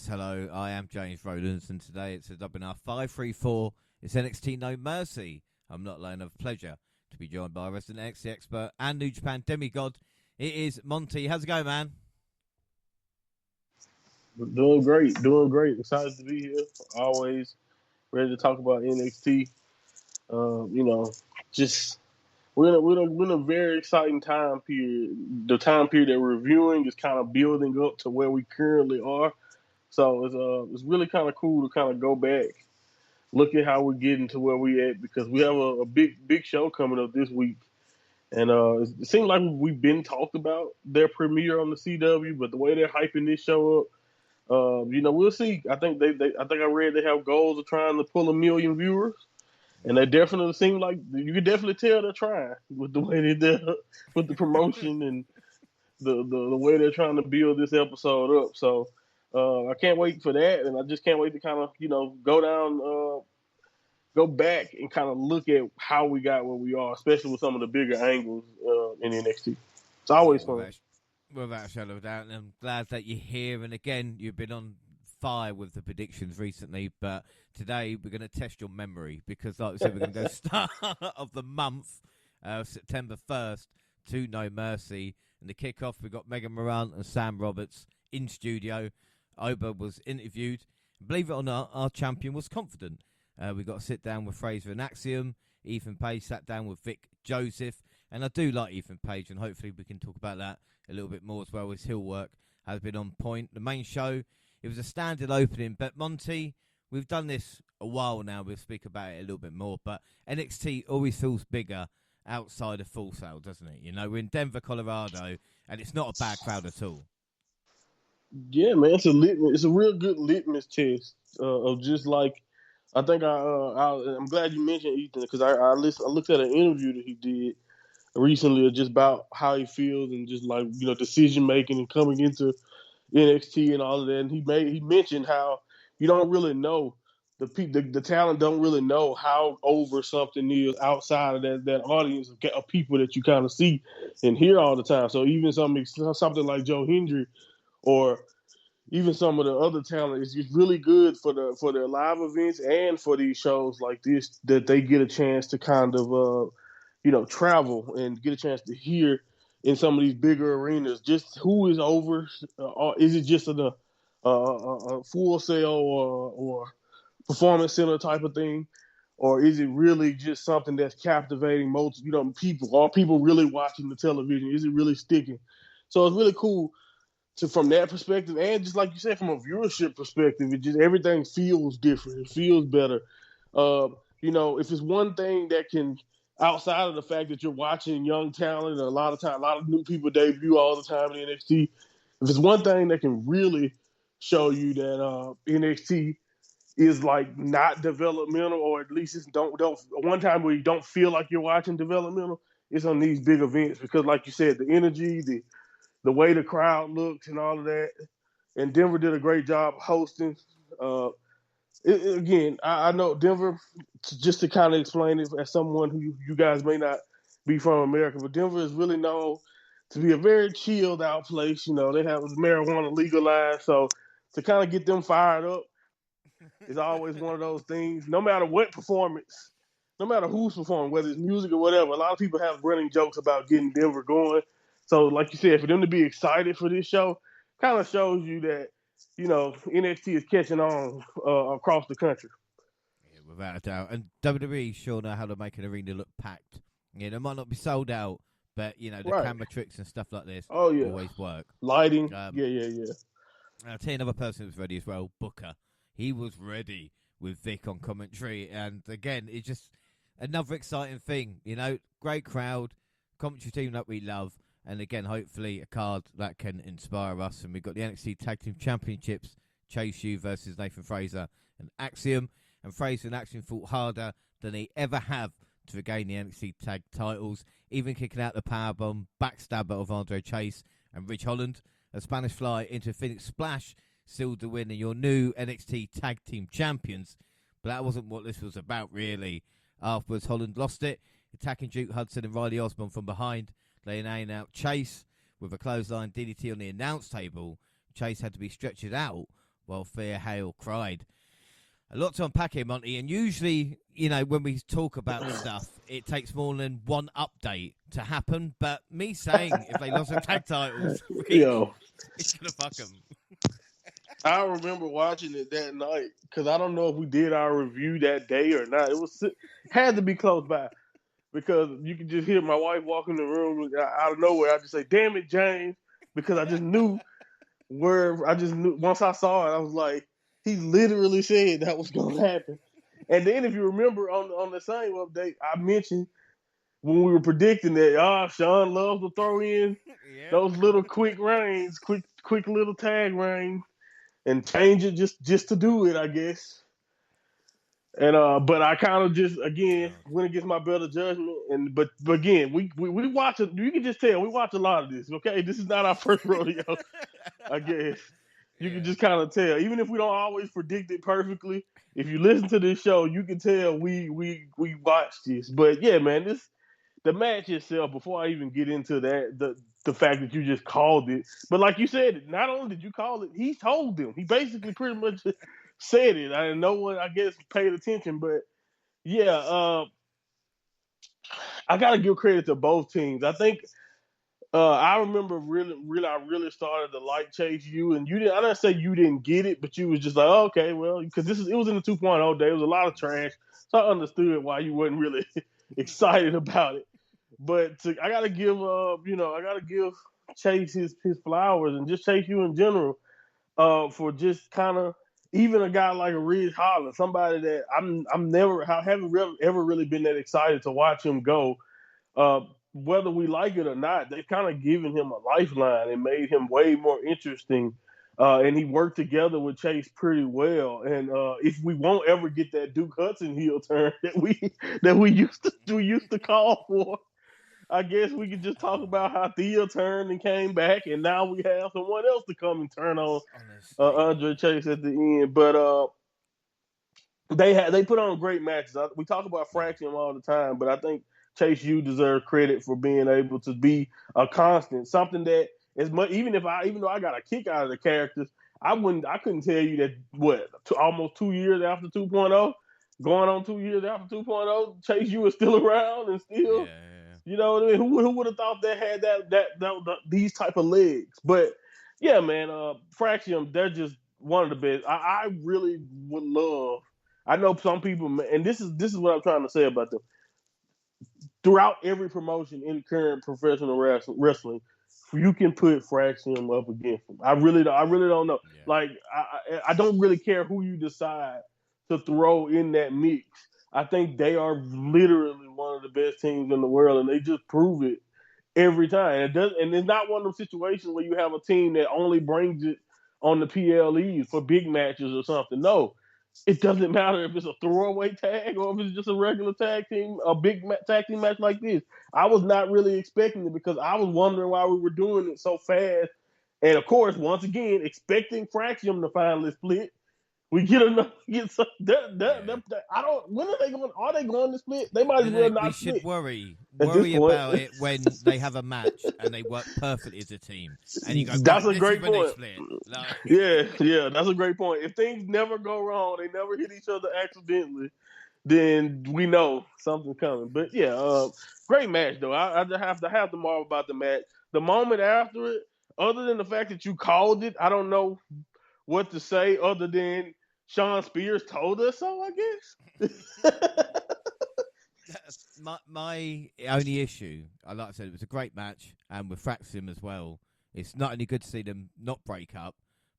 Yes, hello, I am James Rowlands, and today it's a WNR534. It's NXT No Mercy. I'm not alone, of pleasure to be joined by resident NXT expert and New Japan demigod. It is Monty. How's it going, man? Doing great. Excited to be here. Always ready to talk about NXT. Just we're in a very exciting time period. The time period that we're reviewing is kind of building up to where we currently are. So it's really kind of cool to kind of go back, look at how we're getting to where we at, because we have a big show coming up this week. And it seems like we've been talked about their premiere on the CW, but the way they're hyping this show up, we'll see. I think I read they have goals of trying to pull 1 million viewers, and they definitely seem like you can definitely tell they're trying with the way they did with the promotion and the way they're trying to build this episode up. So I can't wait for that, and I just can't wait to kind of go back and kind of look at how we got where we are, especially with some of the bigger angles in NXT. It's always fun. Without a shadow of a doubt, and I'm glad that you're here. And again, you've been on fire with the predictions recently, but today we're going to test your memory because, like I said, we're going to go start of the month, September 1st, to No Mercy. And the kickoff, we've got Megan Moran and Sam Roberts in studio. Oba was interviewed. Believe it or not, our champion was confident. We got to sit down with Fraser and Axiom. Ethan Page sat down with Vic Joseph. And I do like Ethan Page, and hopefully we can talk about that a little bit more as well. His heel work has been on point. The main show, it was a standard opening. But Monty, we've done this a while now. We'll speak about it a little bit more. But NXT always feels bigger outside of Full Sail, doesn't it? You know, we're in Denver, Colorado, and it's not a bad crowd at all. Yeah, man, it's a real good litmus test of just like, I think I'm glad you mentioned Ethan, because I looked at an interview that he did recently just about how he feels and just like, decision making and coming into NXT and all of that. And he mentioned how you don't really know the talent don't really know how over something is outside of that audience of people that you kind of see and hear all the time. So even something like Joe Hendry or even some of the other talent is just really good for their live events and for these shows like this, that they get a chance to kind of travel and get a chance to hear in some of these bigger arenas just who is over. Is it just a Full Sail or Performance Center type of thing, or is it really just something that's captivating most people? Are people really watching the television? Is it really sticking? So it's really cool from that perspective, and just like you said, from a viewership perspective, everything feels different. It feels better. If it's one thing that can, outside of the fact that you're watching young talent, and a lot of new people debut all the time in NXT. If it's one thing that can really show you that NXT is like not developmental, or at least it's don't one time where you don't feel like you're watching developmental, it's on these big events, because like you said, the energy, the way the crowd looks and all of that. And Denver did a great job hosting. Again, I know Denver, just to kind of explain it as someone who you guys may not be from America, but Denver is really known to be a very chilled out place. They have marijuana legalized. So to kind of get them fired up is always one of those things. No matter what performance, no matter who's performing, whether it's music or whatever, a lot of people have running jokes about getting Denver going. So, like you said, for them to be excited for this show kind of shows you that, NXT is catching on across the country. Yeah, without a doubt. And WWE sure know how to make an arena look packed. It might not be sold out, but, the camera tricks and stuff like this always work. Lighting, yeah. I'll tell you another person who was ready as well, Booker. He was ready with Vic on commentary. And, again, it's just another exciting thing. Great crowd, commentary team that we love. And again, hopefully a card that can inspire us. And we've got the NXT Tag Team Championships, Chase U versus Nathan Fraser and Axiom. And Fraser and Axiom fought harder than they ever have to regain the NXT Tag titles, even kicking out the powerbomb backstabber of Andre Chase and Ridge Holland. A Spanish Fly into a Phoenix Splash sealed the win, and your new NXT Tag Team Champions. But that wasn't what this was about, really. Afterwards, Holland lost it, attacking Duke Hudson and Riley Osborne from behind, laying out Chase with a clothesline DDT on the announce table. Chase had to be stretched out while Thea Hale cried. A lot to unpack here, Monty, and usually, you know, when we talk about stuff, it takes more than one update to happen, but me saying if they lost their tag titles, Yo, it's going to fuck them. I remember watching it that night because I don't know if we did our review that day or not. Had to be close by because you could just hear my wife walk in the room out of nowhere. I just say, "Damn it, James," because I just knew once I saw it, I was like, he literally said that was going to happen. And then if you remember on the same update, I mentioned when we were predicting that Sean loves to throw in those little quick reigns, quick little tag reigns. And change it just to do it, I guess. And but I kind of just again went against my better judgment. And but again, we watch it. You can just tell we watch a lot of this. Okay, this is not our first rodeo. I guess you can just kind of tell, even if we don't always predict it perfectly. If you listen to this show, you can tell we watch this. But yeah, man, the match itself, before I even get into that, the fact that you just called it, but like you said, not only did you call it, he told them. He basically pretty much said it. I no one, I guess, paid attention, but yeah, I gotta give credit to both teams. I think I remember I really started to like Chase U, and you didn't. I didn't say you didn't get it, but you was just like, oh, okay, well, because it was in the 2.0 day. It was a lot of trash, so I understood why you wasn't really excited about it. But I gotta give Chase his flowers and just Chase U in general for just kind of even a guy like a Ridge Holland, somebody that I haven't ever really been that excited to watch him go. Whether we like it or not, they've kind of given him a lifeline and made him way more interesting. And he worked together with Chase pretty well. And if we won't ever get that Duke Hudson heel turn that we used to call for, I guess we could just talk about how Thea turned and came back, and now we have someone else to come and turn on Andre Chase at the end. But they put on great matches. We talk about Fraction all the time, but I think Chase U deserves credit for being able to be a constant. Something that as much even though I got a kick out of the characters, I couldn't tell you that almost 2 years after 2.0, going on 2 years after 2.0, Chase U is still around and still. Yeah. You know what I mean? Who would have thought that had these type of legs? But yeah, man, Fraction, they're just one of the best. I really would love. I know some people, and this is what I'm trying to say about them. Throughout every promotion in current professional wrestling, you can put Fraction up against them. I really don't know. Yeah. Like I don't really care who you decide to throw in that mix. I think they are literally one of the best teams in the world, and they just prove it every time. And it's not one of those situations where you have a team that only brings it on the PLEs for big matches or something. No, it doesn't matter if it's a throwaway tag or if it's just a regular tag team, a big tag team match like this. I was not really expecting it because I was wondering why we were doing it so fast. And of course, once again, expecting Fraction to finally split. We get enough. I don't. When are they going? Are they going to split? They might as well not split. We should worry about it when they have a match and they work perfectly as a team. And you go, that's a great point. Like... Yeah, that's a great point. If things never go wrong, they never hit each other accidentally, then we know something's coming. But yeah, great match though. I just have to marvel about the match. The moment after it, other than the fact that you called it, I don't know what to say other than Sean Spears told us so, I guess. my only issue, like I said, it was a great match, and with Fraxim as well, it's not only good to see them not break up,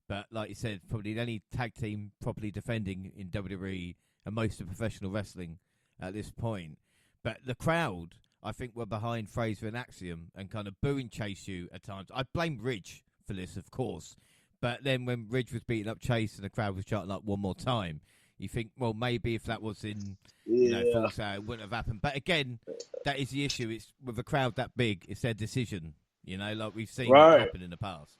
but like you said, probably the only tag team properly defending in WWE and most of professional wrestling at this point. But the crowd, I think, were behind Fraser and Axiom and kind of booing Chase U at times. I blame Ridge for this, of course. But then when Ridge was beating up Chase and the crowd was chanting like one more time, you think, well, maybe if that was in Full Sail, it wouldn't have happened. But again, that is the issue. It's with a crowd that big, it's their decision, like we've seen happen in the past.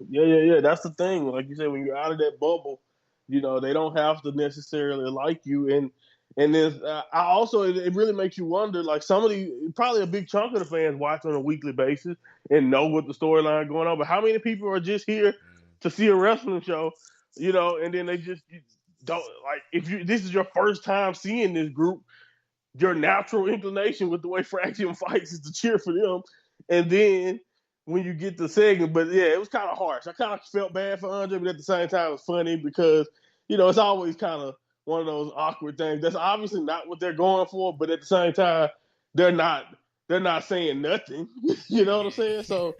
Yeah. That's the thing. Like you said, when you're out of that bubble, they don't have to necessarily like you. And then I also, it really makes you wonder, like probably a big chunk of the fans watch on a weekly basis and know what the storyline going on. But how many people are just here to see a wrestling show and then they just don't like this is your first time seeing this group, your natural inclination with the way Fraction fights is to cheer for them. And then when you get the segment, but yeah, it was kind of harsh. I kind of felt bad for Andre, but at the same time, it was funny because, it's always kind of one of those awkward things. That's obviously not what they're going for, but at the same time, they're not saying nothing. You know what I'm saying? So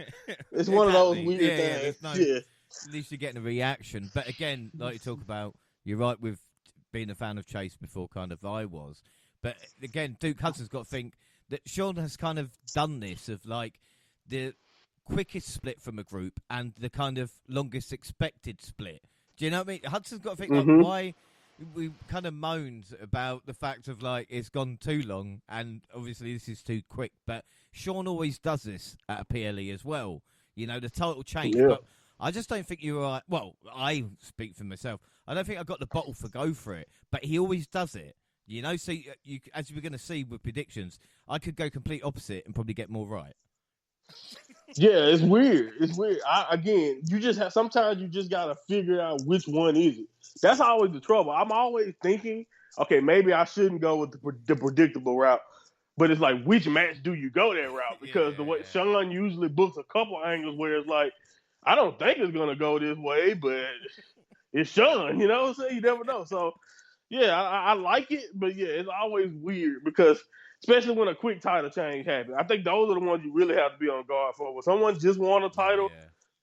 it's one of those weird things. Yeah. At least you're getting a reaction. But again, like you talk about, you're right with being a fan of Chase before kind of I was. But again, Duke Hudson's got to think that Sean has kind of done this of like the quickest split from a group and the kind of longest expected split. Do you know what I mean? Hudson's got to think like, why we kind of moaned about the fact of like it's gone too long and obviously this is too quick. But Sean always does this at a PLE as well. The total change. Yeah. But I just don't think you are. Well, I speak for myself. I don't think I got the bottle for go for it. But he always does it. So you, as we're going to see with predictions, I could go complete opposite and probably get more right. Yeah, it's weird. Sometimes you just got to figure out which one is it. That's always the trouble. I'm always thinking, okay, maybe I shouldn't go with the predictable route. But it's like, which match do you go that route? Because the way Sean usually books a couple angles where it's like, I don't think it's going to go this way, but it's Sean, you know what I'm saying? You never know. So, yeah, I like it, but yeah, it's always weird because especially when a quick title change happens. I think those are the ones you really have to be on guard for. When someone just won a title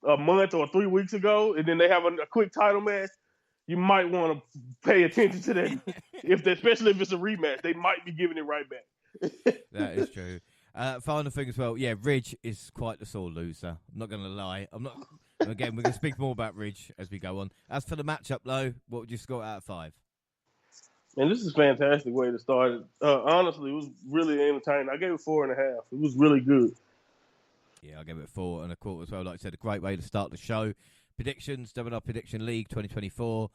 a month or 3 weeks ago and then they have a quick title match, you might want to pay attention to that. Especially if it's a rematch, they might be giving it right back. That is true. Final thing as well, Ridge is quite the sore loser. I'm not going to lie. Again, we're going to speak more about Ridge as we go on. As for the matchup, though, what would you score out of 5? Man, this is a fantastic way to start it. Honestly, it was really entertaining. I gave it 4.5. It was really good. Yeah, I gave it 4.25 as well. Like I said, a great way to start the show. Predictions, WNR Prediction League 2024.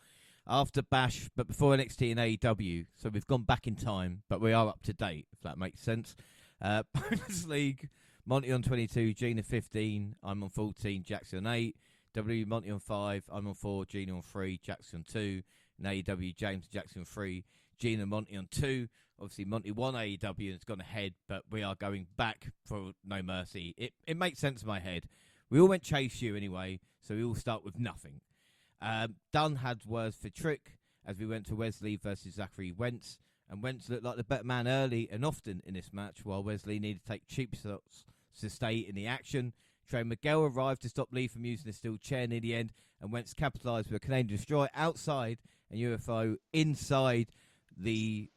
After Bash, but before NXT and AEW. So we've gone back in time, but we are up to date, if that makes sense. Bonus League, Monty on 22, Gina 15. I'm on 14, Jackson 8. W Monty on 5. I'm on 4, Gina on 3, Jackson 2. In AEW, James Jackson 3, Gina Monty on 2. Obviously, Monty won AEW and has gone ahead, but we are going back for No Mercy. It makes sense in my head. We all went Chase U anyway, so we all start with nothing. Dunn had words for Trick as we went to Wesley versus Zachary Wentz, and Wentz looked like the better man early and often in this match, while Wesley needed to take cheap shots to stay in the action. Trey Miguel arrived to stop Lee from using the steel chair near the end, and Wentz capitalised with a Canadian Destroyer outside and UFO inside the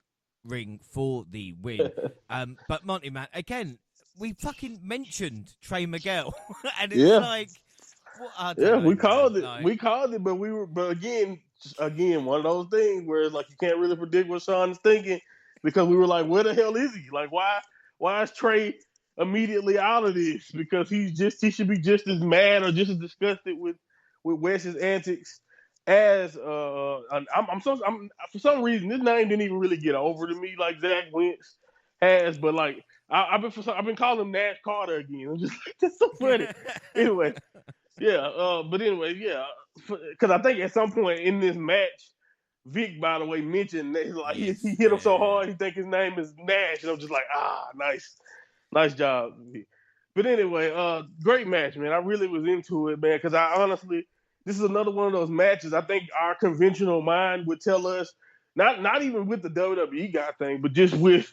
ring for the win. But Monty, man, again, we fucking mentioned Trey Miguel, and it's like, we called it. We called it, but again, one of those things where it's like you can't really predict what Sean is thinking because we were like, where the hell is he? Like, why is Trey immediately out of this? Because he should be just as mad or just as disgusted with Wes's antics as I'm for some reason this name didn't even really get over to me like Zach Wentz has, but like I've been calling him Nash Carter again. I'm just like, that's so funny. Anyway, because I think at some point in this match, Vic, by the way, mentioned that like he hit him so hard he think his name is Nash, and I'm just like, nice job, Vic. But anyway, great match, man. I really was into it, man, because I honestly. This is another one of those matches I think our conventional mind would tell us, not even with the WWE guy thing, but just with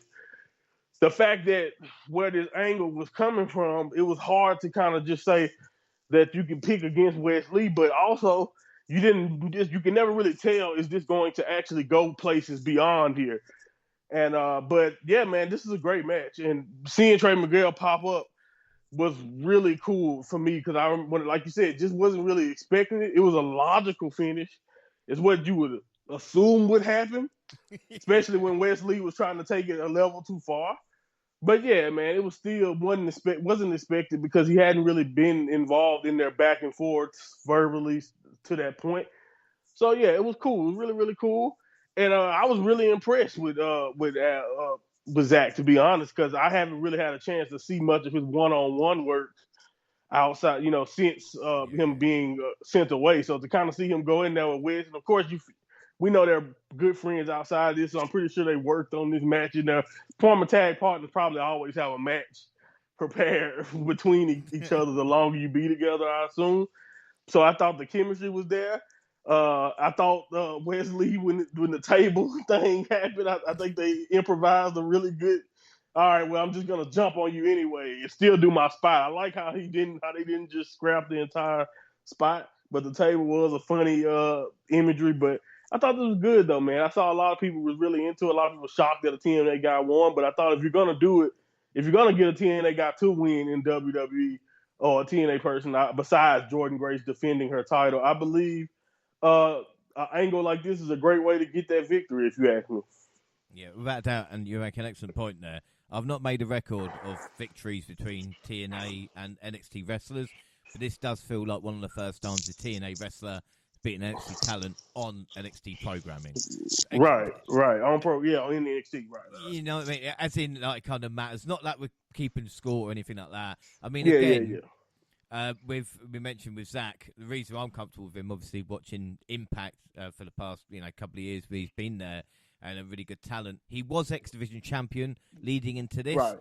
the fact that where this angle was coming from, it was hard to kind of just say that you can pick against Wesley, but also you can never really tell, is this going to actually go places beyond here? And but yeah, man, this is a great match. And seeing Trey Miguel pop up was really cool for me because like you said, just wasn't really expecting it. It was a logical finish. It's what you would assume would happen, especially when Wesley was trying to take it a level too far. But yeah, man, it was still wasn't expected because he hadn't really been involved in their back and forth verbally to that point. So yeah, it was cool. It was really, really cool. And I was really impressed with Zach, to be honest, because I haven't really had a chance to see much of his one-on-one work outside, since him being sent away. So to kind of see him go in there with Wes, and of course we know they're good friends outside of this, so I'm pretty sure they worked on this match. Former tag partners probably always have a match prepared between each other the longer you be together, I assume. So I thought the chemistry was there. I thought Wesley, when the table thing happened, I think they improvised a really good. All right, well, I'm just gonna jump on you anyway and still do my spot. I like how they didn't just scrap the entire spot, but the table was a funny imagery. But I thought this was good though, man. I saw a lot of people was really into it. A lot of people were shocked that a TNA guy won, but I thought if you're gonna do it, if you're gonna get a TNA guy to win in WWE or a TNA person besides Jordan Grace defending her title, I believe an angle like this is a great way to get that victory, if you ask me. Yeah, without doubt, and you make an excellent point there. I've not made a record of victories between TNA and NXT wrestlers, but this does feel like one of the first times a TNA wrestler beating NXT talent on NXT programming. Right. On NXT, right. You know what I mean? As in, like, it kind of matters. Not that we're keeping score or anything like that. I mean, we mentioned with Zach, the reason I'm comfortable with him, obviously watching Impact for the past couple of years, he's been there and a really good talent. He was X Division champion leading into this, right.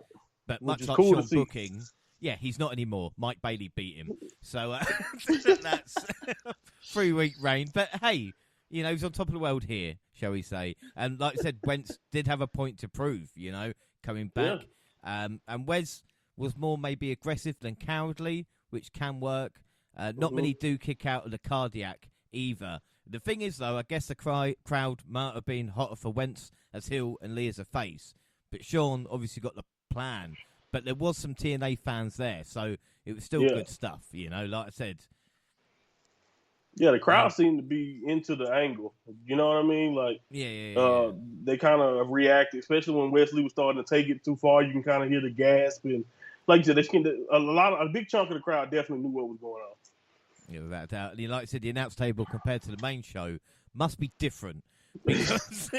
But much like Sean Booking, he's not anymore. Mike Bailey beat him, so that's 3-week reign. But hey, he's on top of the world here, shall we say? And like I said, Wentz did have a point to prove, coming back. Yeah. And Wes was more maybe aggressive than cowardly, which can work. Not many do kick out of the cardiac either. The thing is, though, I guess the crowd might have been hotter for Wentz as heel and Lee as a face. But Sean obviously got the plan. But there was some TNA fans there, so it was still good stuff, like I said. Yeah, the crowd seemed to be into the angle. You know what I mean? Like, they kind of reacted, especially when Wesley was starting to take it too far. You can kind of hear the gasp. And like you said, a big chunk of the crowd definitely knew what was going on. Yeah, without doubt. And like I said, the announce table compared to the main show must be different because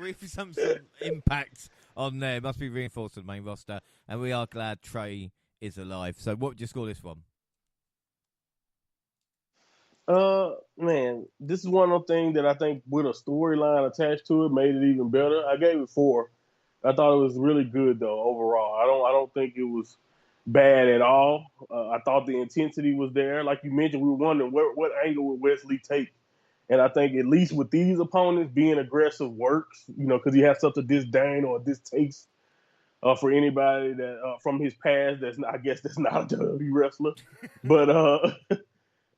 with some impact on there, must be reinforced on the main roster. And we are glad Trey is alive. So, what would you score this one? Man, this is one of those things that I think with a storyline attached to it made it even better. I gave it 4. I thought it was really good though overall. I don't think it was bad at all. I thought the intensity was there. Like you mentioned, we were wondering what angle would Wesley take. And I think at least with these opponents, being aggressive works, because he has such a disdain or a distaste for anybody that from his past that's not a WWE wrestler. But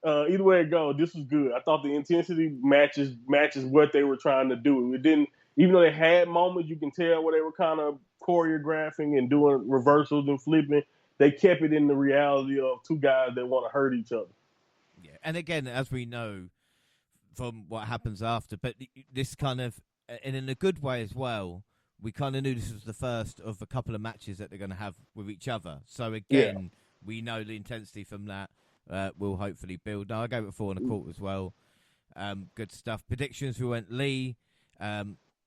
either way it goes, this was good. I thought the intensity matches what they were trying to do. It didn't, even though they had moments, you can tell where they were kind of choreographing and doing reversals and flipping. They kept it in the reality of two guys that want to hurt each other. Yeah, and again, as we know from what happens after, but this kind of, and in a good way as well, we kind of knew this was the first of a couple of matches that they're going to have with each other. So again, we know the intensity from that will hopefully build. Now, I gave it 4 1/4 as well. Good stuff. Predictions, we went Lee.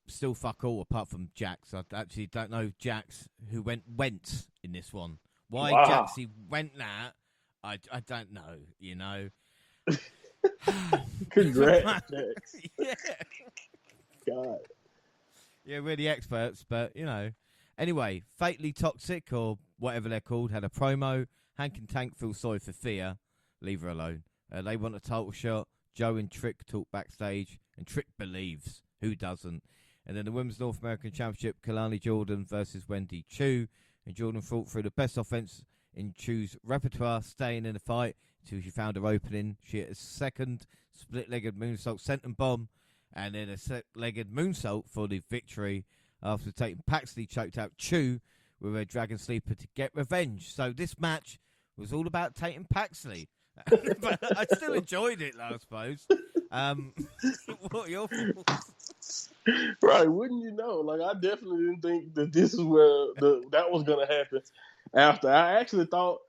Still fuck all apart from Jax. I actually don't know Jax who went in this one. Why Jaxie went that, I don't know, Congrats, Jax. Yeah. God. Yeah, we're the experts, but, Anyway, Fatally Toxic, or whatever they're called, had a promo. Hank and Tank feel sorry for Thea. Leave her alone. They want a title shot. Joe and Trick talk backstage, and Trick believes. Who doesn't? And then the Women's North American Championship, Kalani Jordan versus Wendy Chu. And Jordan fought through the best offense in Chu's repertoire, staying in the fight until she found her opening. She hit a second split-legged moonsault senton bomb, and then a split-legged moonsault for the victory after Tatum Paxley choked out Chu with a Dragon Sleeper to get revenge. So this match was all about Tatum Paxley. But I still enjoyed it, I suppose. What are your thoughts? Right, wouldn't you know? Like, I definitely didn't think that this is where that was going to happen after. I actually thought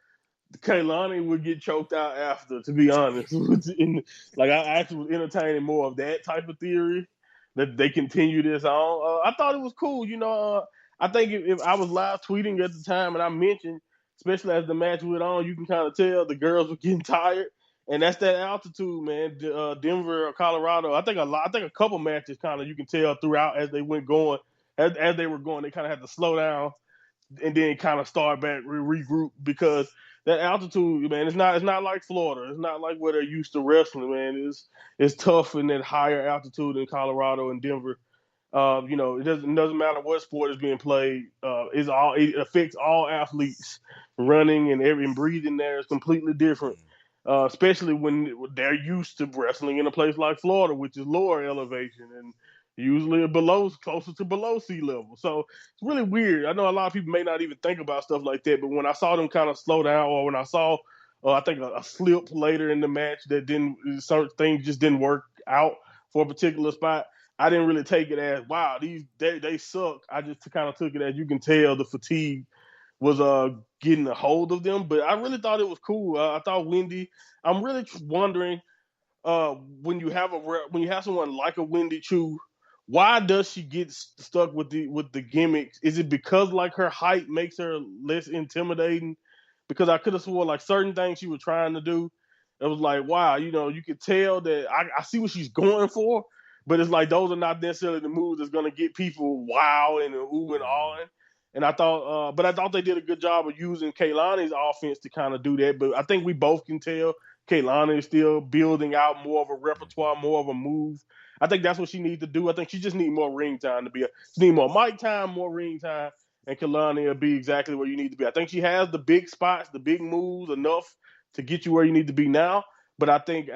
Kaylani would get choked out after, to be honest. I actually was entertaining more of that type of theory, that they continue this on. I thought it was cool. I think if I was live tweeting at the time and I mentioned especially as the match went on, you can kind of tell the girls were getting tired. And that's that altitude, man. Denver or Colorado. I think a couple matches kind of you can tell throughout as they went going, as they were going, they kind of had to slow down and then kind of start back, regroup because that altitude, man, it's not like Florida. It's not like where they're used to wrestling, man. It's tough in that higher altitude in Colorado and Denver. It doesn't matter what sport is being played. It affects all athletes. Running and breathing there is completely different, especially when they're used to wrestling in a place like Florida, which is lower elevation and usually closer to below sea level. So it's really weird. I know a lot of people may not even think about stuff like that, but when I saw them kind of slow down, or when I saw, I think a slip later in the match that certain things just didn't work out for a particular spot. I didn't really take it as, wow, they suck. I just kind of took it as, you can tell the fatigue was getting a hold of them. But I really thought it was cool. I thought Wendy. I'm really wondering when you have someone like a Wendy Choo, why does she get stuck with the gimmicks? Is it because like her height makes her less intimidating? Because I could have sworn like certain things she was trying to do, it was like, wow, you could tell that I see what she's going for. But it's like those are not necessarily the moves that's going to get people wow and ooh and awing. And I thought they did a good job of using Kaylani's offense to kind of do that. But I think we both can tell Kaylani is still building out more of a repertoire, more of a move. I think that's what she needs to do. I think she just needs more ring time she needs more mic time, more ring time, and Kaylani will be exactly where you need to be. I think she has the big spots, the big moves enough to get you where you need to be now. But I think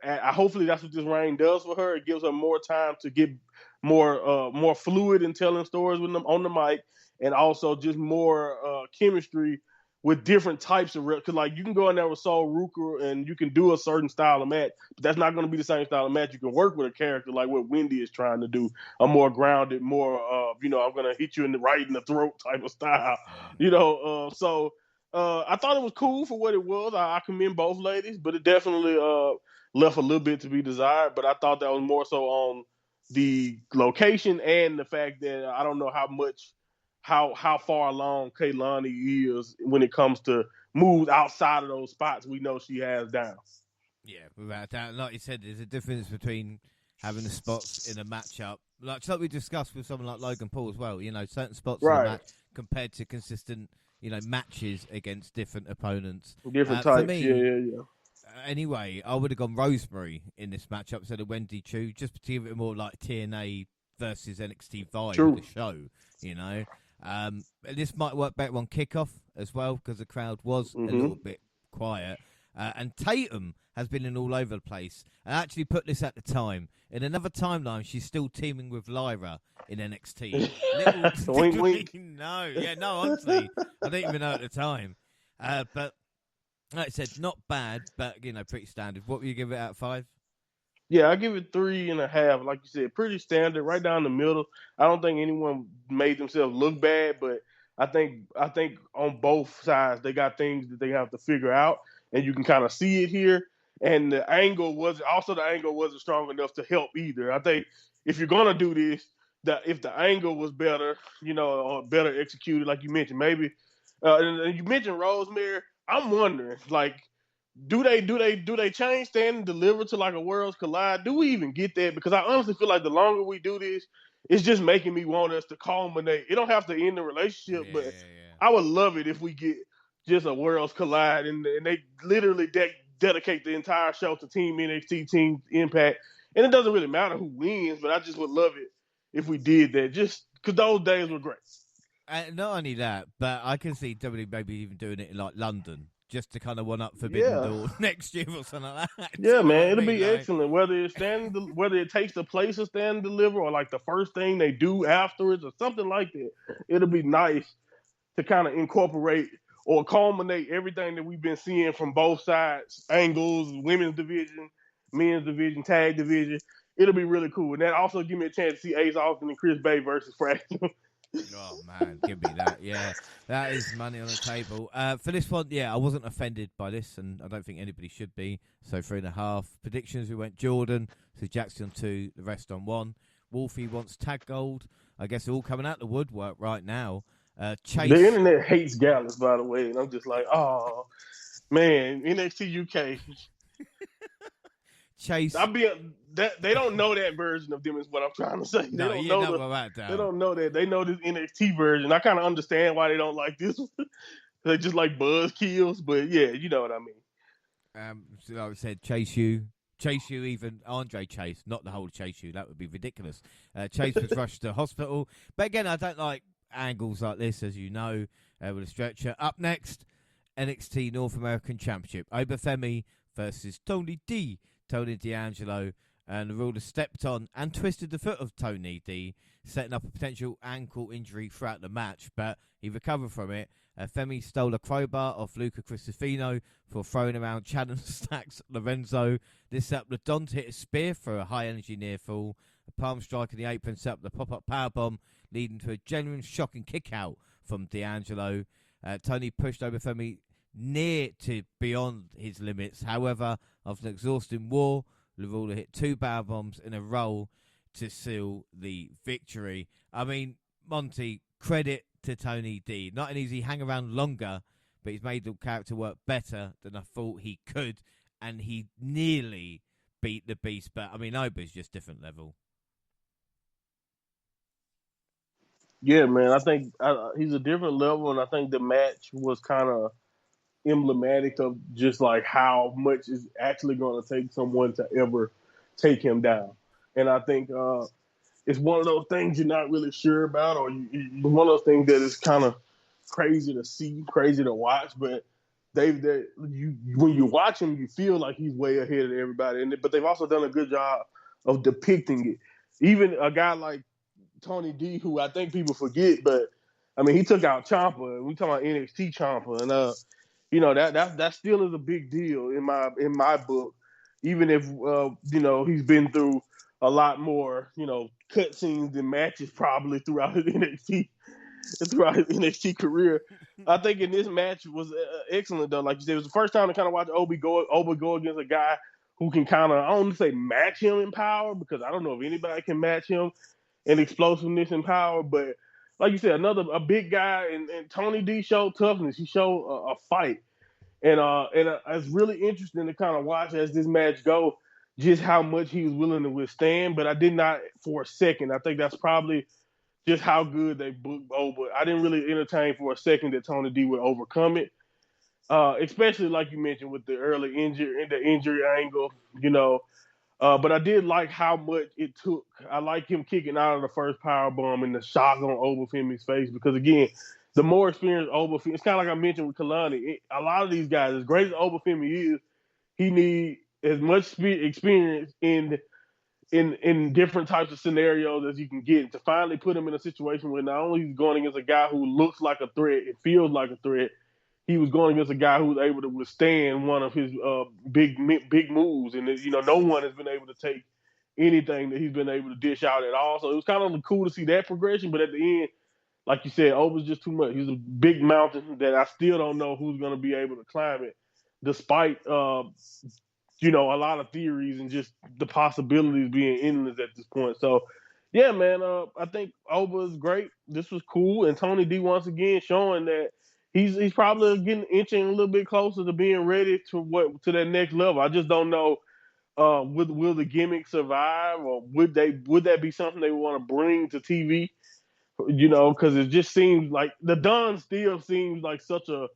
hopefully that's what this reign does for her. It gives her more time to get more fluid in telling stories with them on the mic, and also just more chemistry with different types of reps. Because like you can go in there with Sol Ruker and you can do a certain style of match, but that's not going to be the same style of match. You can work with a character like what Wendy is trying to do, a more grounded, more I'm going to hit you in the throat type of style. So. I thought it was cool for what it was. I commend both ladies, but it definitely left a little bit to be desired. But I thought that was more so on the location and the fact that I don't know how far along Kaylani is when it comes to moves outside of those spots we know she has down. Yeah, without doubt. Like you said, there's a difference between having the spots in a matchup, like we discussed with someone like Logan Paul as well. Certain spots in a match compared to consistent matches against different opponents. Different types, for me, yeah. Anyway, I would have gone Rosemary in this matchup instead of Wendy Choo, just to give it more like TNA versus NXT vibe of the show, this might work better on kickoff as well, because the crowd was a little bit quiet. And Tatum has been in all over the place. And I actually put this at the time. In another timeline, she's still teaming with Lyra in NXT. Wink, wink. No, honestly. I didn't even know at the time. But like I said, not bad, but, pretty standard. What would you give it out of 5? Yeah, I give it 3.5. Like you said, pretty standard, right down the middle. I don't think anyone made themselves look bad, but I think on both sides they got things that they have to figure out, and you can kind of see it here. And the angle wasn't strong enough to help either. I think if you're gonna do this, that if the angle was better, or better executed, like you mentioned, maybe. And you mentioned Rosemary. I'm wondering, like, do they change stand and deliver to like a Worlds Collide? Do we even get that? Because I honestly feel like the longer we do this, it's just making me want us to culminate. It don't have to end the relationship, but I would love it if we get just a Worlds Collide and they literally dedicate the entire show to Team NXT, Team Impact. And it doesn't really matter who wins, but I just would love it if we did that, just because those days were great. Not only that, but I can see WWE maybe even doing it in like London, just to kind of one up Forbidden Door next year or something like that. Yeah, man, it'll be excellent. Whether it takes the place of stand and deliver, or like the first thing they do afterwards, or something like that, it'll be nice to kind of incorporate or culminate everything that we've been seeing from both sides, angles, women's division, men's division, tag division. It'll be really cool, and that also give me a chance to see Ace Austin and Chris Bay versus Fraction. Oh, man, give me that. Yeah, that is money on the table. For this one, I wasn't offended by this, and I don't think anybody should be. So 3.5. Predictions, we went Jordan, so Jackson on 2, the rest on 1. Wolfie wants tag gold. I guess they're all coming out the woodwork right now. Chase. The internet hates Gallus, by the way, and I'm just like, oh man, NXT UK. Chase. They don't know that version of them is what I'm trying to say. They No, don't yeah, know no, about that. they don't know that. They know this NXT version. I kind of understand why they don't like this one. They just like buzz kills, but yeah, you know what I mean. So like I said, Chase you, even Andre Chase, not the whole Chase you. That would be ridiculous. Chase was rushed to hospital, but again, I don't like angles like this, as you know, with a stretcher. Up next, NXT North American Championship, Obafemi versus Tony D. Tony D'Angelo, and the ruler stepped on and twisted the foot of Tony D, setting up a potential ankle injury throughout the match, but he recovered from it. Femi stole a crowbar off Luca Cristofino for throwing around Chad Stacks Lorenzo. This set up the Don to hit a spear for a high-energy near fall. A palm strike in the apron set up the pop-up powerbomb, leading to a genuine shocking kick-out from D'Angelo. Tony pushed over Femi near to beyond his limits. However, after an exhausting war, the ruler hit 2 power bombs in a row to seal the victory. I mean, Monty, credit to Tony D. Not only does he hang around longer, but he's made the character work better than I thought he could, and he nearly beat the beast. But I mean, Oba's just different level. Yeah, man, I think he's a different level, and I think the match was kind of emblematic of just like how much is actually going to take someone to ever take him down. And I think it's one of those things you're not really sure about, or one of those things that is kind of crazy to see, crazy to watch. But when you watch him, you feel like he's way ahead of everybody. But they've also done a good job of depicting it. Even a guy like Tony D, who I think people forget, but I mean, he took out Ciampa. We talking about NXT Ciampa, and you know that still is a big deal in my book. Even if he's been through a lot more cutscenes and matches probably throughout his NXT career. I think in this match was excellent though. Like you said, it was the first time to kind of watch Oba go against a guy who can kind of, I don't want to say match him in power, because I don't know if anybody can match him in explosiveness and power, but like you said, a big guy, and Tony D showed toughness. He showed a fight, and it's really interesting to kind of watch as this match go, just how much he was willing to withstand. But I did not for a second. I think that's probably just how good they booked Oba. I didn't really entertain for a second that Tony D would overcome it, especially like you mentioned with the early injury angle, But I did like how much it took. I like him kicking out of the first power bomb and the shock on Obafemi's face, because again, the more experienced Obafemi, it's kind of like I mentioned with Kalani. A lot of these guys, as great as Obafemi is, he needs as much experience in different types of scenarios as you can get to finally put him in a situation where not only he's going against a guy who looks like a threat, it feels like a threat. He was going against a guy who was able to withstand one of his big moves, and no one has been able to take anything that he's been able to dish out at all. So it was kind of cool to see that progression. But at the end, like you said, Oba's just too much. He's a big mountain that I still don't know who's going to be able to climb it, despite a lot of theories and just the possibilities being endless at this point. So yeah, man, I think Oba is great. This was cool, and Tony D once again showing that he's probably inching a little bit closer to being ready to that next level. I just don't know, will the gimmick survive, or would that be something they want to bring to TV? Because it just seems like the Don still seems like such a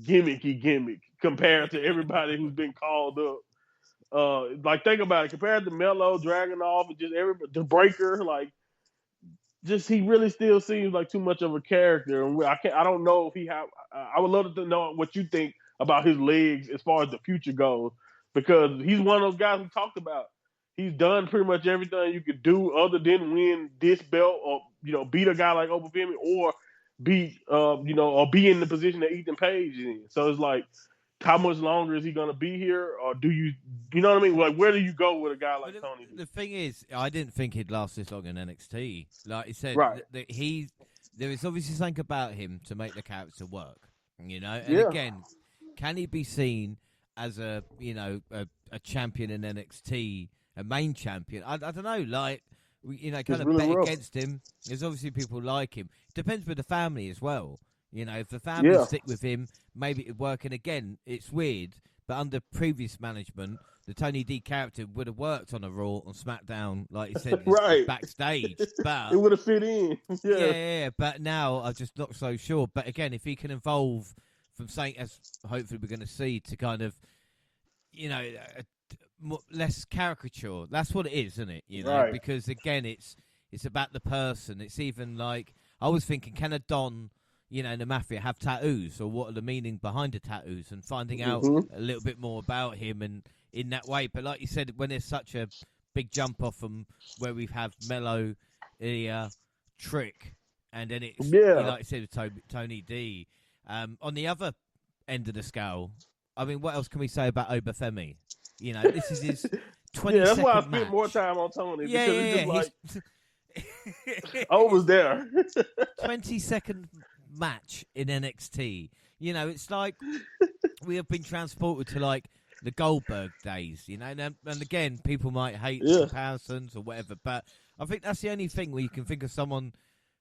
gimmick compared to everybody who's been called up. Like, think about it, compared to Melo, Dragunov, and just the Breaker, like, just he really still seems like too much of a character, and I don't know if I would love to know what you think about his legs as far as the future goes, because he's one of those guys we talked about. He's done pretty much everything you could do other than win this belt, or beat a guy like Obafemi, or or be in the position that Ethan Page is in. So it's like, how much longer is he going to be here, or do you know what I mean? Like, where do you go with a guy like Tony? The thing is, I didn't think he'd last this long in NXT. Like you said, right. There is obviously something about him to make the character work, And again, can he be seen as a champion in NXT, a main champion? I don't know. Like, kind of really bet rough. against him. There's obviously people like him. Depends with the family as well. If the family Yeah. stick with him, maybe it'd work. And again, it's weird, but under previous management, the Tony D character would have worked on a Raw on SmackDown, like you said, Right. backstage. But It would have fit in. yeah. But now I'm just not so sure. But again, if he can evolve from something as hopefully we're going to see to kind of, less caricature. That's what it is, isn't it? Right. Because again, it's about the person. It's even like I was thinking, can a Don, in the Mafia have tattoos, or what are the meaning behind the tattoos, and finding out a little bit more about him and in that way. But like you said, when there's such a big jump off from where we have Mello, Trick, and then it's like you said with Tony D. On the other end of the scale, I mean, what else can we say about Obafemi? This is his 20 that's why I match. spent more time on Tony. Yeah, because it's just like, I was there. 20-second match in NXT. It's like we have been transported to like the Goldberg days, and again, people might hate comparisons or whatever, but I think that's the only thing where you can think of someone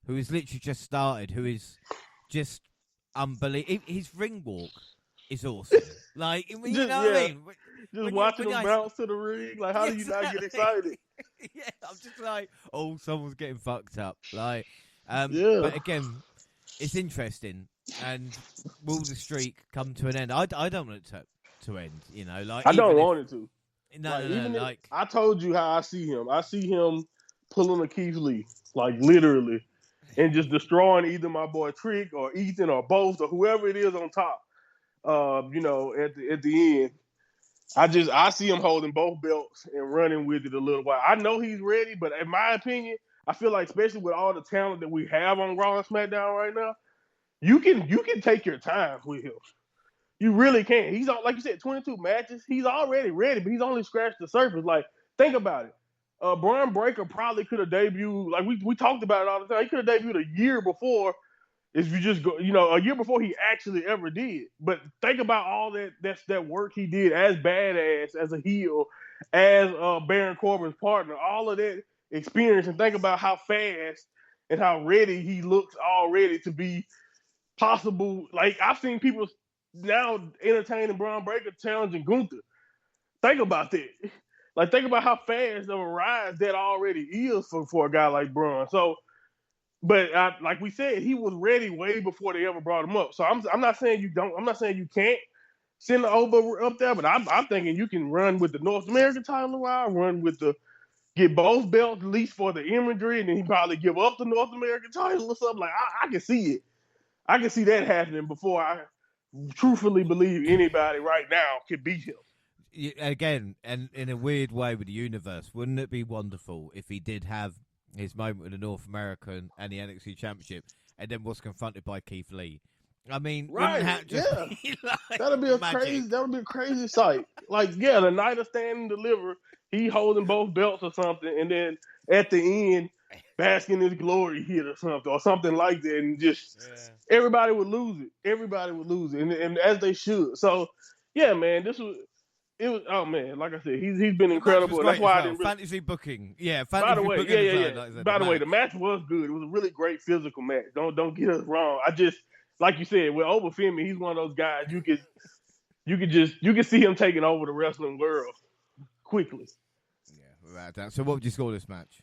who is literally just started, who is just unbelievable. His ring walk is awesome. Like, you know what I mean? Just watching him bounce to the ring, like, how do you not get excited? Yeah, I'm just like, someone's getting fucked up. Like, but again, it's interesting. And will the streak come to an end? I don't want it to end. Like I don't want it to. No. I told you how I see him. I see him pulling a Keith Lee, like literally, and just destroying either my boy Trick or Ethan or both or whoever it is on top. At the end. I see him holding both belts and running with it a little while. I know he's ready, but in my opinion, I feel like especially with all the talent that we have on Raw and SmackDown right now, you can take your time with him. You really can. He's like you said, 22 matches. He's already ready, but he's only scratched the surface. Like, think about it. Braun Breaker probably could have debuted, like we talked about it all the time. He could have debuted a year before. If you just go, a year before he actually ever did. But think about all that work he did as badass, as a heel, as Baron Corbin's partner, all of that experience, and think about how fast and how ready he looks already to be possible. Like, I've seen people now entertaining Braun Breaker challenging Gunther. Think about that. Like, think about how fast of a rise that already is for a guy like Braun. So, but like we said, he was ready way before they ever brought him up. So I'm not saying you don't. I'm not saying you can't send the Oba up there, but I'm thinking you can run with the North American title a while, run with get both belts at least for the imagery, and then he probably give up the North American title or something. Like, I can see it. I can see that happening before I truthfully believe anybody right now can beat him. Again, and in a weird way with the universe, wouldn't it be wonderful if he did have his moment with the North American and the NXT Championship, and then was confronted by Keith Lee? I mean, right? Like, that'd be a crazy sight. Like, the night of Stand and Deliver, he holding both belts or something, and then at the end, basking in his glory hit or something like that, and just everybody would lose it. Everybody would lose it, and as they should. So, yeah, man, it was, oh man, like I said, he's been incredible. That's why I didn't fantasy booking. Yeah, by the way, booking. Like by the way, the match was good. It was a really great physical match. Don't get us wrong. I just, like you said, with Obafemi, he's one of those guys you can see him taking over the wrestling world quickly. Yeah, without that. So what would you score this match?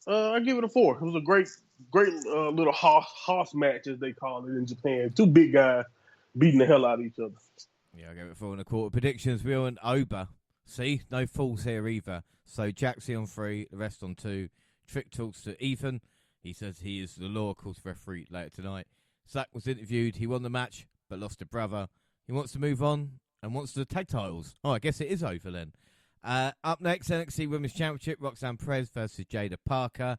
I give it a 4. It was a great little hoss match, as they call it in Japan. Two big guys beating the hell out of each other. Yeah, I gave it 4 1/4. Predictions, we on Oba. See, no falls here either. So Jaxie on 3, the rest on 2. Trick talks to Ethan. He says he is the law course referee later tonight. Zack was interviewed. He won the match, but lost a brother. He wants to move on and wants the tag titles. Oh, I guess it is over then. Up next, NXT Women's Championship, Roxanne Perez versus Jada Parker.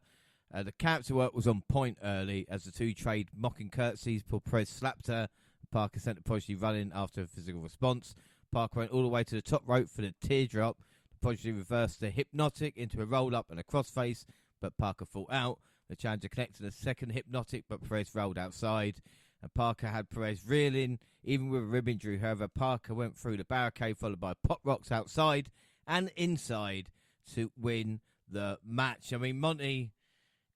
The character work was on point early as the two trade mocking curtsies. Paul Perez slapped her. Parker sent the Prodigy running after a physical response. Parker went all the way to the top rope for the teardrop. The Prodigy reversed the hypnotic into a roll-up and a crossface, but Parker fought out. The challenger connected a second hypnotic, but Perez rolled outside. And Parker had Perez reeling, even with a rib injury. However, Parker went through the barricade, followed by pop rocks outside and inside to win the match. I mean, Monty,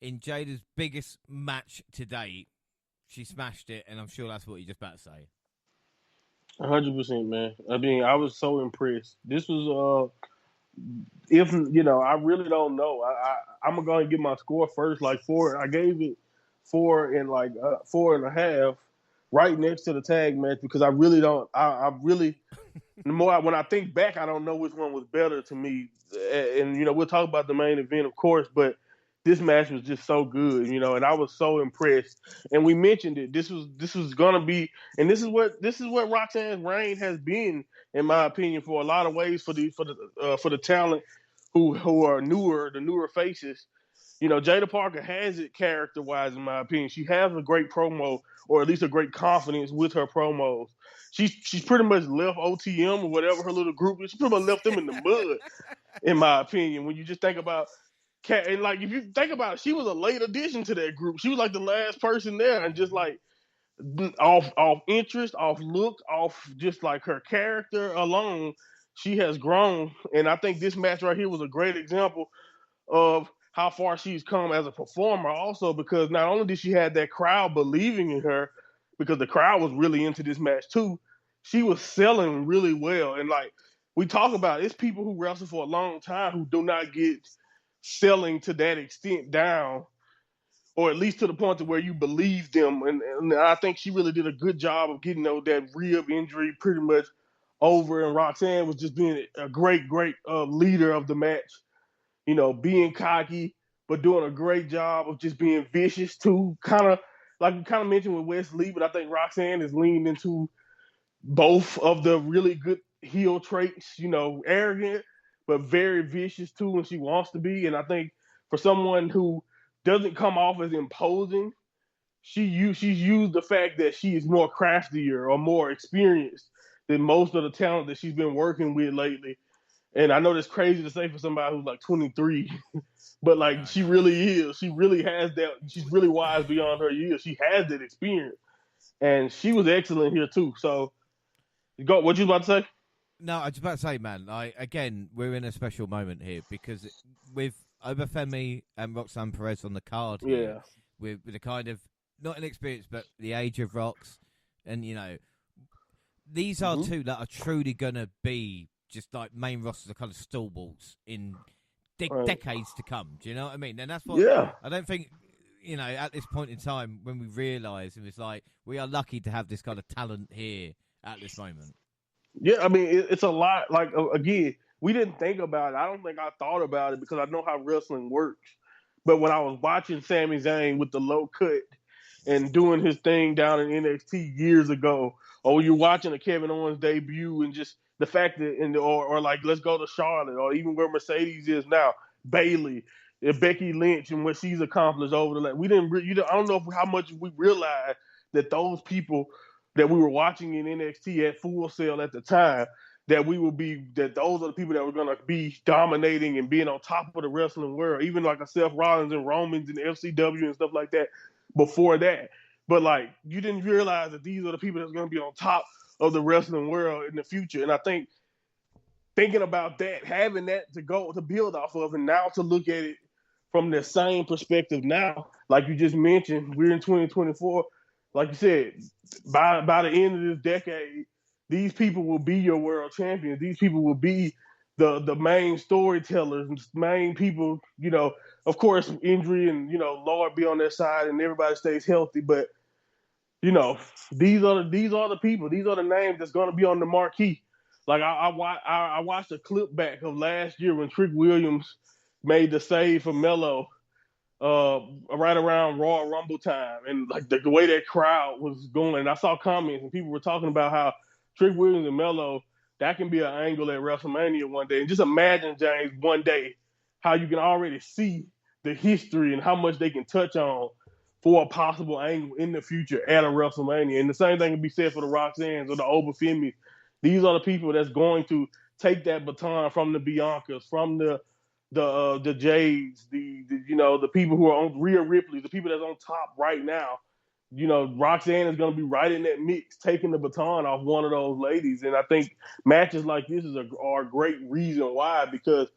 in Jada's biggest match to date, she smashed it, and I'm sure that's what you're just about to say. 100%, man. I mean, I was so impressed. This was if I really don't know. I'm gonna go and give my score first. Like four, I gave it 4.5, right next to the tag match because I really don't. I really the more when I think back, I don't know which one was better to me. And we'll talk about the main event, of course, but this match was just so good, and I was so impressed. And we mentioned it. This was gonna be, and this is what Roxanne's reign has been, in my opinion, for a lot of ways for the talent who are the newer faces. Jada Parker has it character-wise, in my opinion. She has a great promo, or at least a great confidence with her promos. She's pretty much left OTM or whatever her little group is. She pretty much left them in the mud, in my opinion. When you just think about Cat, and like if you think about it, she was a late addition to that group. She was like the last person there, and just like off interest, off look, off just like her character alone, she has grown. And I think this match right here was a great example of how far she's come as a performer, also because not only did she have that crowd believing in her, because the crowd was really into this match too, she was selling really well. And like we talk about, it's people who wrestle for a long time who do not get selling to that extent down, or at least to the point to where you believe them. And I think she really did a good job of getting that rib injury pretty much over. And Roxanne was just being a great leader of the match. Being cocky, but doing a great job of just being vicious too. Kind of like we kind of mentioned with Wes Lee, but I think Roxanne is leaning into both of the really good heel traits. Arrogant, but very vicious too when she wants to be. And I think for someone who doesn't come off as imposing, she's used the fact that she is more craftier or more experienced than most of the talent that she's been working with lately. And I know that's crazy to say for somebody who's like 23, but like she really is. She really has that. She's really wise beyond her years. She has that experience, and she was excellent here too. So, go. What you about to say? No, I was about to say, man. We're in a special moment here because with Obafemi and Roxanne Perez on the card here, with the kind of not inexperience, but the age of Rox, and these are two that are truly gonna be just like main rosters are kind of stalwarts in decades to come. Do you know what I mean? And that's what I don't think, at this point in time when we realise, and it's like, we are lucky to have this kind of talent here at this moment. Yeah, I mean, it's a lot. Like, again, we didn't think about it. I don't think I thought about it because I know how wrestling works. But when I was watching Sami Zayn with the low cut and doing his thing down in NXT years ago, or you're watching a Kevin Owens debut and just the fact that, or like, let's go to Charlotte, or even where Mercedes is now, Bayley, Becky Lynch, and what she's accomplished over the last. I don't know how much we realized that those people that we were watching in NXT at Full Sail at the time, that those are the people that were going to be dominating and being on top of the wrestling world, even like a Seth Rollins and Romans and FCW and stuff like that before that. But like, you didn't realize that these are the people that's going to be on top of the wrestling world in the future. And I think thinking about that, having that to build off of, and now to look at it from the same perspective now, like you just mentioned, we're in 2024. Like you said, by the end of this decade, these people will be your world champions. These people will be the main storytellers, main people. Of course, injury and Lord be on their side, and everybody stays healthy. But these are the people. These are the names that's going to be on the marquee. Like I watched a clip back of last year when Trick Williams made the save for Melo, right around Royal Rumble time, and like the way that crowd was going. And I saw comments and people were talking about how Trick Williams and Melo, that can be an angle at WrestleMania one day. And just imagine, James, one day how you can already see the history and how much they can touch on for a possible angle in the future at a WrestleMania. And the same thing can be said for the Roxannes or the Obafemi. These are the people that's going to take that baton from the Biancas, from the Jades, the people who are on Rhea Ripley, the people that's on top right now. Roxanne is going to be right in that mix, taking the baton off one of those ladies. And I think matches like this are a great reason why, because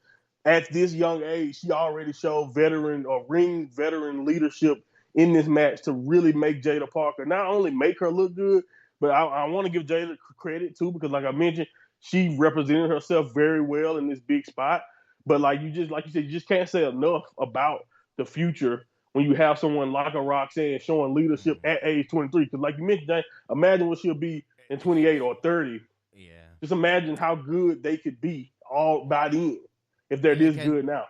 at this young age, she already showed veteran or ring veteran leadership in this match to really make Jada Parker not only make her look good, but I want to give Jada credit too, because like I mentioned, she represented herself very well in this big spot. But like you said, you just can't say enough about the future when you have someone like a Roxanne showing leadership at age 23. Because like you mentioned, Jay, imagine what she'll be in 28 or 30. Yeah. Just imagine how good they could be all by then if they're this good now.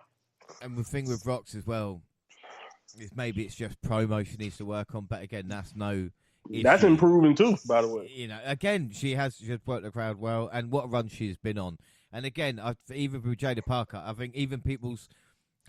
And the thing with Rox as well is maybe it's just promo she needs to work on, but again, that's no issue. That's improving too, by the way. You know, again, she has worked the crowd well, and what a run she's been on. And again, even with Jada Parker, I think even people's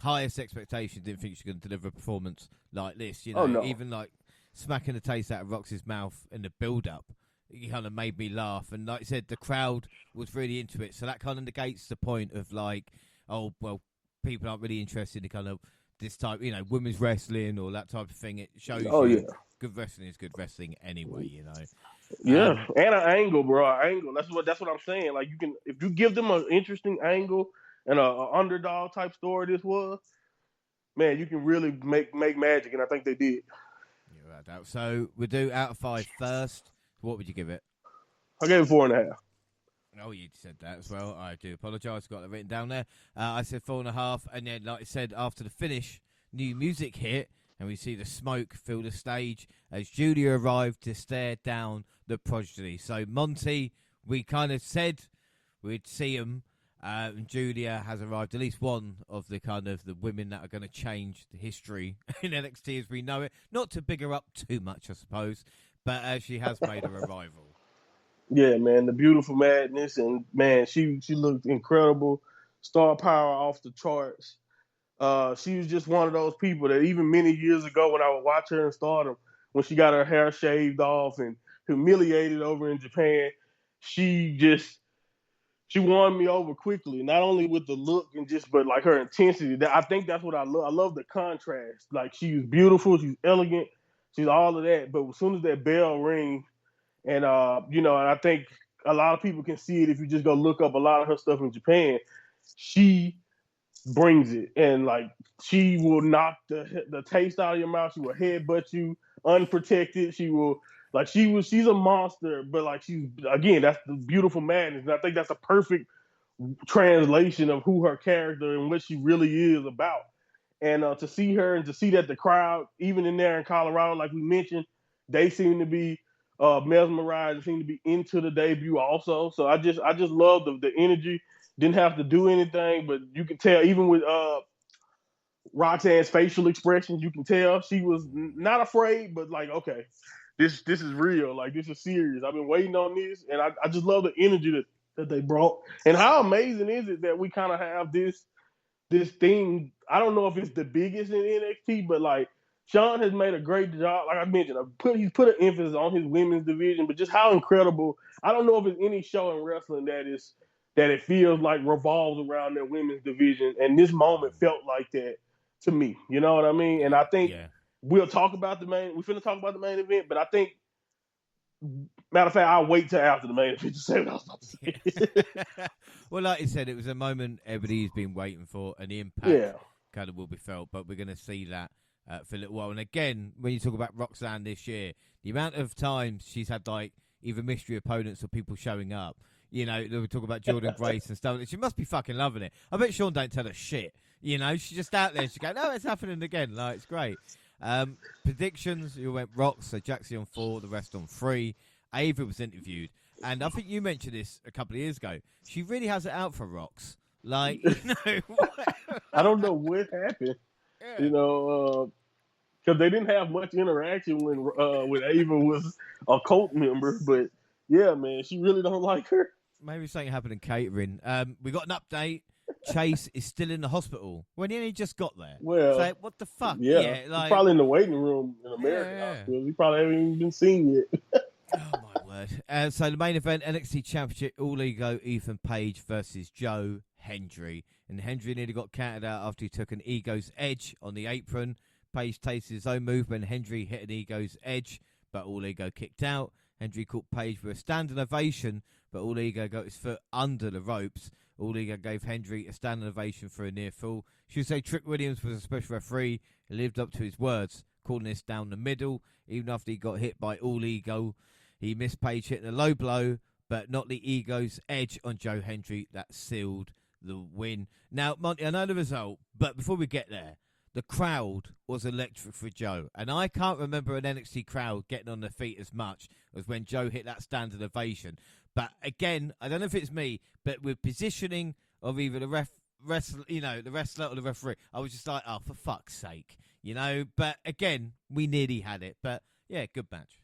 highest expectations didn't think she was going to deliver a performance like this. You know, even like smacking the taste out of Rox's mouth in the build-up, it kind of made me laugh. And like I said, the crowd was really into it, so that kind of negates the point of like, oh well, people aren't really interested in kind of this type, you know, women's wrestling or that type of thing. It shows good wrestling is good wrestling anyway, you know. Yeah, and an angle, bro. An angle. That's what I'm saying. Like, you can, if you give them an interesting angle and a underdog type story, this was, man, you can really make magic, and I think they did. Yeah, without doubt. So we do out of 5 first. What would you give it? I gave it 4.5. Oh, you said that as well. I do apologise. Got that written down there. I said 4.5, and then, like I said, after the finish, new music hit, and we see the smoke fill the stage as Julia arrived to stare down the prodigy. So Monty, we kind of said we'd see him, and Julia has arrived. At least one of the kind of the women that are going to change the history in NXT as we know it. Not to big her up too much, I suppose, but she has made her arrival. Yeah, man, the beautiful madness, and man, she looked incredible, star power off the charts. She was just one of those people that even many years ago when I would watch her in Stardom, when she got her hair shaved off and humiliated over in Japan, she won me over quickly. Not only with the look but like her intensity. I think that's what I love. I love the contrast. Like, she was beautiful, she's elegant, she's all of that. But as soon as that bell rings, and and I think a lot of people can see it if you just go look up a lot of her stuff in Japan. She brings it, and like, she will knock the taste out of your mouth. She will headbutt you unprotected. She's a monster, but like, that's the beautiful madness. And I think that's a perfect translation of who her character and what she really is about. And to see her and to see that the crowd, even in there in Colorado, like we mentioned, they seem to be mesmerized and seem to be into the debut also. So I just love the energy. Didn't have to do anything, but you can tell even with Roxanne's facial expressions, you can tell she was not afraid, but like, okay, this is real. Like, this is serious. I've been waiting on this, and I just love the energy that they brought. And how amazing is it that we kind of have this thing? I don't know if it's the biggest in NXT, but like, Sean has made a great job. Like I mentioned, he's put an emphasis on his women's division, but just how incredible. I don't know if there's any show in wrestling that it feels like revolves around their women's division. And this moment felt like that to me. You know what I mean? And I think we're finna talk about the main event, but I think, matter of fact, I'll wait till after the main event to say what I was about to say. Well, like you said, it was a moment everybody's been waiting for, and the impact kind of will be felt, but we're going to see that for a little while. And again, when you talk about Roxanne this year, the amount of times she's had like either mystery opponents or people showing up. You know, we talk about Jordan Grace and stuff. She must be fucking loving it. I bet Sean don't tell her shit. You know, she's just out there. She's going, no, it's happening again. Like, it's great. Predictions, you went Rox, so Jaxie on 4, the rest on 3. Ava was interviewed. And I think you mentioned this a couple of years ago. She really has it out for Rox. Like, you know. I don't know what happened. Yeah. You know, because they didn't have much interaction when Ava was a cult member. But, yeah, man, she really don't like her. Maybe something happened in catering. We got an update. Chase is still in the hospital when he only just got there. Well, so, what the fuck? Yeah, like, he's probably in the waiting room in American hospitals. He probably haven't even been seen yet. Oh, my word. So the main event, NXT Championship, All Ego, Ethan Page versus Joe Hendry. And Hendry nearly got counted out after he took an Ego's edge on the apron. Page tasted his own move when Hendry hit an Ego's edge, but All Ego kicked out. Hendry caught Page with a standing ovation, but All Ego got his foot under the ropes. All Ego gave Hendry a standing ovation for a near fall. Should say Trick Williams was a special referee. He lived up to his words, calling this down the middle. Even after he got hit by All Ego, he missed Page hitting a low blow, but not the Ego's edge on Joe Hendry that sealed the win. Now, Monty, I know the result, but before we get there, the crowd was electric for Joe. And I can't remember an NXT crowd getting on their feet as much as when Joe hit that standing ovation. But again, I don't know if it's me, but with positioning of either the wrestler or the referee, I was just like, oh, for fuck's sake. But again, we nearly had it. But yeah, good match.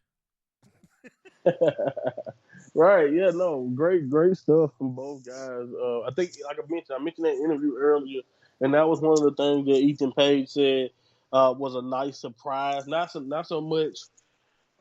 Right, yeah, no, great stuff from both guys. I think, like I mentioned that interview earlier, and that was one of the things that Ethan Page said was a nice surprise. Not so much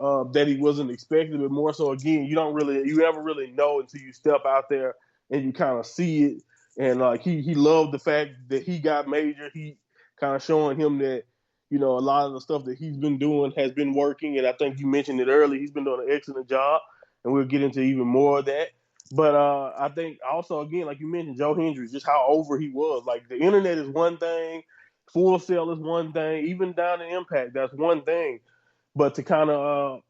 that he wasn't expecting, but more so, again, you never really know until you step out there and you kind of see it. And like he loved the fact that he got major. He kind of showing him that, a lot of the stuff that he's been doing has been working. And I think you mentioned it earlier. He's been doing an excellent job. And we'll get into even more of that. But I think also, again, like you mentioned, Joe Hendry, just how over he was. Like, the internet is one thing, Full Sail is one thing, even down in Impact, that's one thing. But to kind of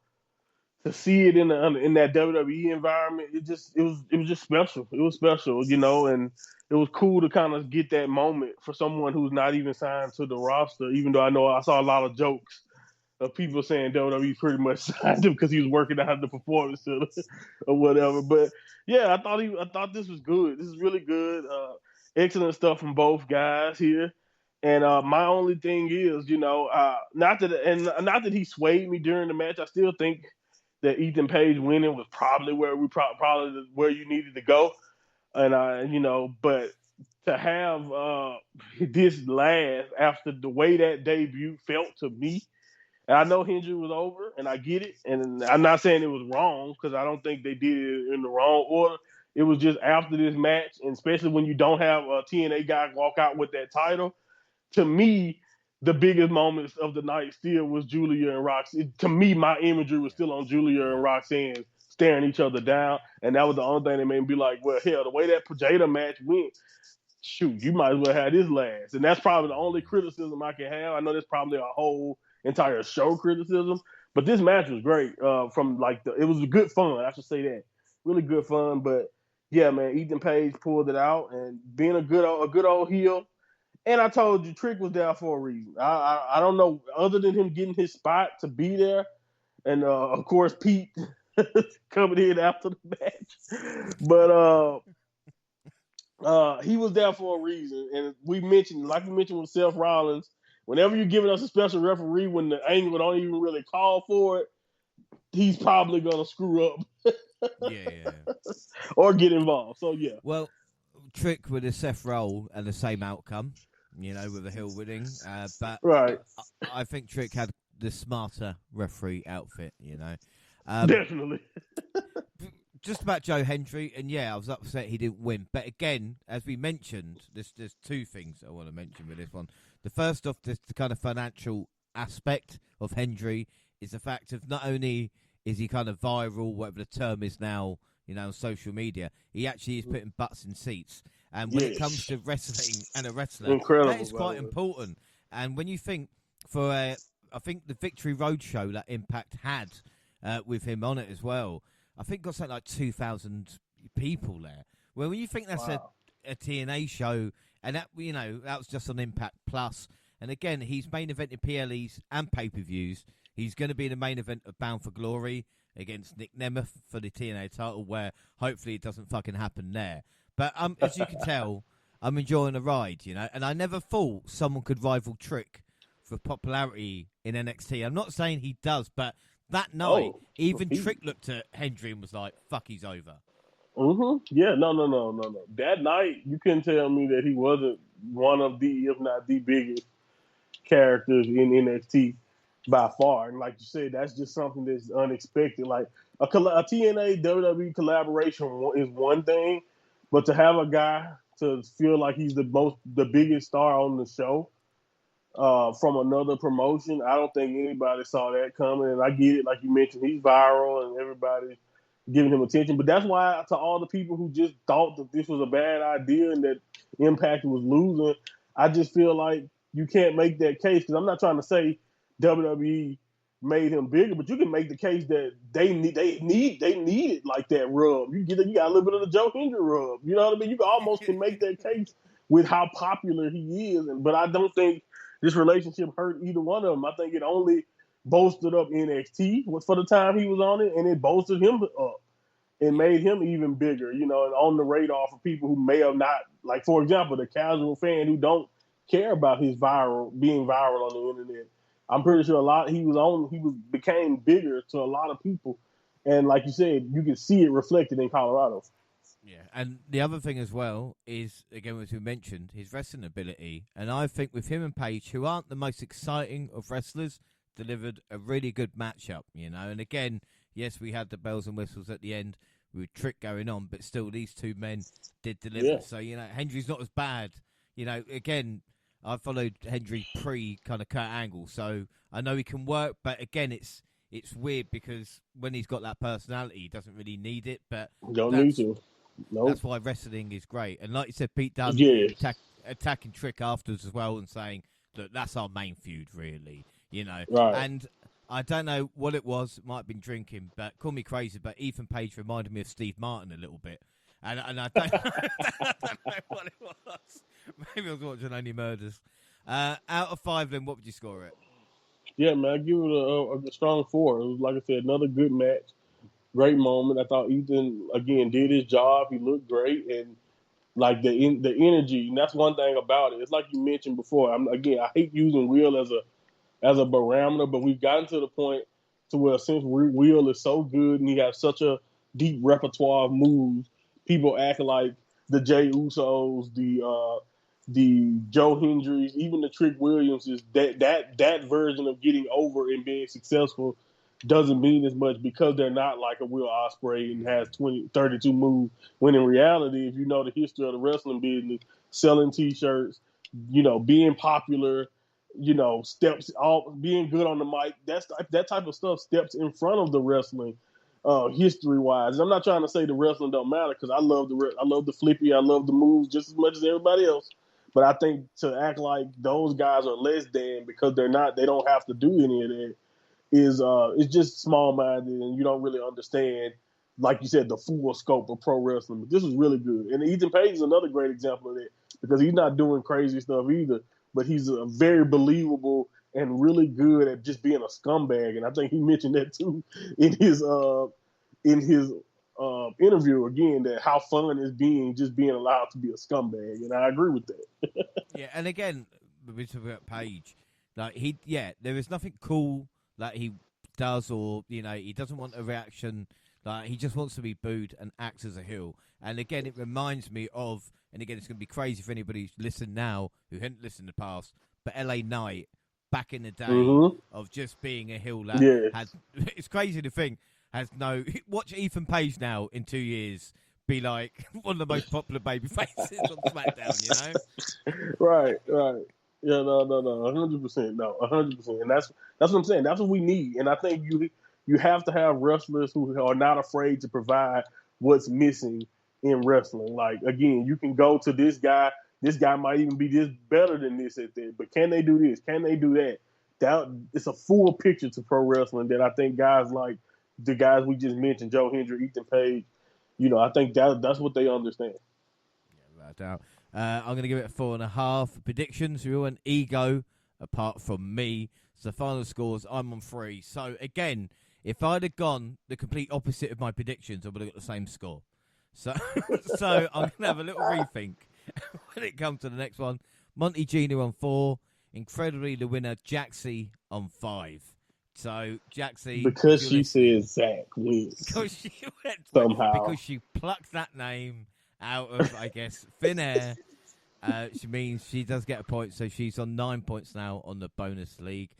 to see it in that WWE environment, it was just special. It was special, and it was cool to kind of get that moment for someone who's not even signed to the roster. Even though I know I saw a lot of jokes of people saying WWE pretty much signed him because he was working out the performance center or whatever. But yeah, I thought this was good. This is really good. Excellent stuff from both guys here. And my only thing is, not that he swayed me during the match. I still think that Ethan Page winning was probably where probably where you needed to go. And but to have this last after the way that debut felt to me. And I know Hendry was over, and I get it. And I'm not saying it was wrong, because I don't think they did it in the wrong order. It was just after this match, and especially when you don't have a TNA guy walk out with that title. To me, the biggest moments of the night still was Julia and Roxanne. To me, my imagery was still on Julia and Roxanne staring each other down. And that was the only thing that made me be like, well, hell, the way that Jada match went, shoot, you might as well have this last. And that's probably the only criticism I can have. I know there's probably a whole entire show criticism, but this match was great. It was good fun. I should say that, really good fun. But yeah, man, Ethan Page pulled it out, and being a good old heel. And I told you, Trick was there for a reason. I don't know, other than him getting his spot to be there, and of course Pete coming in after the match, but he was there for a reason. And we mentioned with Seth Rollins, whenever you're giving us a special referee when the angle don't even really call for it, he's probably gonna screw up. Yeah. Or get involved. So yeah. Well, Trick with a Seth Roll and the same outcome, with a heel winning. But right. I think Trick had the smarter referee outfit, Definitely. Just about Joe Hendry, and yeah, I was upset he didn't win. But again, as we mentioned, there's two things I want to mention with this one. The first off, the kind of financial aspect of Hendry is the fact of not only is he kind of viral, whatever the term is now, on social media, he actually is putting butts in seats. And when it comes to wrestling and a wrestler, that is quite important. And when you think I think the Victory Roadshow that Impact had with him on it as well, I think got something like 2,000 people there. Well, when you think that's a TNA show, and that that was just on Impact Plus, and again, he's main eventing PLEs and pay-per-views. He's going to be in the main event of Bound for Glory against Nick Nemeth for the TNA title, where hopefully it doesn't fucking happen there. But as you can tell, I'm enjoying the ride, and I never thought someone could rival Trick for popularity in NXT. I'm not saying he does, but that night, even Trick looked at Hendry and was like, fuck, he's over. Yeah, no. That night, you couldn't tell me that he wasn't one of the, if not the biggest characters in NXT by far. And like you said, that's just something that's unexpected. Like a TNA WWE collaboration is one thing, but to have a guy to feel like he's the biggest star on the show from another promotion, I don't think anybody saw that coming. And I get it, like you mentioned, he's viral and everybody giving him attention. But that's why, to all the people who just thought that this was a bad idea and that Impact was losing, I just feel like you can't make that case, because I'm not trying to say WWE made him bigger, but you can make the case that they needed like that rub. You got a little bit of the Joe Hendry rub. You know what I mean? You can make that case with how popular he is, but I don't think this relationship hurt either one of them. I think it only bolstered up NXT for the time he was on it, and it bolstered him up and made him even bigger, and on the radar for people who may have not, like, for example, the casual fan who don't care about his being viral on the internet. I'm pretty sure became bigger to a lot of people, and like you said, you can see it reflected in Colorado. Yeah, and the other thing as well is, again, as we mentioned, his wrestling ability. And I think with him and Paige, who aren't the most exciting of wrestlers, delivered a really good matchup, And again, yes, we had the bells and whistles at the end with Trick going on, but still these two men did deliver. Yeah. So, Hendry's not as bad. Again, I followed Hendry pre kind of Kurt Angle, so I know he can work, but again, it's weird because when he's got that personality, he doesn't really need it, but don't need to. Nope. That's why wrestling is great. And like you said, Pete Dunne attacking Trick afterwards as well and saying, look, that's our main feud, really. Right. And I don't know what it was. It might have been drinking, but call me crazy, but Ethan Page reminded me of Steve Martin a little bit. And I don't, I don't know what it was. Maybe I was watching Only Murders. Out of 5, then, what would you score it? Yeah, man, I give it a strong 4. It was, like I said, another good match. Great moment. I thought Ethan, again, did his job. He looked great. And, like, the energy, and that's one thing about it. It's like you mentioned before. I hate using Will as a barometer, but we've gotten to the point to where, since Will is so good and he has such a deep repertoire of moves, people act like the Jey Usos, the Joe Hendrys, even the Trick Williams, is that version of getting over and being successful doesn't mean as much because they're not like a Will Ospreay and has 32 moves. When in reality, if you know the history of the wrestling business, selling T-shirts, being popular, steps, being good on the mic, that type of stuff steps in front of the wrestling history-wise. And I'm not trying to say the wrestling don't matter, because I love the flippy, I love the moves just as much as everybody else. But I think to act like those guys are less than because they don't have to do any of that is just small-minded, and you don't really understand, like you said, the full scope of pro wrestling. But this is really good. And Ethan Page is another great example of that, because he's not doing crazy stuff either, but he's a very believable and really good at just being a scumbag. And I think he mentioned that too in his interview, again, that how fun is being allowed to be a scumbag. And I agree with that. Yeah, and again, we talk about Page, like there is nothing cool that he does, or he doesn't want a reaction. Like, he just wants to be booed and acts as a heel. And again, it reminds me of, and again, it's going to be crazy for anybody who's listened now who hadn't listened in the past, but LA Knight back in the day of just being a heel that had. It's crazy to think has no. Watch Ethan Page now in 2 years be like one of the most popular baby faces on SmackDown. Right. Yeah, no, 100%, no, 100%, and that's what I'm saying. That's what we need, and I think you have to have wrestlers who are not afraid to provide what's missing in wrestling. Like, again, you can go to this guy. This guy might even be this better than this at that, but can they do this? Can they do that? That it's a full picture to pro wrestling that I think guys like the guys we just mentioned, Joe Hendry, Ethan Page, I think that's what they understand. Yeah, without doubt. I'm going to give it a 4.5. Predictions, we all went ego, apart from me. So final scores, I'm on 3. So again, if I'd have gone the complete opposite of my predictions, I would have got the same score. So I'm going to have a little rethink when it comes to the next one. Monty Jr. on 4. Incredibly, the winner, Jaxie, on 5. So, Jaxie... Because she says Zach wins. Because she went somehow. Because she plucked that name out of, I guess, thin air. She means she does get a point, so she's on 9 points now on the bonus league.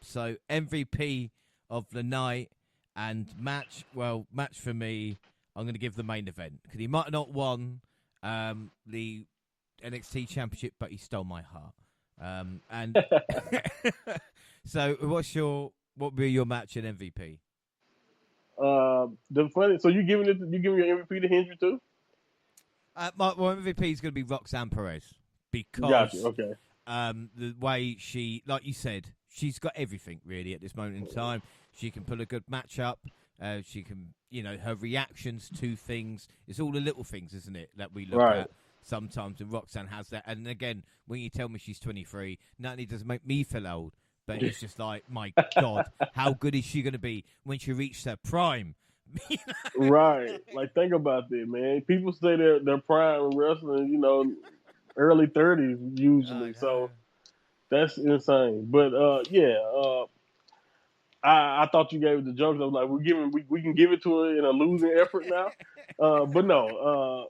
So MVP of the night and match for me, I'm going to give the main event, because he might have not won the NXT Championship, but he stole my heart. And so what would be your match and MVP? The funny, so you giving your MVP to Hendry too? My MVP is going to be Roxanne Perez Gotcha. because Okay. the way she, like you said, she's got everything really at this moment in time. She can put a good match up. She can, her reactions to things. It's all the little things, isn't it, that we look Right. at sometimes. And Roxanne has that. And again, when you tell me she's 23, not only does it make me feel old, but it's just like, my God, how good is she going to be when she reaches her prime? Right. Like, think about that, man. People say their prime in wrestling, early 30s usually. So that's insane. But I thought you gave it the jokes. I was like, we can give it to her in a losing effort now. But no,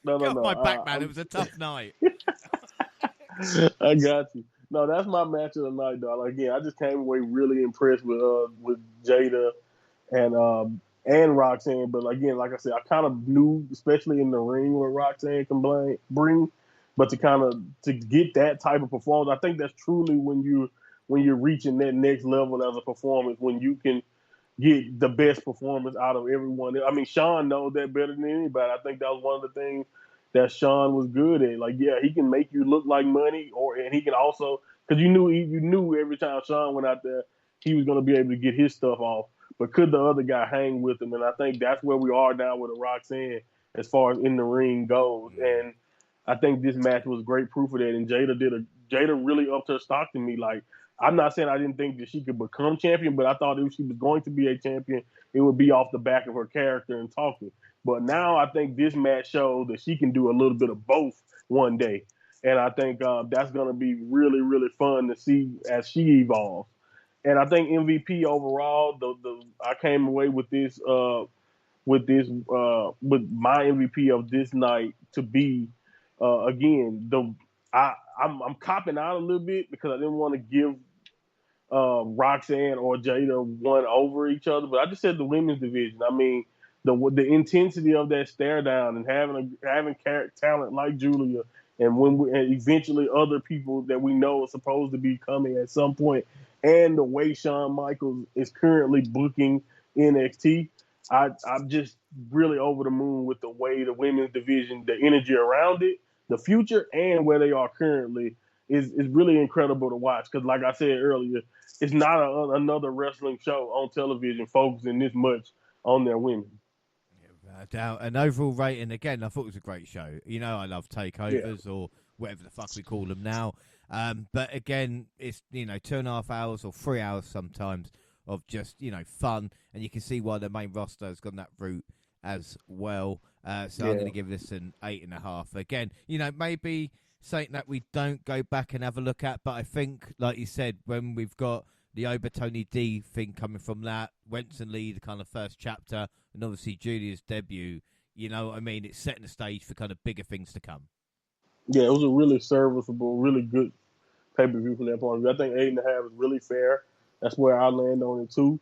Got my back, no. man. It was a tough night. I got you. No, that's my match of the night, dog. Like, again, I just came away really impressed with Jada and Roxanne. But again, like I said, I kind of knew, especially in the ring, what Roxanne can bring. But to get that type of performance, I think that's truly when you're reaching that next level as a performance, when you can get the best performance out of everyone. I mean, Sean knows that better than anybody. I think that was one of the things that Sean was good at. Like, yeah, he can make you look like money, and he can also, because you knew every time Sean went out there, he was going to be able to get his stuff off. But could the other guy hang with him? And I think that's where we are now with a Roxanne as far as in the ring goes. And I think this match was great proof of that. And Jada really upped her stock to me. Like, I'm not saying I didn't think that she could become champion, but I thought if she was going to be a champion, it would be off the back of her character and talking. But now I think this match shows that she can do a little bit of both one day. And I think that's going to be really, really fun to see as she evolves. And I think MVP overall, I came away with with my MVP of this night to be again I'm copping out a little bit because I didn't want to give Roxanne or Jada one over each other, but I just said the women's division. I mean, the intensity of that stare down and having talent like Julia, and and eventually other people that we know are supposed to be coming at some point, and the way Shawn Michaels is currently booking NXT, I'm just really over the moon with the way the women's division, the energy around it, the future, and where they are currently is really incredible to watch. Because, like I said earlier, it's not another wrestling show on television focusing this much on their women. An overall rating, again, I thought it was a great show. I love takeovers or whatever the fuck we call them now. But again, it's 2.5 hours or 3 hours sometimes of just fun, and you can see why the main roster has gone that route as well. So I'm going to give this an 8.5. Again, maybe something that we don't go back and have a look at, but I think, like you said, when we've got the Oba Tony D thing coming from that, Wenson Lee, the kind of first chapter, and obviously Julia's debut, it's setting the stage for kind of bigger things to come. Yeah, it was a really serviceable, really good pay-per-view from that point of view. I think 8.5 is really fair. That's where I land on it too.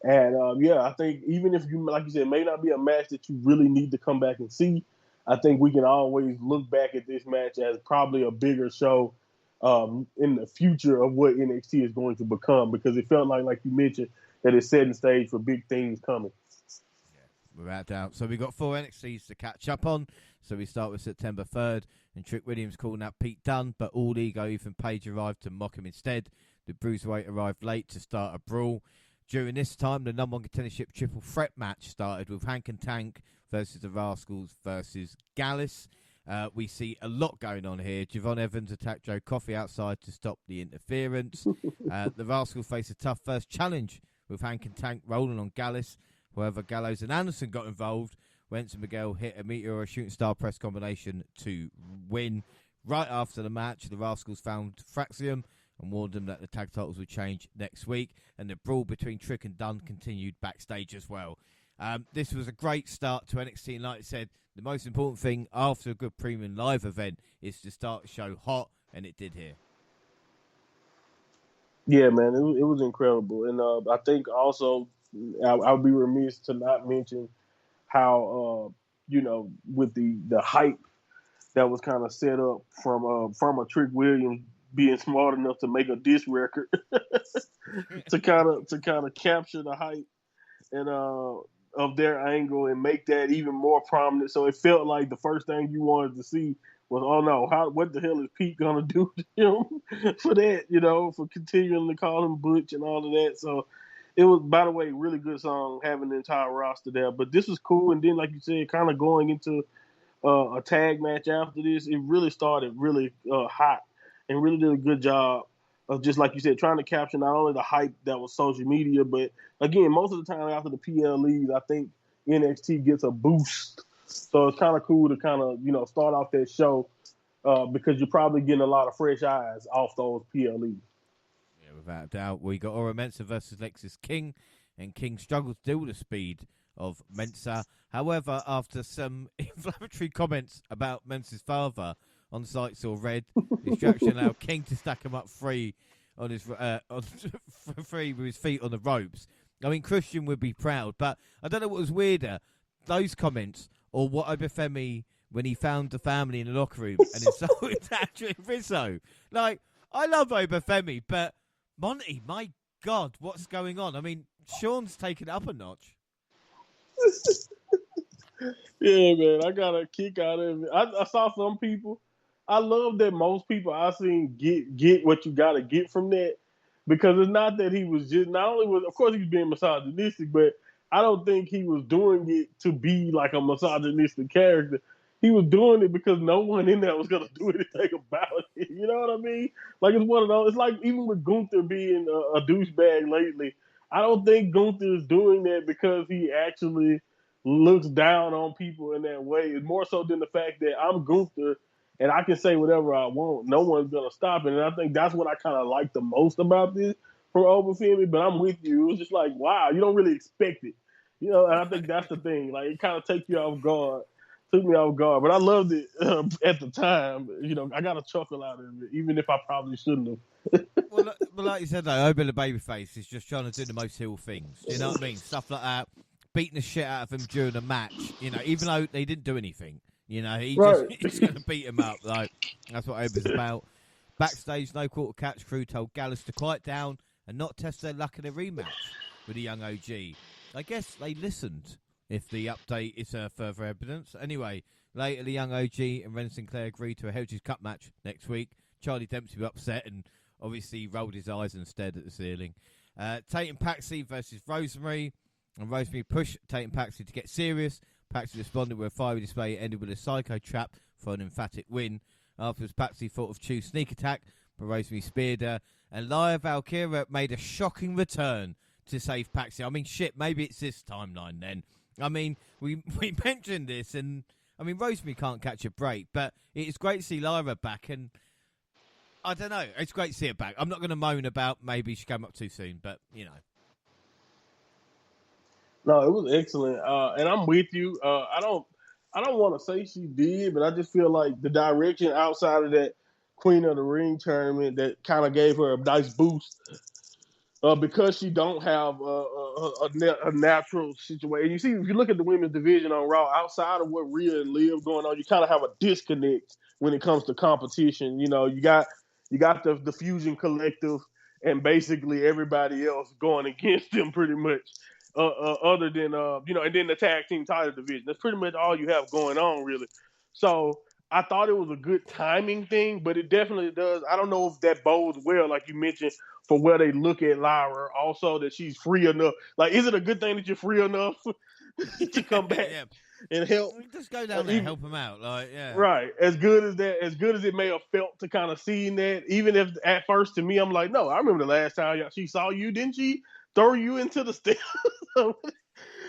And I think even if you, like you said, it may not be a match that you really need to come back and see, I think we can always look back at this match as probably a bigger show in the future of what NXT is going to become, because it felt like you mentioned, that it's setting stage for big things coming. Yeah, without doubt. So we've got 4 NXTs to catch up on. So we start with September 3rd, and Trick Williams calling out Pete Dunne, but All Ego Ethan Page arrived to mock him instead. The Bruiserweight arrived late to start a brawl. During this time, the number one contendership triple threat match started with Hank and Tank versus the Rascals versus Gallus. We see a lot going on here. Javon Evans attacked Joe Coffey outside to stop the interference. The Rascals face a tough first challenge with Hank and Tank rolling on Gallus. However, Gallows and Anderson got involved. Wentz and Miguel hit a Meteor shooting star press combination to win. Right after the match, the Rascals found Fraxium and warned them that the tag titles would change next week, and the brawl between Trick and Dunn continued backstage as well. This was a great start to NXT, and like I said, the most important thing after a good premium live event is to start the show hot, and it did here. Yeah, man, it was incredible. And I think also I'll be remiss to not mention how, with the hype that was kind of set up from a Trick Williams being smart enough to make a diss record to kind of capture the hype and of their angle and make that even more prominent. So it felt like the first thing you wanted to see was, oh no, what the hell is Pete gonna do to him for that? For continuing to call him Butch and all of that. So it was, by the way, really good song having the entire roster there. But this was cool, and then like you said, kind of going into a tag match after this, it really started really hot and really did a good job of, just like you said, trying to capture not only the hype that was social media, but again, most of the time after the PLEs, I think NXT gets a boost. So it's kind of cool to kind of, start off that show because you're probably getting a lot of fresh eyes off those PLEs. Yeah, without a doubt. We got Ora Mensah versus Lexis King, and King struggled to deal with the speed of Mensah. However, after some inflammatory comments about Mensah's father on Sights or Red, the instruction allowed King to stack him up free on his free with his feet on the ropes. I mean, Christian would be proud, but I don't know what was weirder, those comments or what Obafemi when he found the family in the locker room and insulted Andrew Rizzo. Like, I love Obafemi, but Monty, my God, what's going on? I mean, Sean's taken it up a notch. Yeah, man, I got a kick out of it. I saw some people. I love that most people I seen get what you got to get from that, because it's not that he was just, not only was, of course, he was being misogynistic, but I don't think he was doing it to be like a misogynistic character. He was doing it because no one in there was gonna do anything about it. You know what I mean? Like, it's one of those. It's like even with Gunther being a douchebag lately, I don't think Gunther is doing that because he actually looks down on people in that way. It's more so than the fact that I'm Gunther and I can say whatever I want. No one's gonna stop it. And I think that's what I kind of like the most about this from Obafemi. But I'm with you. It was just like, wow, you don't really expect it, And I think that's the thing. Like, it kind of takes you off guard. Took me off guard, but I loved it at the time. I got a chuckle out of it, even if I probably shouldn't have. Well, like you said, though, Obi the babyface is just trying to do the most heel things. You know what I mean? Stuff like that, beating the shit out of him during a match. Even though they didn't do anything. He's going to beat him up. Like, that's what Obi's about. Backstage, no quarter catch crew told Gallus to quiet down and not test their luck in a rematch with the young OG. I guess they listened. If the update is further evidence. Anyway, later the young OG and Ren Sinclair agreed to a Heritage Cup match next week. Charlie Dempsey was upset and obviously rolled his eyes and stared at the ceiling. Tate and Paxi versus Rosemary. And Rosemary pushed Tate and Paxi to get serious. Paxi responded with a fiery display, ended with a psycho trap for an emphatic win. Afterwards, Paxi thought of Chu's sneak attack, but Rosemary speared her. And Lyra Valkyria made a shocking return to save Paxi. I mean, shit, maybe it's this timeline then. I mean, we mentioned this, and I mean, Rosemary can't catch a break, but it's great to see Lyra back, and I don't know, it's great to see her back. I'm not going to moan about maybe she came up too soon, but No, it was excellent, and I'm with you. I don't want to say she did, but I just feel like the direction outside of that Queen of the Ring tournament that kind of gave her a nice boost. Because she don't have a natural situation. You see, if you look at the women's division on Raw, outside of what Rhea and Liv going on, you kind of have a disconnect when it comes to competition. You got the Fusion Collective and basically everybody else going against them pretty much. Other than and then the tag team title division. That's pretty much all you have going on, really. So I thought it was a good timing thing, but it definitely does. I don't know if that bodes well, like you mentioned, for where they look at Lyra. Also, that she's free enough. Like, is it a good thing that you're free enough to come back and help? Just go down there and help him out. Right. As good as it may have felt to kind of see that, even if at first to me, I'm like, no, I remember the last time she saw you, didn't she throw you into the stairs?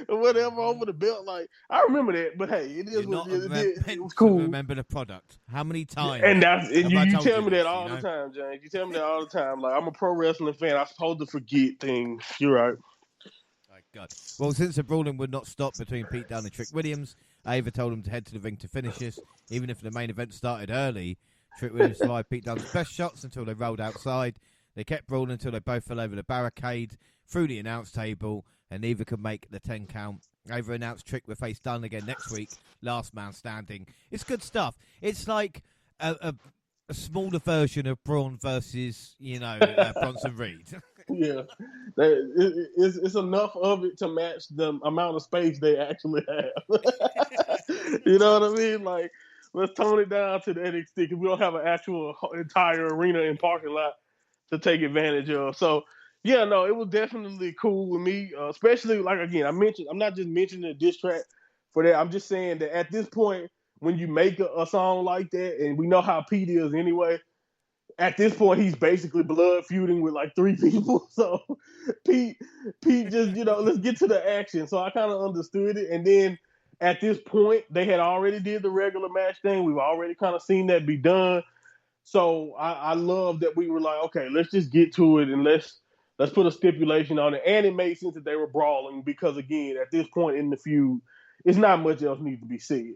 Or whatever over the belt, like I remember that, but hey, it is what it is. It was cool. Remember the product. How many times? And you tell me that all the time, James. You tell me that all the time. Like, I'm a pro wrestling fan. I'm supposed to forget things. You're right. Oh, God. Well, since the brawling would not stop between Pete Dunne and Trick Williams, Ava told him to head to the ring to finish this. Even if the main event started early, Trick Williams survived Pete Dunne's best shots until they rolled outside. They kept brawling until they both fell over the barricade, through the announce table, and neither could make the 10 count. Ava announced Trick will face Dunne again next week. Last man standing. It's good stuff. It's like a smaller version of Braun versus, Bronson Reed. Yeah, it's enough of it to match the amount of space they actually have. You know what I mean? Like, let's tone it down to the NXT because we don't have an actual entire arena and parking lot to take advantage of. So, yeah, no, it was definitely cool with me, especially like again, I'm not just mentioning the diss track for that. I'm just saying that at this point, when you make a song like that, and we know how Pete is anyway, at this point he's basically blood feuding with like three people. So Pete Pete just, let's get to the action. So I kind of understood it. And then at this point they had already did the regular match thing. We've already kind of seen that be done. So I love that we were like, okay, let's just get to it and let's put a stipulation on it. And it made sense that they were brawling because again, at this point in the feud, it's not much else needs to be said.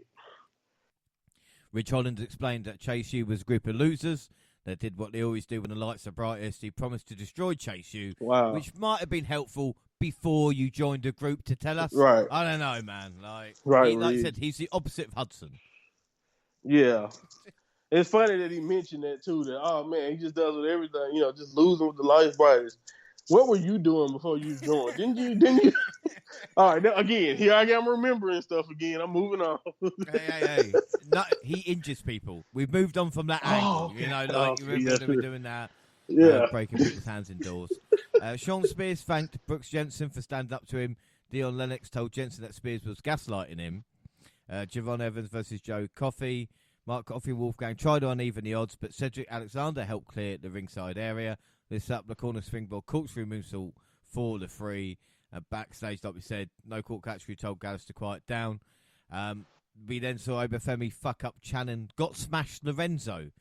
Rich Holland explained that Chase U was a group of losers. They did what they always do when the lights are brightest. He promised to destroy Chase U, Wow. which might have been helpful before you joined the group to tell us. Right. I don't know, man. Like I said, he's the opposite of Hudson. Yeah. It's funny that he mentioned that too. That man, he just does with everything. Just losing with the lights brightest. What were you doing before you joined? Didn't you? All right. Now, again, here I am remembering stuff again. I'm moving on. Hey. No, he injures people. We've moved on from that angle. Okay. You remember they were doing that. Yeah. Breaking people's hands indoors. Sean Spears thanked Brooks Jensen for standing up to him. Dion Lennox told Jensen that Spears was gaslighting him. Javon Evans versus Joe Coffey. Mark Coffey and Wolfgang tried to uneven the odds, but Cedric Alexander helped clear the ringside area. This up the corner springboard corkscrew moonsault for the free. Backstage, like we said, no court catch. We told Gallus to quiet down. We then saw Obafemi fuck up Channon, got smashed Lorenzo.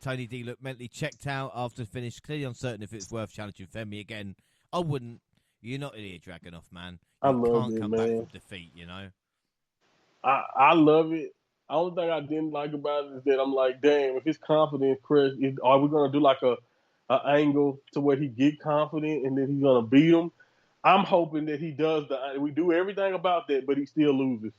Tony D looked mentally checked out after the finish, clearly uncertain if it's worth challenging Femi again. I wouldn't. You're not really a Dragunov, man. You can't come back from defeat, I love it. The only thing I didn't like about it is that I'm like, damn, if his confidence crashed, are we going to do like a angle to where he get confident and then he's going to beat him? I'm hoping that he does we do everything about that, but he still loses.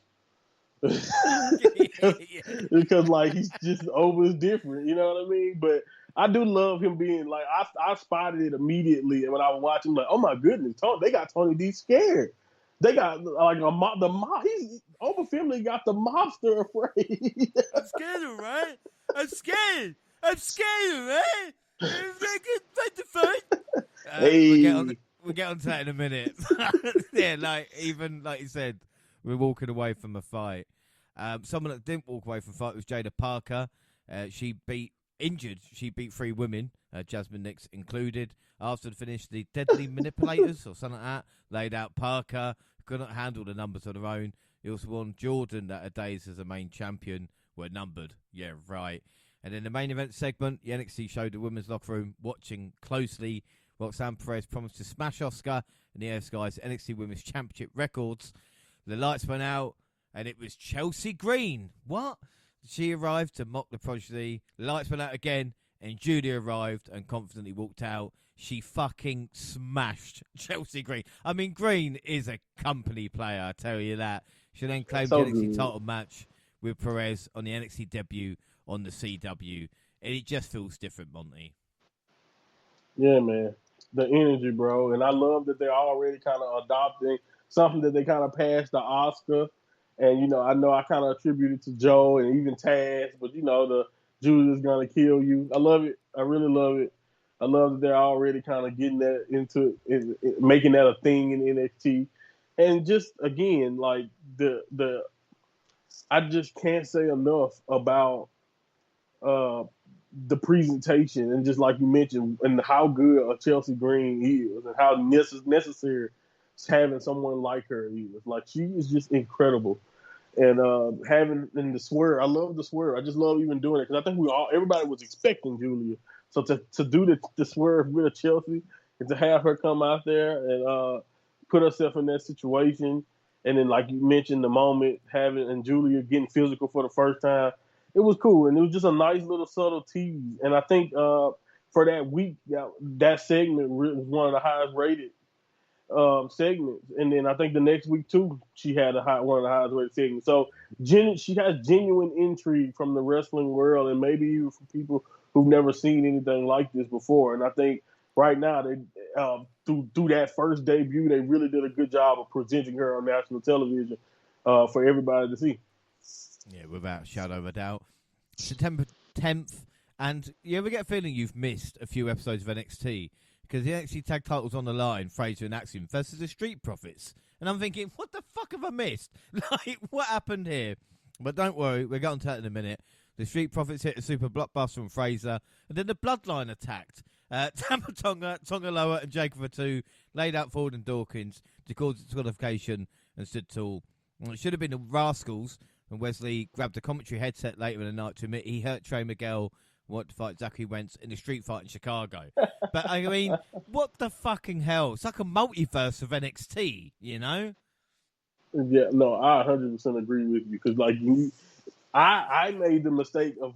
because like he's just always different, you know what I mean? But I do love him being like I spotted it immediately when I was watching, like, oh my goodness, they got Tony D scared. They got like the mob. Obafemi got the mobster afraid. I'm scared, all right? I'm scared, all right? Hey. We'll get onto that in a minute. Yeah, like you said, we're walking away from a fight. Someone that didn't walk away from a fight was Jada Parker. She beat three women, Jasmine Nix included. After the finish, the Deadly Manipulators or something like that laid out Parker, could not handle the numbers on her own. He also warned Jordan that her days as a main champion were numbered. Yeah, right. And in the main event segment, the NXT showed the women's locker room watching closely. Roxanne Perez promised to smash Asuka and the AF Guys NXT Women's Championship records. The lights went out, and it was Chelsea Green. What? She arrived to mock the prodigy. The lights went out again, and Julia arrived and confidently walked out. She fucking smashed Chelsea Green. I mean, Green is a company player, I tell you that. She then claimed the NXT title match with Perez on the NXT debut on the CW. And it just feels different, Monty. Yeah, man. The energy, bro. And I love that they're already kind of adopting something that they kind of passed to Oscar. And, I know I kind of attribute it to Joe and even Taz, but, the Julia's going to kill you. I love it. I really love it. I love that they're already kind of getting that into it, making that a thing in NXT. And just, again, like, I just can't say enough about the presentation and just like you mentioned and how good a Chelsea Green is and how necessary having someone like her is. Like, she is just incredible. And having in the swerve, I love the swerve. I just love even doing it because I think everybody was expecting Julia. So to do the swerve with Chelsea and to have her come out there and put herself in that situation, and then like you mentioned, the moment and Julia getting physical for the first time, it was cool, and it was just a nice little subtle tease. And I think for that week, that segment was one of the highest rated segments. And then I think the next week too, she had one of the highest rated segments. So she has genuine intrigue from the wrestling world, and maybe even from people who've never seen anything like this before. And I think right now, they through that first debut, they really did a good job of presenting her on national television for everybody to see. Yeah, without a shadow of a doubt. September 10th, and you ever get a feeling you've missed a few episodes of NXT? Because the NXT tag title's on the line, Fraser and Axiom versus the Street Profits. And I'm thinking, what the fuck have I missed? Like, what happened here? But don't worry, we'll get on to that in a minute. The Street Profits hit a super blockbuster from Fraser, and then the Bloodline attacked. Tama Tonga, Tonga Loa, and Jacob Fatu laid out Ford and Dawkins to cause disqualification and stood tall. Well, it should have been the Rascals, and Wesley grabbed the commentary headset later in the night to admit he hurt Trey Miguel, wanted to fight Zachary Wentz in a street fight in Chicago. But, I mean, what the fucking hell? It's like a multiverse of NXT, you know? Yeah, no, I 100% agree with you because, like, I made the mistake of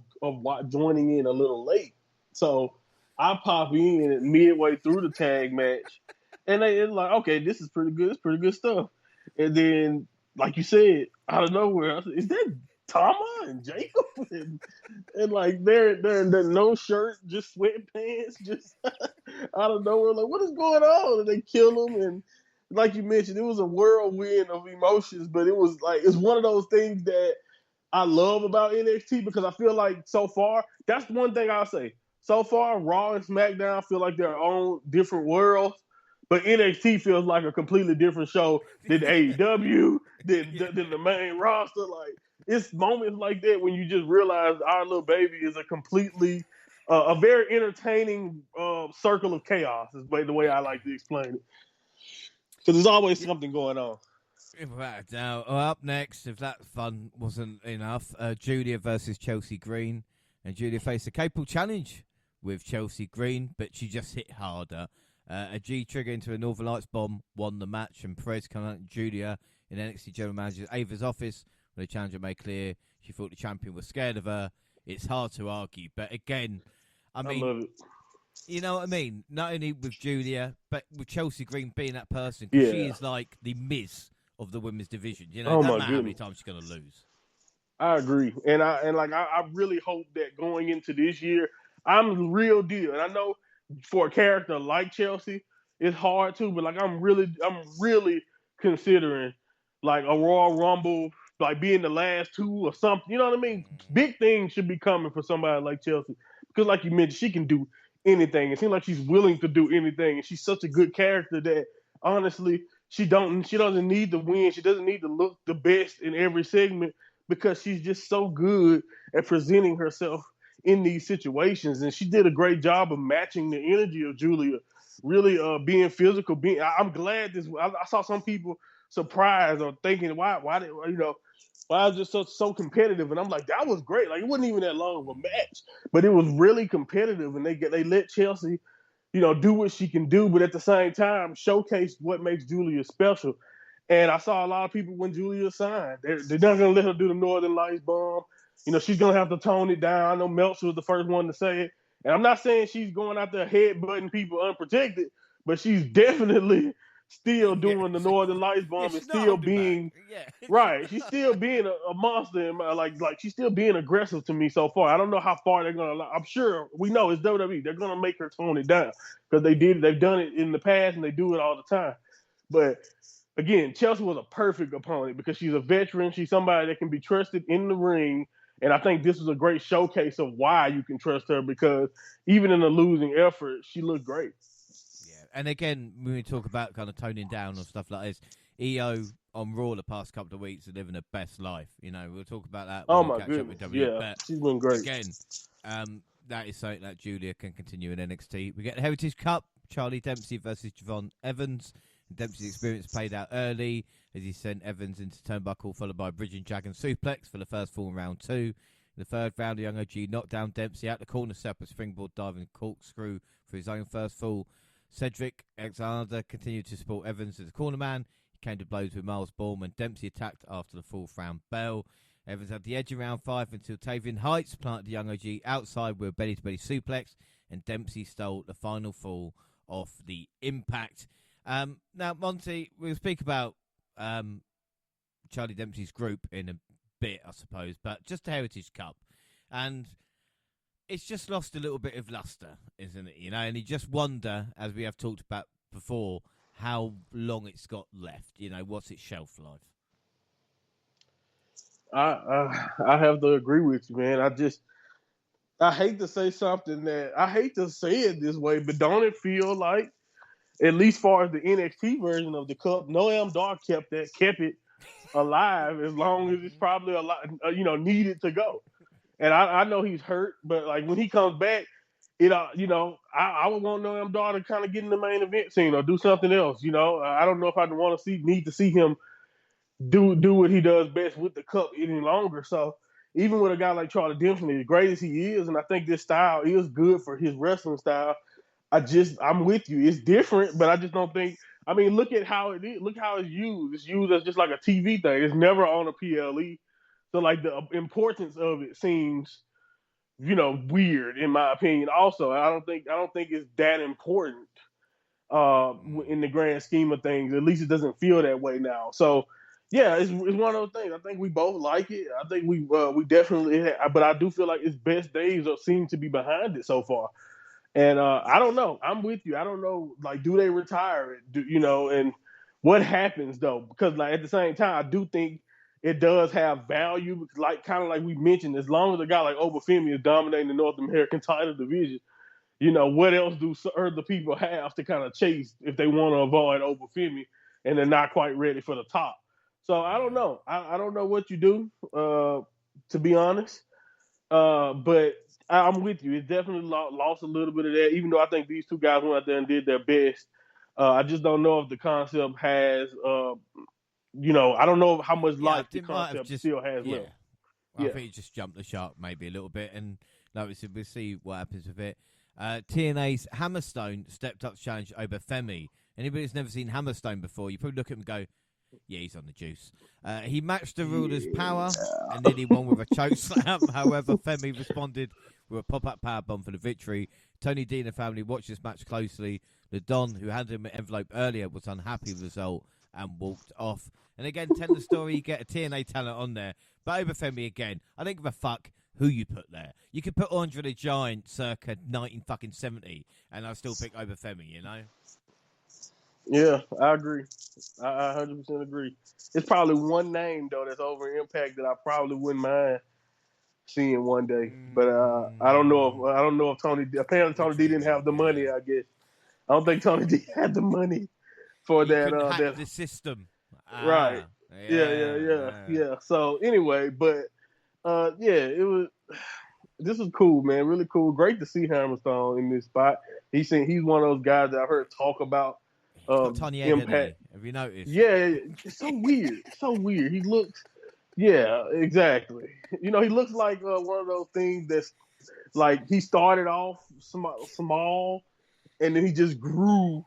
joining in a little late, so I pop in midway through the tag match, and it's like, okay, this is pretty good. It's pretty good stuff. And then, like you said, out of nowhere, I said, is that Tama and Jacob? And like they're no shirt, just sweatpants, just out of nowhere. Like, what is going on? And they kill him, and like you mentioned, it was a whirlwind of emotions. But it was like it's one of those things that I love about NXT because I feel like so far, that's one thing I'll say. So far, Raw and SmackDown feel like their own different worlds, but NXT feels like a completely different show than AEW, than the main roster. Like, it's moments like that when you just realize our little baby is a completely, a very entertaining circle of chaos, is the way I like to explain it. Because there's always something going on. Without a doubt. Up next, if that fun wasn't enough, Julia versus Chelsea Green. And Julia faced a capable challenge with Chelsea Green, but she just hit harder. A G trigger into a Northern Lights bomb won the match, and Perez confronted Julia in NXT General Manager Ava's office, where the challenger made clear she thought the champion was scared of her. It's hard to argue, but again, I mean, love it. You know what I mean? Not only with Julia, but with Chelsea Green being that person, because she is like the Miz of the women's division. You know, no matter how many times she's going to lose. I agree, and I really hope that going into this year, I'm the real deal. And I know for a character like Chelsea, it's hard too, but like I'm really considering like a Royal Rumble, like being the last two or something. You know what I mean? Mm-hmm. Big things should be coming for somebody like Chelsea because, like you mentioned, she can do anything. It seems like she's willing to do anything, and she's such a good character that honestly, she doesn't need to win. She doesn't need to look the best in every segment because she's just so good at presenting herself in these situations. And she did a great job of matching the energy of Julia, really being physical. I'm glad I saw some people surprised or thinking, why is it so competitive? And I'm like, that was great. Like, it wasn't even that long of a match, but it was really competitive. And they let Chelsea, do what she can do, but at the same time, showcase what makes Julia special. And I saw a lot of people when Julia signed. They're not going to let her do the Northern Lights bomb. She's going to have to tone it down. I know Meltzer was the first one to say it. And I'm not saying she's going out there headbutting people unprotected, but she's definitely still doing the Northern Lights bomb and still being right. She's still being a monster. And like she's still being aggressive to me so far. I don't know how far they're going to. I'm sure we know it's WWE. They're going to make her tone it down because they've done it in the past and they do it all the time. But again, Chelsea was a perfect opponent because she's a veteran. She's somebody that can be trusted in the ring. And I think this was a great showcase of why you can trust her because even in a losing effort, she looked great. Yeah, and again, when we talk about kind of toning down or stuff like this, EO on Raw the past couple of weeks are living her best life. We'll talk about that when we catch up with WWE. Yeah, but she's been great. Again, that is something that Julia can continue in NXT. We get the Heritage Cup, Charlie Dempsey versus Javon Evans. Dempsey's experience played out early as he sent Evans into turnbuckle, followed by a bridging dragon suplex for the first fall in round 2. In the third round, the young OG knocked down Dempsey out the corner, set up a springboard diving corkscrew for his own first fall. Cedric Alexander continued to support Evans as a corner man. He came to blows with Miles Baum and Dempsey attacked after the fourth round bell. Evans had the edge in round 5 until Tavian Heights planted the young OG outside with a belly-to-belly suplex, and Dempsey stole the final fall off the Impact. Now, Monty, we'll speak about Charlie Dempsey's group in a bit, I suppose, but just the Heritage Cup. And it's just lost a little bit of luster, isn't it? And you just wonder, as we have talked about before, how long it's got left. What's its shelf life? I have to agree with you, man. I hate to say something that I hate to say it this way, but don't it feel like, at least far as the NXT version of the Cup, Noam Dar kept it alive as long as it's probably a lot, needed to go. And I know he's hurt, but like when he comes back, I would want Noam Dar to kind of get in the main event scene or do something else. I don't know if I need to see him do what he does best with the cup any longer. So even with a guy like Charlie Dempsey, as great as he is, and I think this style is good for his wrestling style, I'm with you. It's different, but I just don't think. I mean, look at how it is. Look how it's used. It's used as just like a TV thing. It's never on a PLE. So like the importance of it seems, weird in my opinion. Also, I don't think it's that important in the grand scheme of things. At least it doesn't feel that way now. So yeah, it's one of those things. I think we both like it. I think we definitely, but I do feel like its best days seem to be behind it so far. And I don't know. I'm with you. I don't know. Like, do they retire it? And what happens though? Because like at the same time, I do think it does have value. Like kind of like we mentioned, as long as a guy like Obafemi is dominating the North American title division, what else do other people have to kind of chase if they want to avoid Obafemi and they're not quite ready for the top? So I don't know. I don't know what you do, to be honest. But I'm with you. It definitely lost a little bit of that, even though I think these two guys went out there and did their best. I just don't know if the concept has, I don't know how much life the concept still has left. I think it just jumped the shark maybe a little bit, and like we said, we'll see what happens with it. TNA's Hammerstone stepped up to challenge Obafemi. Anybody who's never seen Hammerstone before, you probably look at him and go, yeah, he's on the juice. He matched the ruler's power and then he won with a choke slam. However, Femi responded with a pop-up powerbomb for the victory. Tony D and the family watched this match closely. The Don, who handed him an envelope earlier, was unhappy with the result and walked off. And again, tell the story, you get a TNA talent on there. But Obafemi again, I don't give a fuck who you put there. You could put Andre the Giant circa 1970 and I'll still pick Obafemi, Yeah, I agree. I 100% agree. It's probably one name though that's over Impact that I probably wouldn't mind seeing one day. But I don't know if Tony. Apparently, Tony D didn't have the money. I guess I don't think Tony D had the money for you that. Couldn't hack the system, right? Yeah. So anyway, but it was. This was cool, man. Really cool. Great to see Hammerstone in this spot. He's one of those guys that I heard talk about. Tiny Impact. Have you noticed? Yeah, it's so weird. So weird. He looks. Yeah, exactly. He looks like one of those things that's like he started off small, and then he just grew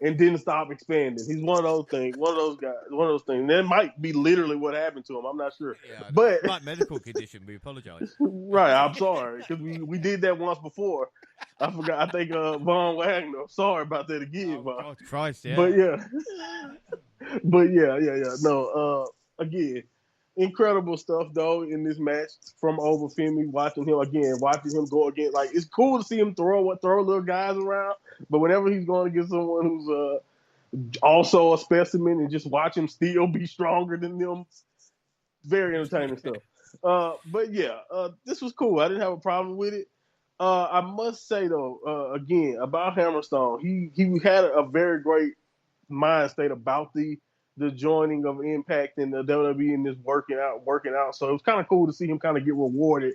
and didn't stop expanding. He's one of those things. One of those guys. One of those things. That might be literally what happened to him. I'm not sure. Yeah, but like medical condition. We apologize. Right. I'm sorry because we did that once before. I forgot. I think Von Wagner. Sorry about that again, Von. God Christ, yeah. But yeah. No. Again, incredible stuff though in this match from Obafemi. Watching him go again. Like it's cool to see him throw little guys around. But whenever he's going against someone who's also a specimen and just watch him still be stronger than them, very entertaining stuff. But yeah, this was cool. I didn't have a problem with it. I must say though, again about Hammerstone, he had a very great mind state about the joining of Impact and the WWE and this working out. So it was kind of cool to see him kind of get rewarded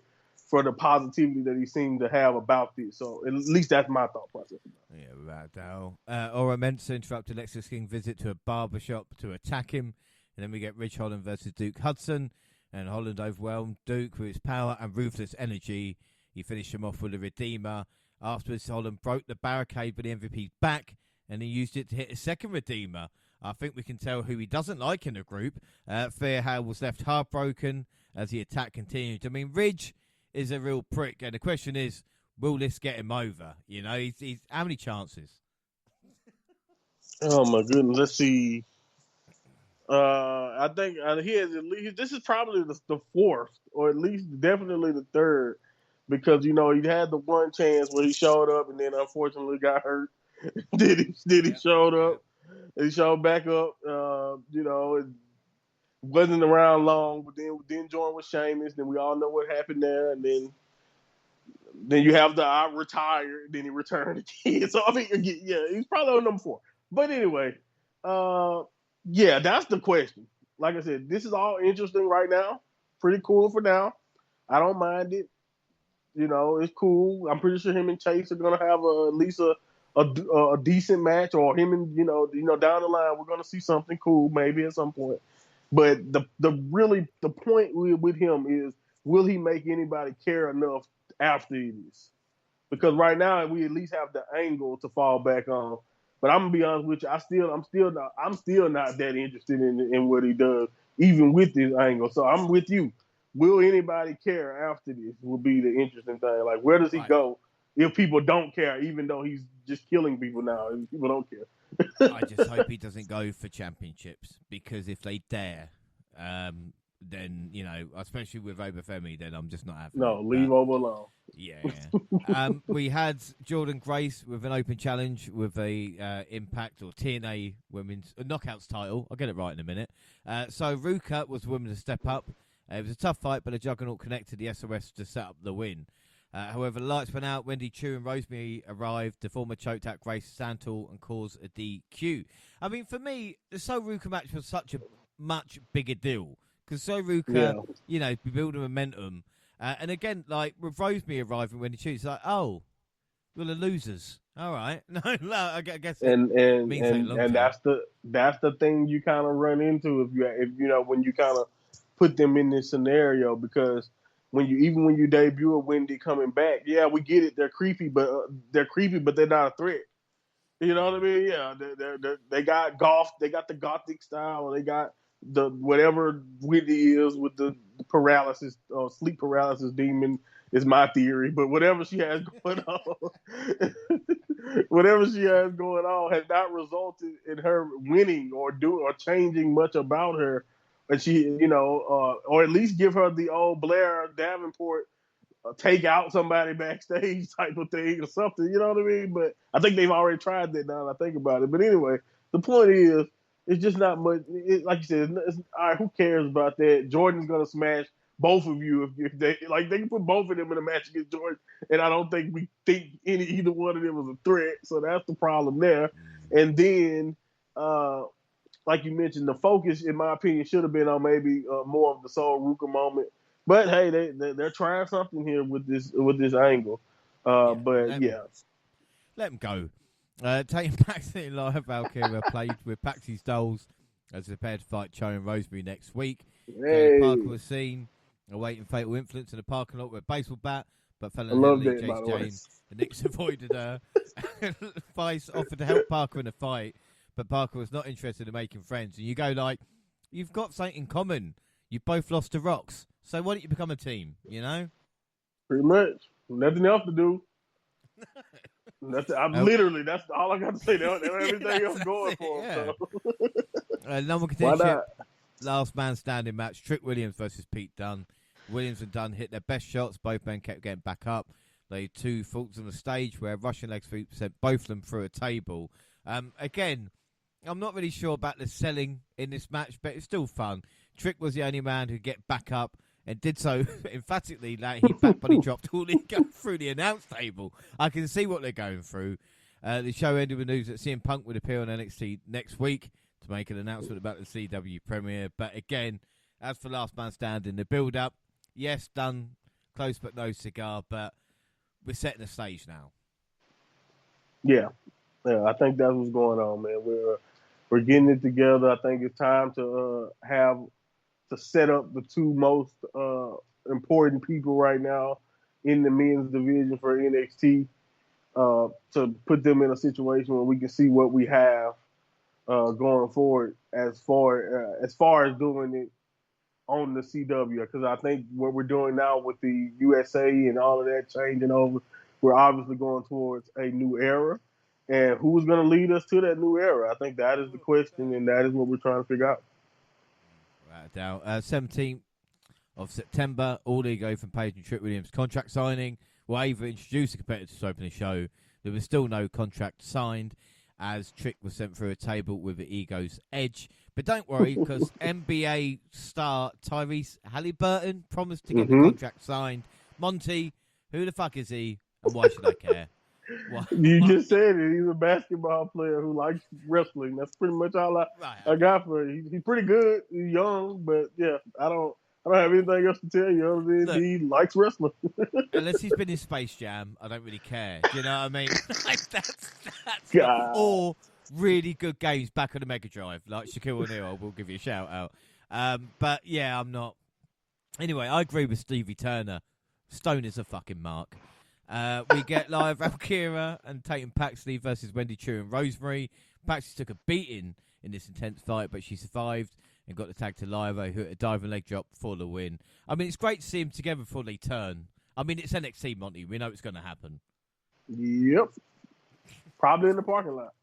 for the positivity that he seemed to have about this. So at least that's my thought process. Yeah, without doubt. Aura Mensa interrupted Lexus King's visit to a barbershop to attack him. And then we get Rich Holland versus Duke Hudson. And Holland overwhelmed Duke with his power and ruthless energy. He finished him off with a Redeemer. Afterwards, Holland broke the barricade with the MVP's back. And he used it to hit a second Redeemer. I think we can tell who he doesn't like in the group. Fairhale was left heartbroken as the attack continued. I mean, Ridge is a real prick. And the question is, will this get him over? He's how many chances? Oh, my goodness. Let's see. I think he has at least. This is probably the fourth, or at least definitely the third because he had the one chance where he showed up and then unfortunately got hurt. He showed up. He showed back up. It wasn't around long, but then joined with Sheamus. Then we all know what happened there, and then you have the I retired, then he returned again. So I mean, yeah, he's probably on number 4. But anyway, that's the question. Like I said, this is all interesting right now. Pretty cool for now. I don't mind it. It's cool. I'm pretty sure him and Chase are gonna have at least a decent match, or him and down the line we're gonna see something cool maybe at some point. But the point with him is, will he make anybody care enough after this? Because right now we at least have the angle to fall back on. But I'm gonna be honest with you, I'm still not that interested in what he does, even with this angle. So I'm with you. Will anybody care after this? Will be the interesting thing. Like, where does he go if people don't care, even though he's just killing people now? People don't care. I just hope he doesn't go for championships, because if they dare, then especially with Obafemi, then I'm just not having No, it. leave Oba alone. Yeah. We had Jordan Grace with an open challenge with a Impact or TNA Women's Knockouts title. I'll get it right in a minute. So Ruka was the woman to step up. It was a tough fight, but a Juggernaut connected the SOS to set up the win. However, the lights went out. Wendy Chu and Rosemary arrived. The former choked out Grace Santal and caused a DQ. I mean, for me, the So Ruka match was such a much bigger deal, because So Ruka, be building momentum. And again, like with Rosemary arriving, Wendy Chu, it's like, oh, we're the losers. All right, no, I guess. And that's the thing you kind of run into if when you kind of put them in this scenario, because when you debut a Wendy coming back, yeah, we get it. They're creepy, but they're not a threat. You know what I mean? Yeah, they got golf. They got the gothic style. Or they got the whatever Wendy is with the paralysis, sleep paralysis demon is my theory. But whatever she has going on, has not resulted in her winning or changing much about her. And she, or at least give her the old Blair Davenport take out somebody backstage type of thing or something. You know what I mean? But I think they've already tried that now that I think about it. But anyway, the point is, it's just not much. Like you said, all right, who cares about that? Jordan's going to smash both of you if they can put both of them in a match against Jordan, and I don't think we think either one of them was a threat. So that's the problem there. And then, like you mentioned, the focus, in my opinion, should have been on maybe more of the Soul Ruka moment. But hey, they're trying something here with this angle. Let them go. Taking back to live, Valkyria played with Paxi Dolls as they prepare to fight Cho and Rosemary next week. Hey. Parker was seen awaiting fatal influence in the parking lot with a baseball bat, but fell in the lead Jace Jane. The Knicks avoided her. Vice offered to help Parker in a fight, but Parker was not interested in making friends. And you go like, you've got something in common. You both lost to Rocks. So why don't you become a team, Pretty much. Nothing else to do. That's all I got to say. That's everything else going for them. So. Number contention, last man standing match, Trick Williams versus Pete Dunne. Williams and Dunne hit their best shots. Both men kept getting back up. They had 2 faults on the stage where Russian leg sweep sent both of them through a table. Again, I'm not really sure about the selling in this match, but it's still fun. Trick was the only man who get back up and did so emphatically. Like he back body dropped all he go through the announce table. I can see what they're going through. The show ended with news that CM Punk would appear on NXT next week to make an announcement about the CW premiere. But again, as for last man standing, the build up, yes, done close but no cigar. But we're setting the stage now. Yeah, I think that's what's going on, man. We're getting it together. I think it's time to set up the 2 most important people right now in the men's division for NXT, to put them in a situation where we can see what we have going forward as far as doing it on the CW. Because I think what we're doing now with the USA and all of that changing over, we're obviously going towards a new era. And who's going to lead us to that new era? I think that is the question, and that is what we're trying to figure out. Right, 17th of September. All Ego from Page and Trick Williams contract signing will either introduce the competitors to open the show. There was still no contract signed, as Trick was sent through a table with the Ego's edge. But don't worry, because NBA star Tyrese Halliburton promised to get the contract signed. Monty, who the fuck is he, and why should I care? You just said it. He's a basketball player who likes wrestling. That's pretty much all I got for him. He's pretty good. He's young, but yeah, I don't have anything else to tell you other than he likes wrestling. Unless he's been in Space Jam, I don't really care. Do you know what I mean? Like that's or really good games back on the Mega Drive, like Shaquille O'Neal. We'll give you a shout out. But yeah, I'm not. Anyway, I agree with Stevie Turner. Stone is a fucking mark. We get live Valkyra and Tatum Paxley versus Wendy Chu and Rosemary. Paxley took a beating in this intense fight, but she survived and got the tag to Lyra, who hit a diving leg drop for the win. I mean, it's great to see them together before they turn. I mean, it's NXT, Monty. We know it's going to happen. Yep. Probably in the parking lot.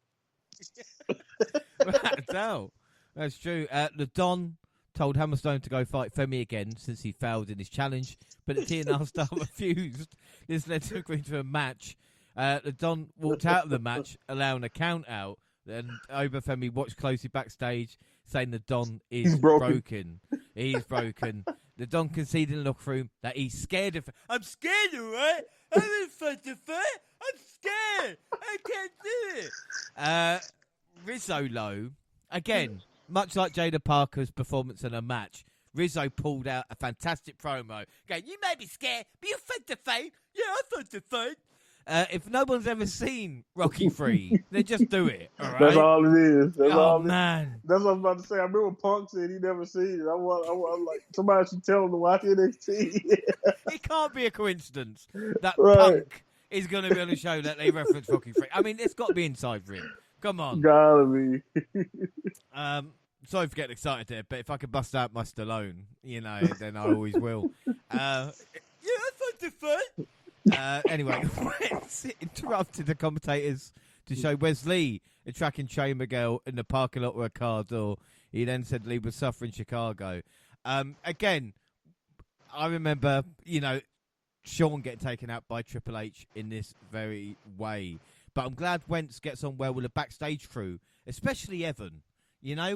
No, that's true. The Don told Hammerstone to go fight Femi again since he failed in his challenge, but the TNR star refused. This led to agreeing to a match. The Don walked out of the match, allowing a count out. Then Femi watched closely backstage, saying the Don is broken. He's broken. The Don conceded in the locker room that he's scared of. I'm scared, alright? I'm in front of it. I'm scared. I can't do it. Rizzo Low, again, much like Jada Parker's performance in a match, Rizzo pulled out a fantastic promo. Going, you may be scared, but you're fun to fight. Yeah, I'm fun to fight. If no one's ever seen Rocky 3, then just do it. All right? That's all it is. That's all man. That's what I was about to say. I remember Punk said he never seen it. I'm like, somebody should tell him to watch NXT. It can't be a coincidence that Punk is going to be on a show that they reference Rocky 3. I mean, it's got to be inside ring. Come on. Gotta be. Sorry for getting excited there, but if I could bust out my Stallone, then I always will. Yeah, that's fun to fun. Anyway, Wentz interrupted the commentators to show Wesley tracking Trey Miguel in the parking lot with a car door. He then said Lee was suffering Chicago. Again, I remember, Shawn getting taken out by Triple H in this very way. But I'm glad Wentz gets on well with the backstage crew, especially Evan.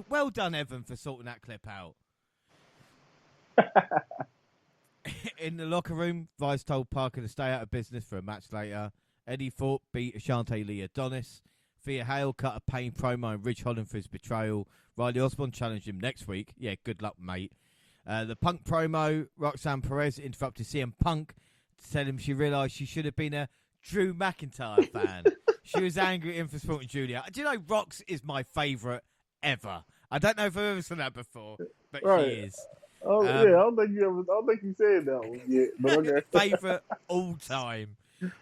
Well done, Evan, for sorting that clip out. In the locker room, Vice told Parker to stay out of business for a match later. Eddie Thorpe beat Ashante Lee Adonis. Thea Hale cut a pain promo and Ridge Holland for his betrayal. Riley Osborne challenged him next week. Yeah, good luck, mate. The Punk promo, Roxanne Perez interrupted CM Punk to tell him she realised she should have been a Drew McIntyre fan. She was angry at him for supporting Julia. Do you know Rox is my favourite ever? I don't know if I've ever said that before, but she is. Oh yeah, I don't think you said that one yet. But okay. Favourite all time.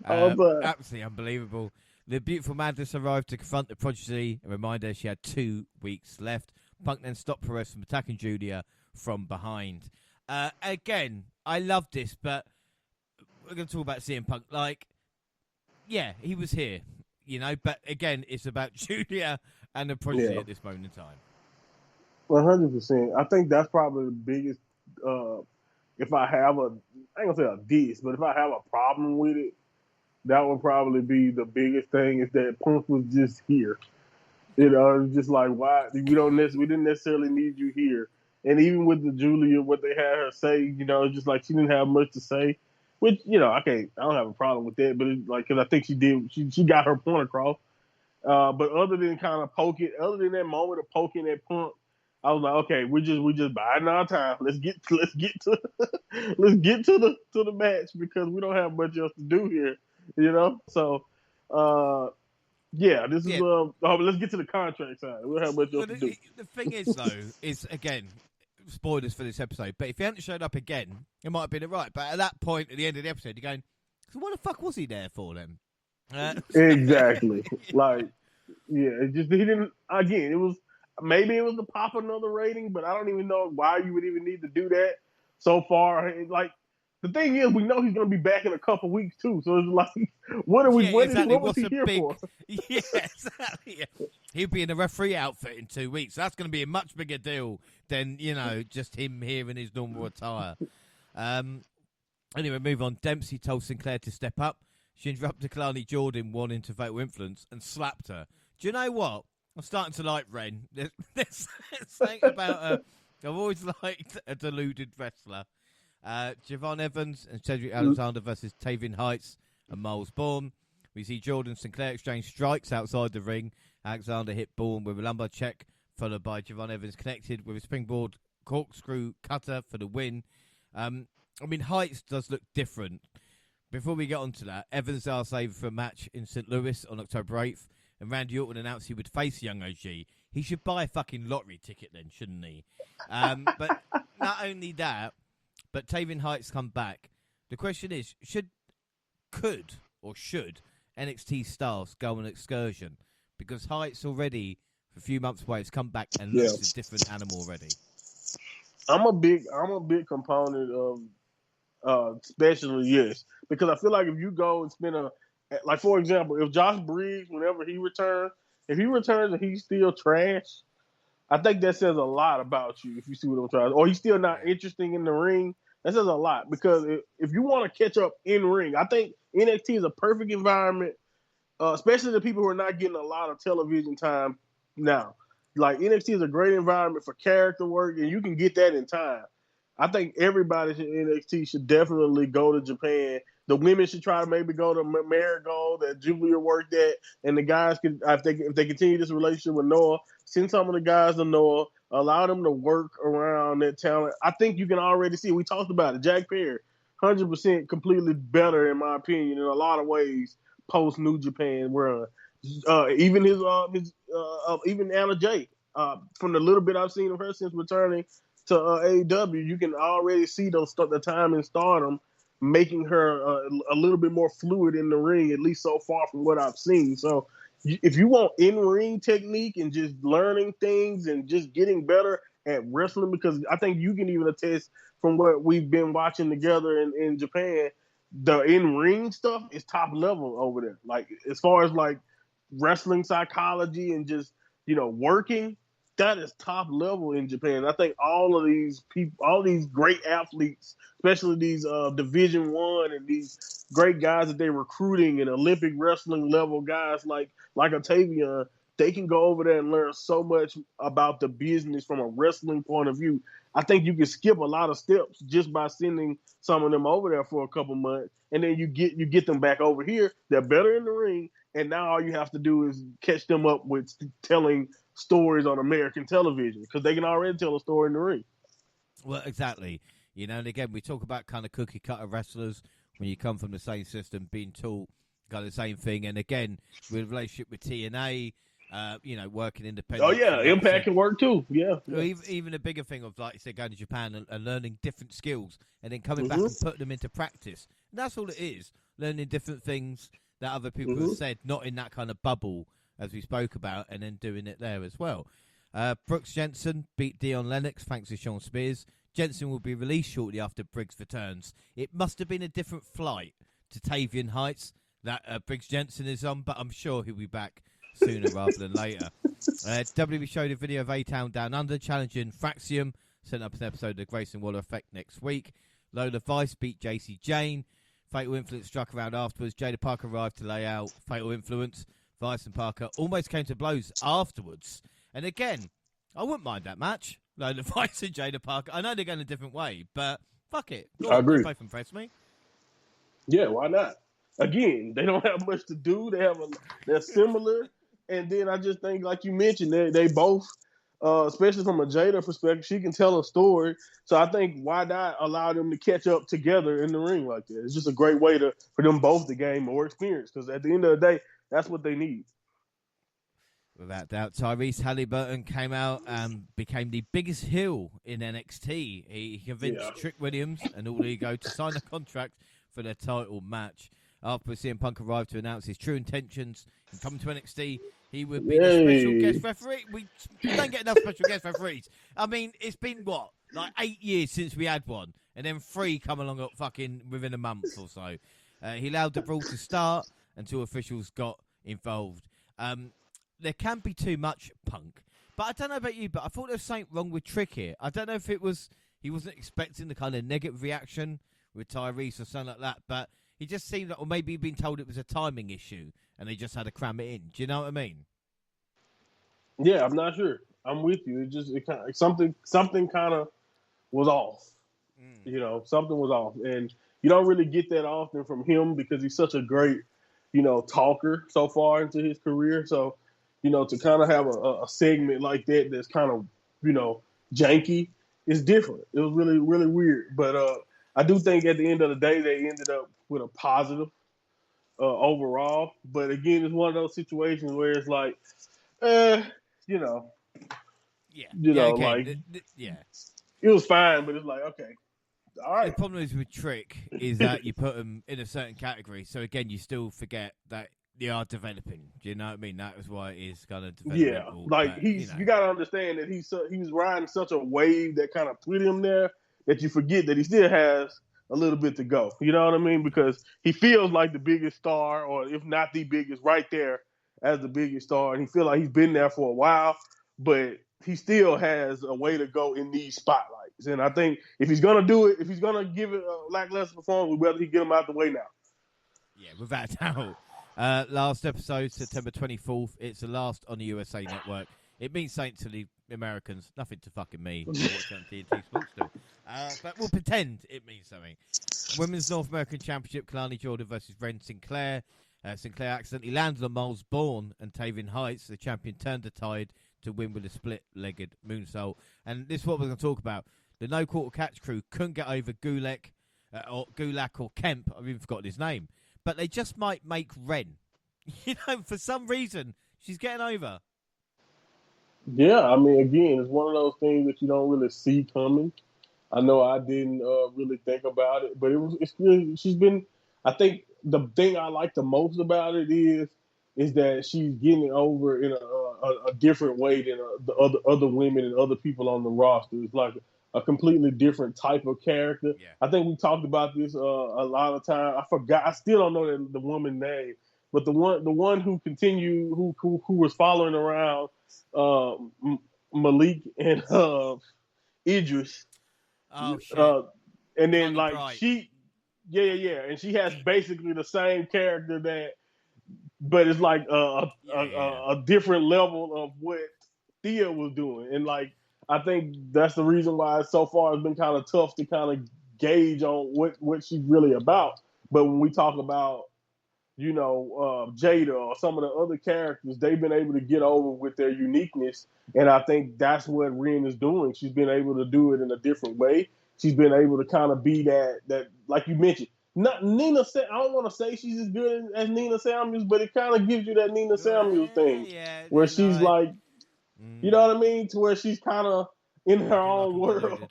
Absolutely unbelievable. The beautiful Madness arrived to confront the prodigy and remind her she had 2 weeks left. Punk then stopped Perez from attacking Julia from behind. Again, I love this, but we're going to talk about CM Punk. Yeah, he was here, but again, it's about Julia and the prodigy at this moment in time. 100%. I think that's probably the biggest. If I have I ain't gonna say a diss, but if I have a problem with it, that would probably be the biggest thing. Is that Punk was just here. It's just like, why we didn't necessarily need you here. And even with the Julia, what they had her say, it's just like she didn't have much to say. Which I don't have a problem with that, but because I think she got her point across. But other than other than that moment of poking at Punk, I was like, okay, we're just biding our time. Let's get to the match because we don't have much else to do here, So, this is let's get to the contract side. We don't have much else to do. The thing is, though, is again, spoilers for this episode. But if he hadn't showed up again, it might have been right. But at that point, at the end of the episode, you're going, so what the fuck was he there for then? Exactly. It just he didn't. Again, it was. Maybe it was to pop another rating, but I don't even know why you would even need to do that so far. The thing is, we know he's going to be back in a couple weeks, too. So it's like, what was he here for? Yeah, exactly. Yeah. He'll be in a referee outfit in 2 weeks. That's going to be a much bigger deal than, just him here in his normal attire. Anyway, move on. Dempsey told Sinclair to step up. She interrupted Kalani Jordan, wanting to Fatal Influence, and slapped her. Do you know what? I'm starting to like Ren. There's something about her. I've always liked a deluded wrestler. Javon Evans and Cedric Alexander versus Tavian Heights and Miles Bourne. We see Jordan Sinclair exchange strikes outside the ring. Alexander hit Bourne with a lumbar check, followed by Javon Evans connected with a springboard corkscrew cutter for the win. Heights does look different. Before we get on to that, Evans are saved for a match in St. Louis on October 8th, and Randy Orton announced he would face Young OG. He should buy a fucking lottery ticket then, shouldn't he? But not only that, but Tavian Heights come back. The question is, should NXT stars go on an excursion? Because Heights already, for a few months away, has come back and looks a different animal already. I'm a big component of especially, yes. Because I feel like if you go and spend like for example, if Josh Briggs, whenever he returns, if he returns and he's still trash, I think that says a lot about you, if you see what I'm trying. Or he's still not interesting in the ring. That says a lot. Because if you want to catch up in ring, I think NXT is a perfect environment, especially the people who are not getting a lot of television time now. Like, NXT is a great environment for character work, and you can get that in time. I think everybody in NXT should definitely go to Japan. The women should try to maybe go to Marigold that Julia worked at, and the guys can, if they continue this relationship with Noah, send some of the guys to Noah, allow them to work around that talent. I think you can already see. We talked about it. Jack Perry, 100% completely better in my opinion in a lot of ways post New Japan run. Even even Anna Jay, from the little bit I've seen of her since returning to AEW, you can already see the time in Stardom making her a little bit more fluid in the ring, at least so far from what I've seen. So if you want in-ring technique and just learning things and just getting better at wrestling, because I think you can even attest from what we've been watching together in Japan, the in-ring stuff is top level over there. Like, as far as like wrestling psychology and just, working, that is top level in Japan. I think all of these people, all these great athletes, especially these Division I and these great guys that they're recruiting and Olympic wrestling level guys like Octavian, they can go over there and learn so much about the business from a wrestling point of view. I think you can skip a lot of steps just by sending some of them over there for a couple months, and then you get them back over here. They're better in the ring, and now all you have to do is catch them up with telling stories on American television, because they can already tell a story in the ring. Well, exactly. And again, we talk about kind of cookie cutter wrestlers when you come from the same system, being taught kind of the same thing. And again, with a relationship with TNA, working independently. Oh, yeah, Impact can work too. Yeah. Even a bigger thing of, like you said, going to Japan and learning different skills and then coming back and putting them into practice. And that's all it is, learning different things that other people have said, not in that kind of bubble as we spoke about, and then doing it there as well. Brooks Jensen beat Dion Lennox thanks to Sean Spears. Jensen will be released shortly after Briggs returns. It must have been a different flight to Tavian Heights that Briggs Jensen is on, but I'm sure he'll be back sooner rather than later. WWE showed a video of A-Town Down Under challenging Fraxium, setting up an episode of the Grayson Waller Effect next week. Lola Vice beat JC Jane. Fatal Influence struck around afterwards. Jada Parker arrived to lay out Fatal Influence. Vice and Parker almost came to blows afterwards. And again, I wouldn't mind that match. Lola Vice and Jada Parker. I know they're going a different way, but fuck it. I agree. Both impressed me. Yeah, why not? Again, they don't have much to do. They're similar. And then I just think, like you mentioned, they both, especially from a Jada perspective, she can tell a story. So I think, why not allow them to catch up together in the ring like that? It's just a great way for them both to gain more experience, because at the end of the day, that's what they need. Without doubt, Tyrese Halliburton came out and became the biggest heel in NXT. He convinced Trick Williams and All Ego to sign a contract for their title match. After CM Punk arrived to announce his true intentions and come to NXT, he would be the special guest referee. We don't get enough special guest referees. I mean, it's been, like 8 years since we had one, and then 3 come along within a month or so. He allowed the brawl to start until officials got involved. There can be too much Punk. But I don't know about you, but I thought there was something wrong with Trick here. I don't know if it was he wasn't expecting the kind of negative reaction with Tyrese or something like that, but he just seemed like, or maybe he'd been told it was a timing issue and they just had to cram it in. Do you know what I mean? Yeah, I'm not sure. I'm with you. It kind of, something kind of was off. You know, something was off, and you don't really get that often from him because he's such a great, talker so far into his career. So, to kind of have a segment like that that's kind of, janky is different. It was really, really weird. But I do think at the end of the day they ended up with a positive overall. But again, it's one of those situations where it's like, you know, like yeah. it was fine, but it's like, okay, all right. The problem is with Trick is that you put them in a certain category, so again, you still forget that they are developing. Do you know what I mean? That is why it is kind of developmental. Yeah, like but, you got to understand that he was riding such a wave that kind of put him there that you forget that he still has a little bit to go. You know what I mean? Because he feels like the biggest star, or if not the biggest, right there as the biggest star, and he feels like he's been there for a while, but he still has a way to go in these spotlights. And I think if he's gonna do it, if he's gonna give it a lackluster performance, we'd rather he get him out the way now. Yeah, without doubt. Last episode, September 24th. It's the last on the USA Network. It means something to the Americans, nothing to fucking me. Watch on TNT Sports still. But we'll pretend it means something. Women's North American Championship, Kalani Jordan versus Ren Sinclair. Sinclair accidentally landed on Miles Bourne and Tavian Heights. The champion turned the tide to win with a split-legged moonsault. And this is what we're going to talk about. The no-quarter catch crew couldn't get over Gulak or Kemp. I've even forgotten his name. But they just might make Ren. For some reason, she's getting over. Yeah, I mean, again, it's one of those things that you don't really see coming. I know I didn't really think about it, but it's really, she's been, I think the thing I like the most about it is that she's getting over in a different way than the other women and other people on the roster. It's like a completely different type of character. Yeah. I think we talked about this a lot of time. I forgot. I still don't know the woman's name, but the one who continued who was following around Malik and Idris. Oh shit! And then Lonnie like Bright. yeah, and she has basically the same character but it's like a different level of what Thea was doing, and like I think that's the reason why so far it's been kind of tough to kind of gauge on what she's really about. But when we talk about Jada or some of the other characters, they've been able to get over with their uniqueness, and I think that's what Ren is doing. She's been able to do it in a different way. She's been able to kind of be that like you mentioned. Not Nina. I don't want to say she's as good as Nina Samuels, but it kind of gives you that Nina Samuels thing, where she's like, you know what I mean, to where she's kind of in her own world.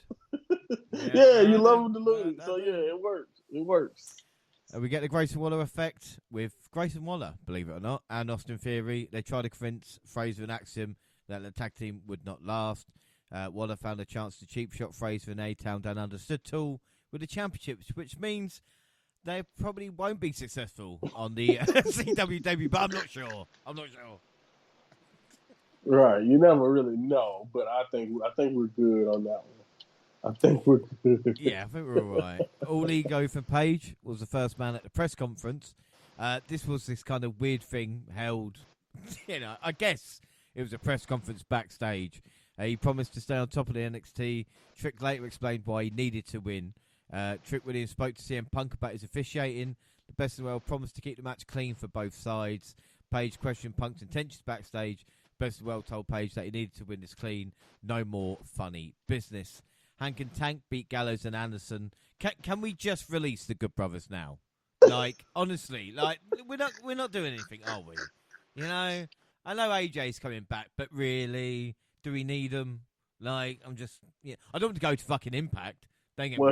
Yeah, you love them deluded. So yeah, it works. It works. We get the Grayson Waller effect with Grayson Waller, believe it or not, and Austin Theory. They tried to convince Fraser and Axiom that the tag team would not last. Waller found a chance to cheap shot Fraser and A-Town down under Stool with the championships, which means they probably won't be successful on the CW debut, but I'm not sure. Right, you never really know, but I think we're good on that one. I think we're good. Yeah, I think we're all right. All ego for Page was the first man at the press conference. This was this kind of weird thing held, I guess it was a press conference backstage. He promised to stay on top of the NXT. Trick later explained why he needed to win. Trick Williams spoke to CM Punk about his officiating. The Best in the World promised to keep the match clean for both sides. Page questioned Punk's intentions backstage. Best in the World told Page that he needed to win this clean. No more funny business. Hank and Tank beat Gallows and Anderson. Can we just release the Good Brothers now? Like, honestly, like we're not doing anything, are we? I know AJ's coming back, but really, do we need them? Like, I don't want to go to fucking Impact. Don't get me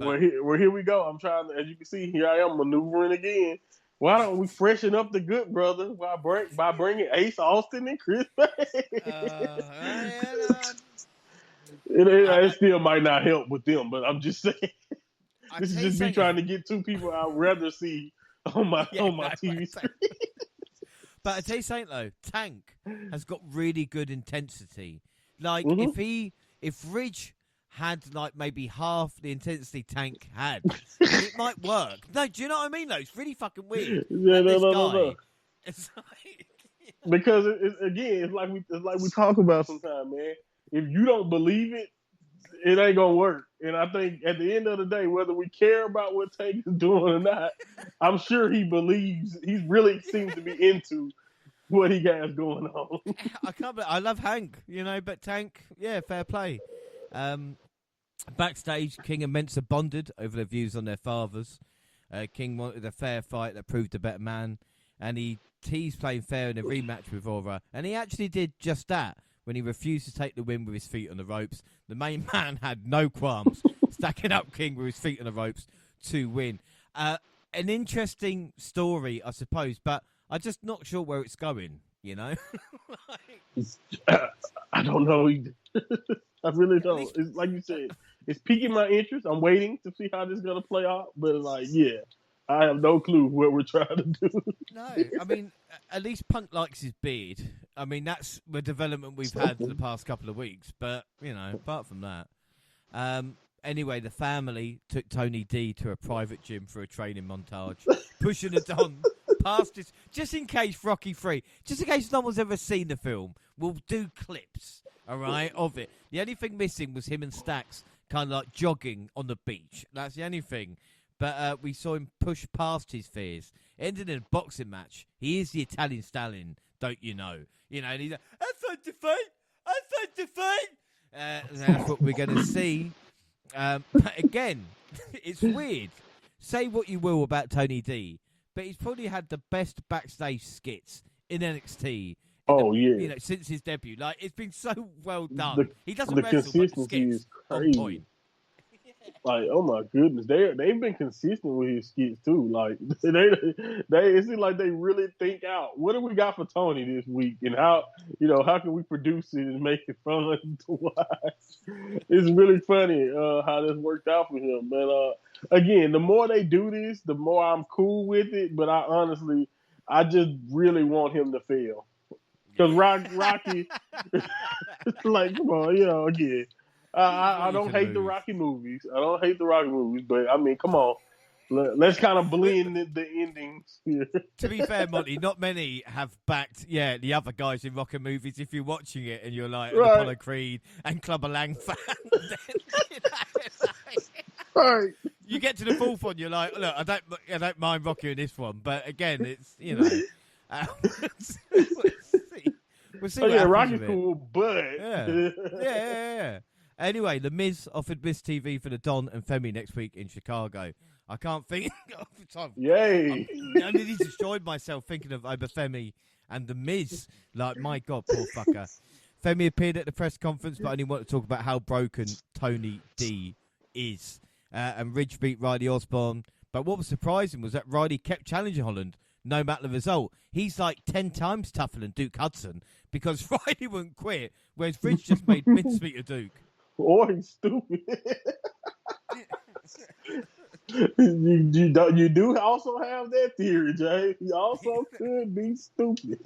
wrong. Here we go. I'm trying to, as you can see, here I am maneuvering again. Why don't we freshen up the Good Brothers by bringing Ace Austin and Chris Bay? It still might not help with them, but I'm just saying. This is just me trying to get two people I'd rather see on my TV screen. But I tell you something though, Tank has got really good intensity. Like if Ridge had like maybe half the intensity Tank had, and it might work. No, do you know what I mean? Though it's really fucking weird. Yeah, And no, this no, guy, no, no. it's like, Because again, it's like we talk about sometimes, man. If you don't believe it, it ain't gonna work. And I think at the end of the day, whether we care about what Tank is doing or not, I'm sure he believes. He really seems to be into what he has going on. I can't. I love Hank, but Tank, yeah, fair play. Backstage, King and Mensah bonded over their views on their fathers. King wanted a fair fight that proved a better man, and he teased playing fair in a rematch with Aura, and he actually did just that when he refused to take the win with his feet on the ropes. The main man had no qualms stacking up King with his feet on the ropes to win. An interesting story, I suppose, but I'm just not sure where it's going, I don't know. I really don't. It's like you said, it's piquing my interest. I'm waiting to see how this is gonna play out. But yeah, I have no clue what we're trying to do. No, I mean, at least Punk likes his beard. I mean, that's the development we've had the past couple of weeks. But, apart from that. Anyway, the family took Tony D to a private gym for a training montage, pushing it on past his... Just in case Rocky 3, just in case no one's ever seen the film, we'll do clips, all right, of it. The only thing missing was him and Stax kind of like jogging on the beach. That's the only thing. But we saw him push past his fears. It ended in a boxing match. He is the Italian stallion, don't you know? And he's like, I fight to fight. That's what we're going to see. But again, it's weird. Say what you will about Tony D, but he's probably had the best backstage skits in NXT. Since his debut. Like, it's been so well done. He doesn't wrestle, but the skits on point. Like, oh my goodness, they've been consistent with his skits too. Like, it seems like they really think out what do we got for Tony this week, and how can we produce it and make it fun to watch. It's really funny how this worked out for him. But again, the more they do this, the more I'm cool with it. But I just really want him to fail because Rocky, like, come on, again. I don't hate the Rocky movies. But I mean, come on. Let's kind of blend the endings here. To be fair, Monty, not many have backed, the other guys in Rocky movies. If you're watching it and you're like an Apollo Creed and Clubber Lang fan, right. You get to the fourth one, you're like, look, I don't mind Rocky in this one, but again, it's we'll see. Rocky's cool, but yeah. Anyway, The Miz offered Miz TV for the Don and Femi next week in Chicago. I can't think of the time. Yay! I nearly destroyed myself thinking of over Femi and The Miz. Like, my God, poor fucker. Femi appeared at the press conference, but only wanted to talk about how broken Tony D is. And Ridge beat Riley Osborne. But what was surprising was that Riley kept challenging Holland, no matter the result. He's like 10 times tougher than Duke Hudson because Riley wouldn't quit, whereas Ridge just made mincemeat of Duke. Or he's stupid. you do also have that theory, Jay. He also could be stupid.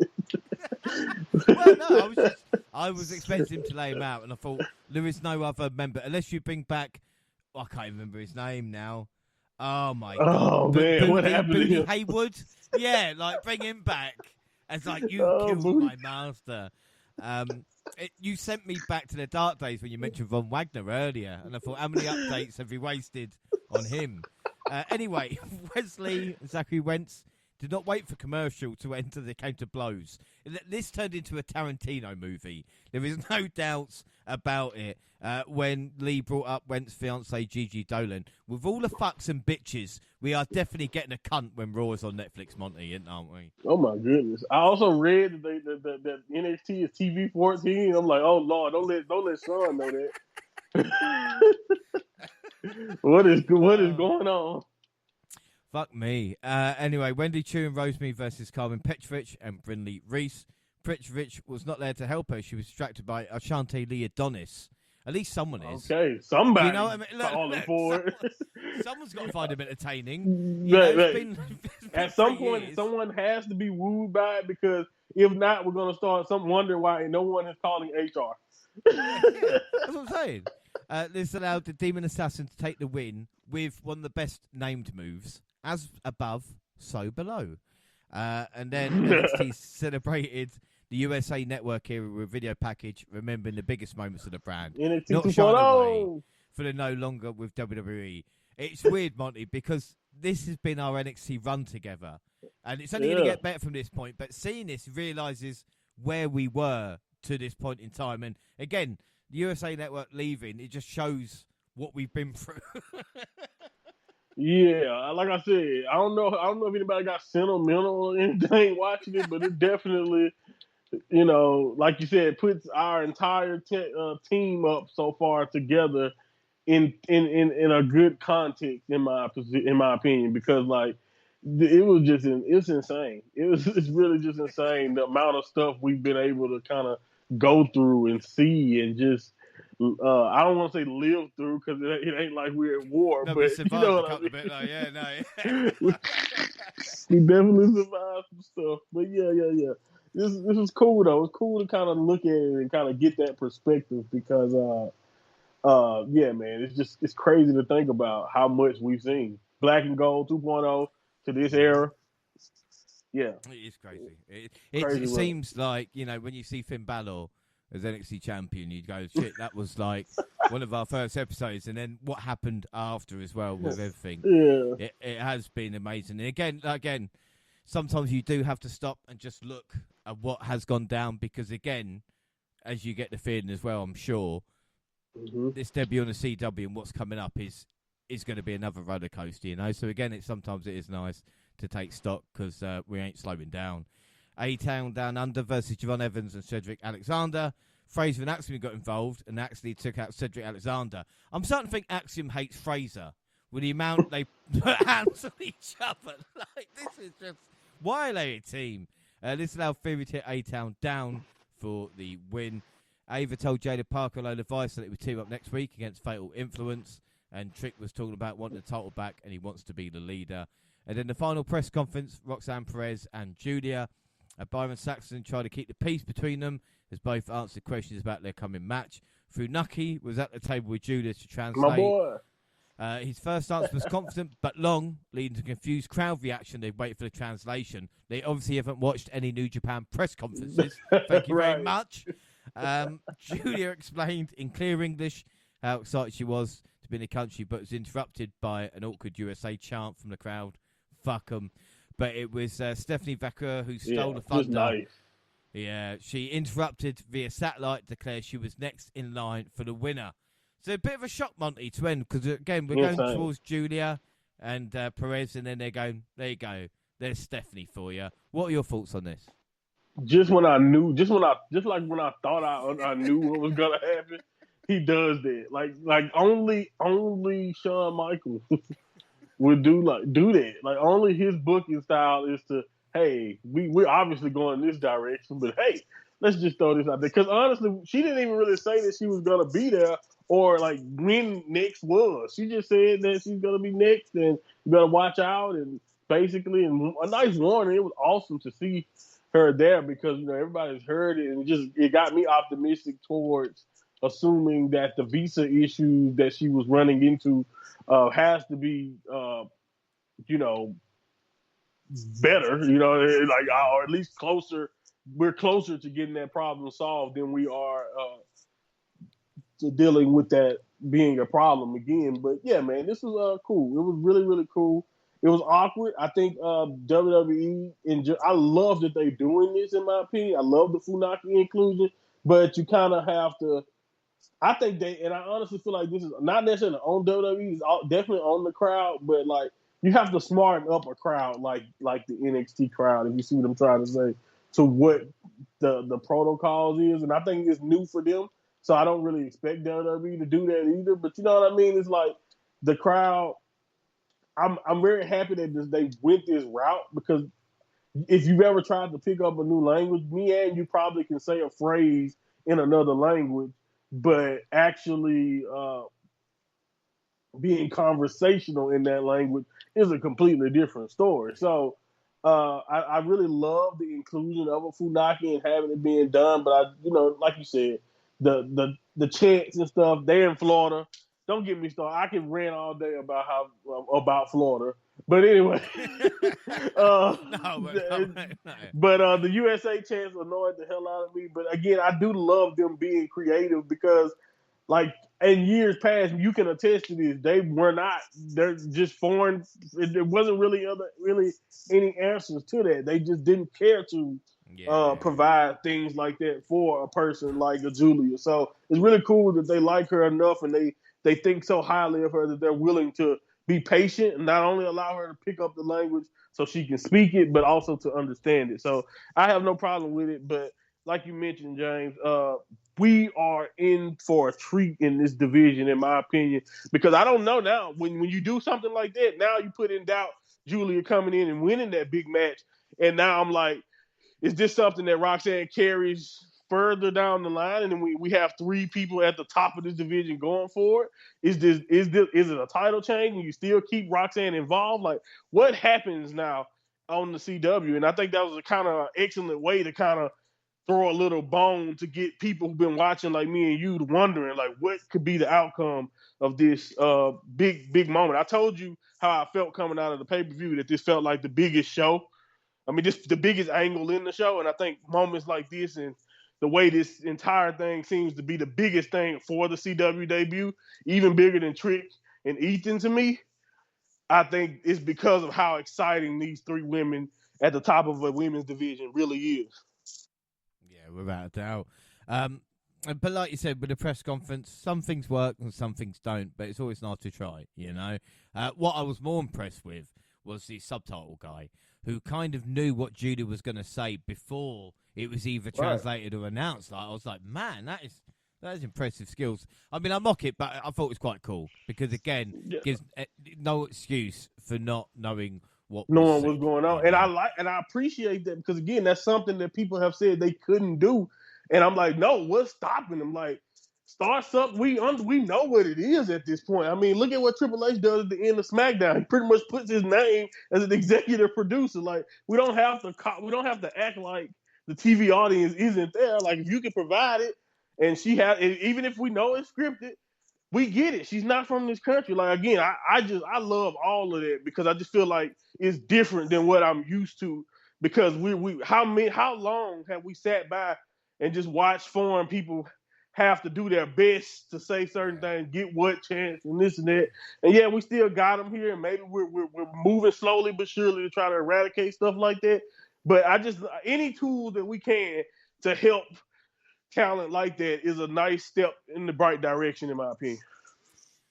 Well, no, I was expecting him to lay him out, and I thought there is no other member unless you bring back. I can't remember his name now. Oh my God! Oh man, what happened to him? Haywood? Yeah, like bring him back as like you killed my master. You sent me back to the dark days when you mentioned Von Wagner earlier, and I thought, how many updates have we wasted on him? Anyway, Wesley and Zachary Wentz did not wait for commercial to enter. They came to blows. This turned into a Tarantino movie. There is no doubts about it. When Lee brought up Wentz's fiancée Gigi Dolan, with all the fucks and bitches, we are definitely getting a cunt when Raw is on Netflix, Monty, aren't we? Oh my goodness! I also read that NXT is TV 14. I'm like, oh Lord, don't let Sean know that. What is going on? Fuck me. Anyway, Wendy Chu and Rosemary versus Carmen Petrovich and Brinley Reese. Petrovich was not there to help her. She was distracted by Ashanti Lee Adonis. At least someone is. Okay, somebody. You know what I mean? Falling for it. Someone's got to find him entertaining. It's been at some point, years. Someone has to be wooed by it because if not, we're going to start wondering why no one is calling HR. That's what I'm saying. This allowed the Demon Assassin to take the win with one of the best named moves, as above, so below. And then NXT celebrated the USA Network era with a video package, remembering the biggest moments of the brand. NXT Not 2.0 shying away for the no longer with WWE. It's weird, Monty, because this has been our NXT run together. And it's only going to get better from this point. But seeing this realises where we were to this point in time. And again, the USA Network leaving, it just shows what we've been through. Yeah, like I said, I don't know if anybody got sentimental or anything watching it, but it definitely, like you said, puts our entire team up so far together in a good context in my opinion, because like it's insane. It's really just insane the amount of stuff we've been able to kind of go through and see and just. I don't want to say live through because it ain't like we're at war, No, but survived you know a what I couple mean? of bit, like, yeah, no. We definitely survived some stuff, but yeah. This is cool though. It's cool to kind of look at it and kind of get that perspective because, yeah, man, it's crazy to think about how much we've seen. Black and Gold 2.0 to this era. Yeah, It is crazy. It crazy seems like, when you see Finn Balor as NXT champion, you go, shit, that was like one of our first episodes. And then what happened after as well with everything. Yeah. It has been amazing. And again, sometimes you do have to stop and just look at what has gone down because, again, as you get the feeling as well, I'm sure, this debut on the CW and what's coming up is going to be another roller coaster, So, again, sometimes it is nice to take stock because we ain't slowing down. A-Town Down Under versus Javon Evans and Cedric Alexander. Fraser and Axiom got involved and actually took out Cedric Alexander. I'm starting to think Axiom hates Fraser with the amount they put hands on each other. Like, this is just... Why are they a team? This allowed Theory to hit A-Town down for the win. Ava told Jada Parker and Lola Vice that it would team up next week against Fatal Influence. And Trick was talking about wanting the title back and he wants to be the leader. And then the final press conference, Roxanne Perez and Julia. Byron Saxton tried to keep the peace between them as both answered questions about their coming match. Funaki was at the table with Julia to translate. My boy. His first answer was confident but long, leading to confused crowd reaction. They wait for the translation. They obviously haven't watched any New Japan press conferences. Thank you very much. Julia explained in clear English how excited she was to be in the country, but was interrupted by an awkward USA chant from the crowd. Fuck 'em. But it was Stephanie Vaquer who stole the thunder. Nice. Yeah, she interrupted via satellite to declare she was next in line for the winner. So a bit of a shock, Monty, to end, because, again, we're going towards Julia and Perez, and then they're going, there you go, there's Stephanie for you. What are your thoughts on this? Just like when I thought I knew what was gonna happen, he does that. Like only Shawn Michaels would do that. Like only his booking style is to, hey, we're obviously going this direction, but hey, let's just throw this out there. Because honestly, she didn't even really say that she was gonna be there or like when next was. She just said that she's gonna be next and you better watch out and basically, and a nice warning. It was awesome to see her there because everybody's heard it and it got me optimistic towards assuming that the visa issues that she was running into has to be better, like or at least closer. We're closer to getting that problem solved than we are to dealing with that being a problem again. But yeah, man, this was cool. It was really, really cool. It was awkward. I think WWE I love that they're doing this. In my opinion, I love the Funaki inclusion, but you kind of have to. I think and I honestly feel like this is not necessarily on WWE. It's definitely on the crowd, but like you have to smarten up a crowd like the NXT crowd, if you see what I'm trying to say, to what the protocols is, and I think it's new for them. So I don't really expect WWE to do that either. But you know what I mean? It's like the crowd. I'm very happy that they went this route because if you've ever tried to pick up a new language, me and you probably can say a phrase in another language, but actually being conversational in that language is a completely different story. So I really love the inclusion of a Funaki and having it being done. But like you said, the the chants and stuff. They're in Florida. Don't get me started. I can rant all day about Florida. But anyway, No, no. but the USA chants annoyed the hell out of me. But again, I do love them being creative because, like in years past, you can attest to this. They were not. They're just foreign. There wasn't really any answers to that. They just didn't care to provide things like that for a person like a Julia. So it's really cool that they like her enough and they think so highly of her that they're willing to be patient and not only allow her to pick up the language so she can speak it, but also to understand it. So I have no problem with it. But like you mentioned, James, we are in for a treat in this division, in my opinion, because I don't know now. When you do something like that, now you put in doubt Julia coming in and winning that big match. And now I'm like, is this something that Roxanne carries further down the line, and then we have three people at the top of this division going for it? Is it a title change, and you still keep Roxanne involved? Like, what happens now on the CW? And I think that was a kind of excellent way to kind of throw a little bone to get people who've been watching like me and you wondering like what could be the outcome of this big moment. I told you how I felt coming out of the pay-per-view, that this felt like the biggest show. I mean, just the biggest angle in the show. And I think moments like this and the way this entire thing seems to be the biggest thing for the CW debut, even bigger than Trick and Ethan to me, I think it's because of how exciting these three women at the top of a women's division really is. Yeah, without a doubt. But like you said, with the press conference, some things work and some things don't, but it's always nice to try, you know? What I was more impressed with was the subtitle guy, who kind of knew what Julia was going to say before it was either translated or announced. Like, I was like, man, that is impressive skills. I mean, I mock it, but I thought it was quite cool because, again, gives no excuse for not knowing what was going on. You know? And I appreciate that because, again, that's something that people have said they couldn't do. And I'm like, no, what's stopping them? Like, start something. We know what it is at this point. I mean, look at what Triple H does at the end of SmackDown. He pretty much puts his name as an executive producer. Like, we don't have to act like the TV audience isn't there. Like, if you can provide it, and even if we know it's scripted, we get it. She's not from this country. Like, again, I love all of that because I just feel like it's different than what I'm used to. Because how long have we sat by and just watched foreign people have to do their best to say certain things, get what chance and this and that, and yeah, we still got them here, and maybe we're moving slowly but surely to try to eradicate stuff like that. But any tool that we can to help talent like that is a nice step in the right direction, in my opinion.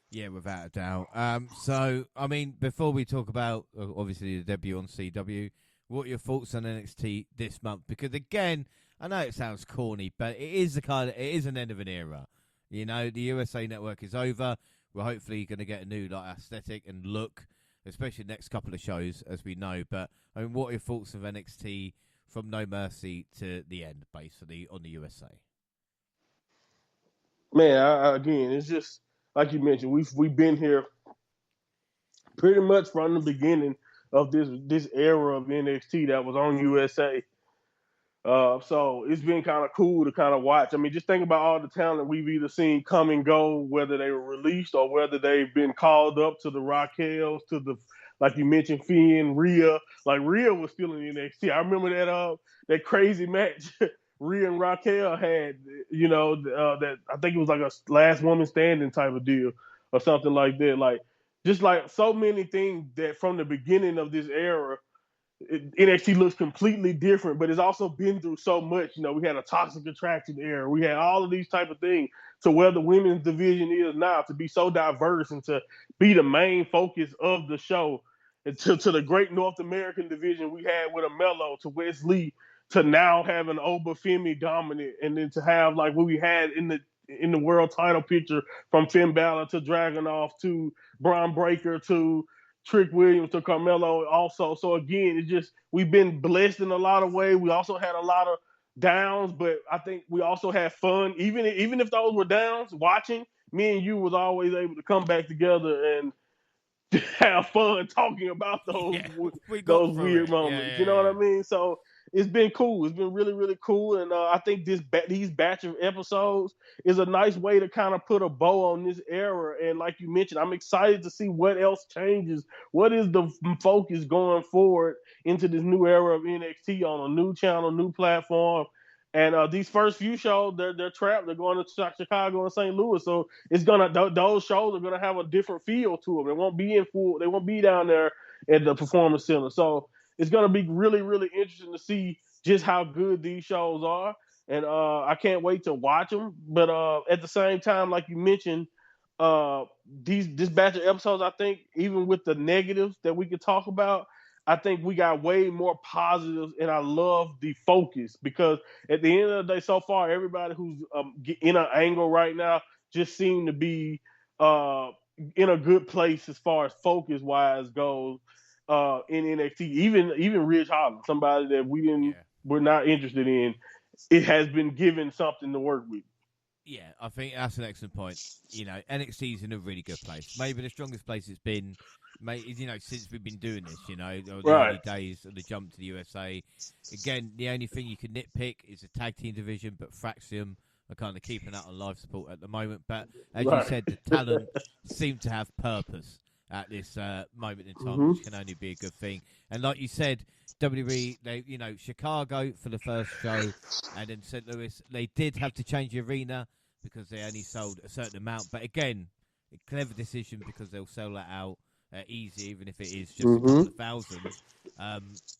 Yeah, without a doubt. So, I mean, before we talk about, obviously, the debut on CW, what are your thoughts on NXT this month? Because, again, I know it sounds corny, but it is an end of an era. You know, the USA Network is over. We're hopefully going to get a new aesthetic and look, especially the next couple of shows, as we know. But, I mean, what are your thoughts of NXT from No Mercy to the end, basically, on the USA? Man, again, it's just like you mentioned. We've been here pretty much from the beginning of this era of NXT that was on USA. So it's been kind of cool to kind of watch. I mean, just think about all the talent we've either seen come and go, whether they were released or whether they've been called up to the Raquels, to the, like you mentioned, Finn, Rhea. Like, Rhea was still in NXT. I remember that crazy match Rhea and Raquel had, that I think it was like a last woman standing type of deal or something like that. Like, just like so many things that from the beginning of this era, NXT looks completely different, but it's also been through so much. You know, we had a toxic attraction era. We had all of these type of things to where the women's division is now, to be so diverse and to be the main focus of the show, and to the great North American division we had with a Mello, to Wes Lee, to now having Obafemi dominant, and then to have like what we had in the world title picture from Finn Balor to Dragunov to Braun Breaker to Trick Williams to Carmelo also. So again, it's just, we've been blessed in a lot of ways. We also had a lot of downs, but I think we also had fun. Even if those were downs, watching, me and you was always able to come back together and have fun talking about those weird moments. You know what I mean? So it's been cool. It's been really, really cool. And I think these batch of episodes is a nice way to kind of put a bow on this era. And like you mentioned, I'm excited to see what else changes. What is the focus going forward into this new era of NXT on a new channel, new platform? And these first few shows, they're trapped. They're going to Chicago and St. Louis, so it's those shows are gonna have a different feel to them. They won't be in full. They won't be down there at the Performance Center. So it's gonna be really, really interesting to see just how good these shows are. And I can't wait to watch them. But at the same time, like you mentioned, this batch of episodes, I think, even with the negatives that we could talk about, I think we got way more positives, and I love the focus because at the end of the day, so far, everybody who's in an angle right now just seem to be in a good place as far as focus wise goes in NXT. Even Ridge Holland, somebody that we're not interested in, it has been given something to work with. Yeah, I think that's an excellent point. NXT's in a really good place. Maybe the strongest place it's been, since we've been doing this, the early days of the jump to the USA. Again, the only thing you can nitpick is the tag team division, but Fraxium are kind of keeping that on live support at the moment. But as you said, the talent seem to have purpose at this moment in time, which can only be a good thing. And like you said, WWE, Chicago for the first show, and then St. Louis, they did have to change the arena because they only sold a certain amount. But again, a clever decision because they'll sell that out easy, even if it is just a couple of thousand.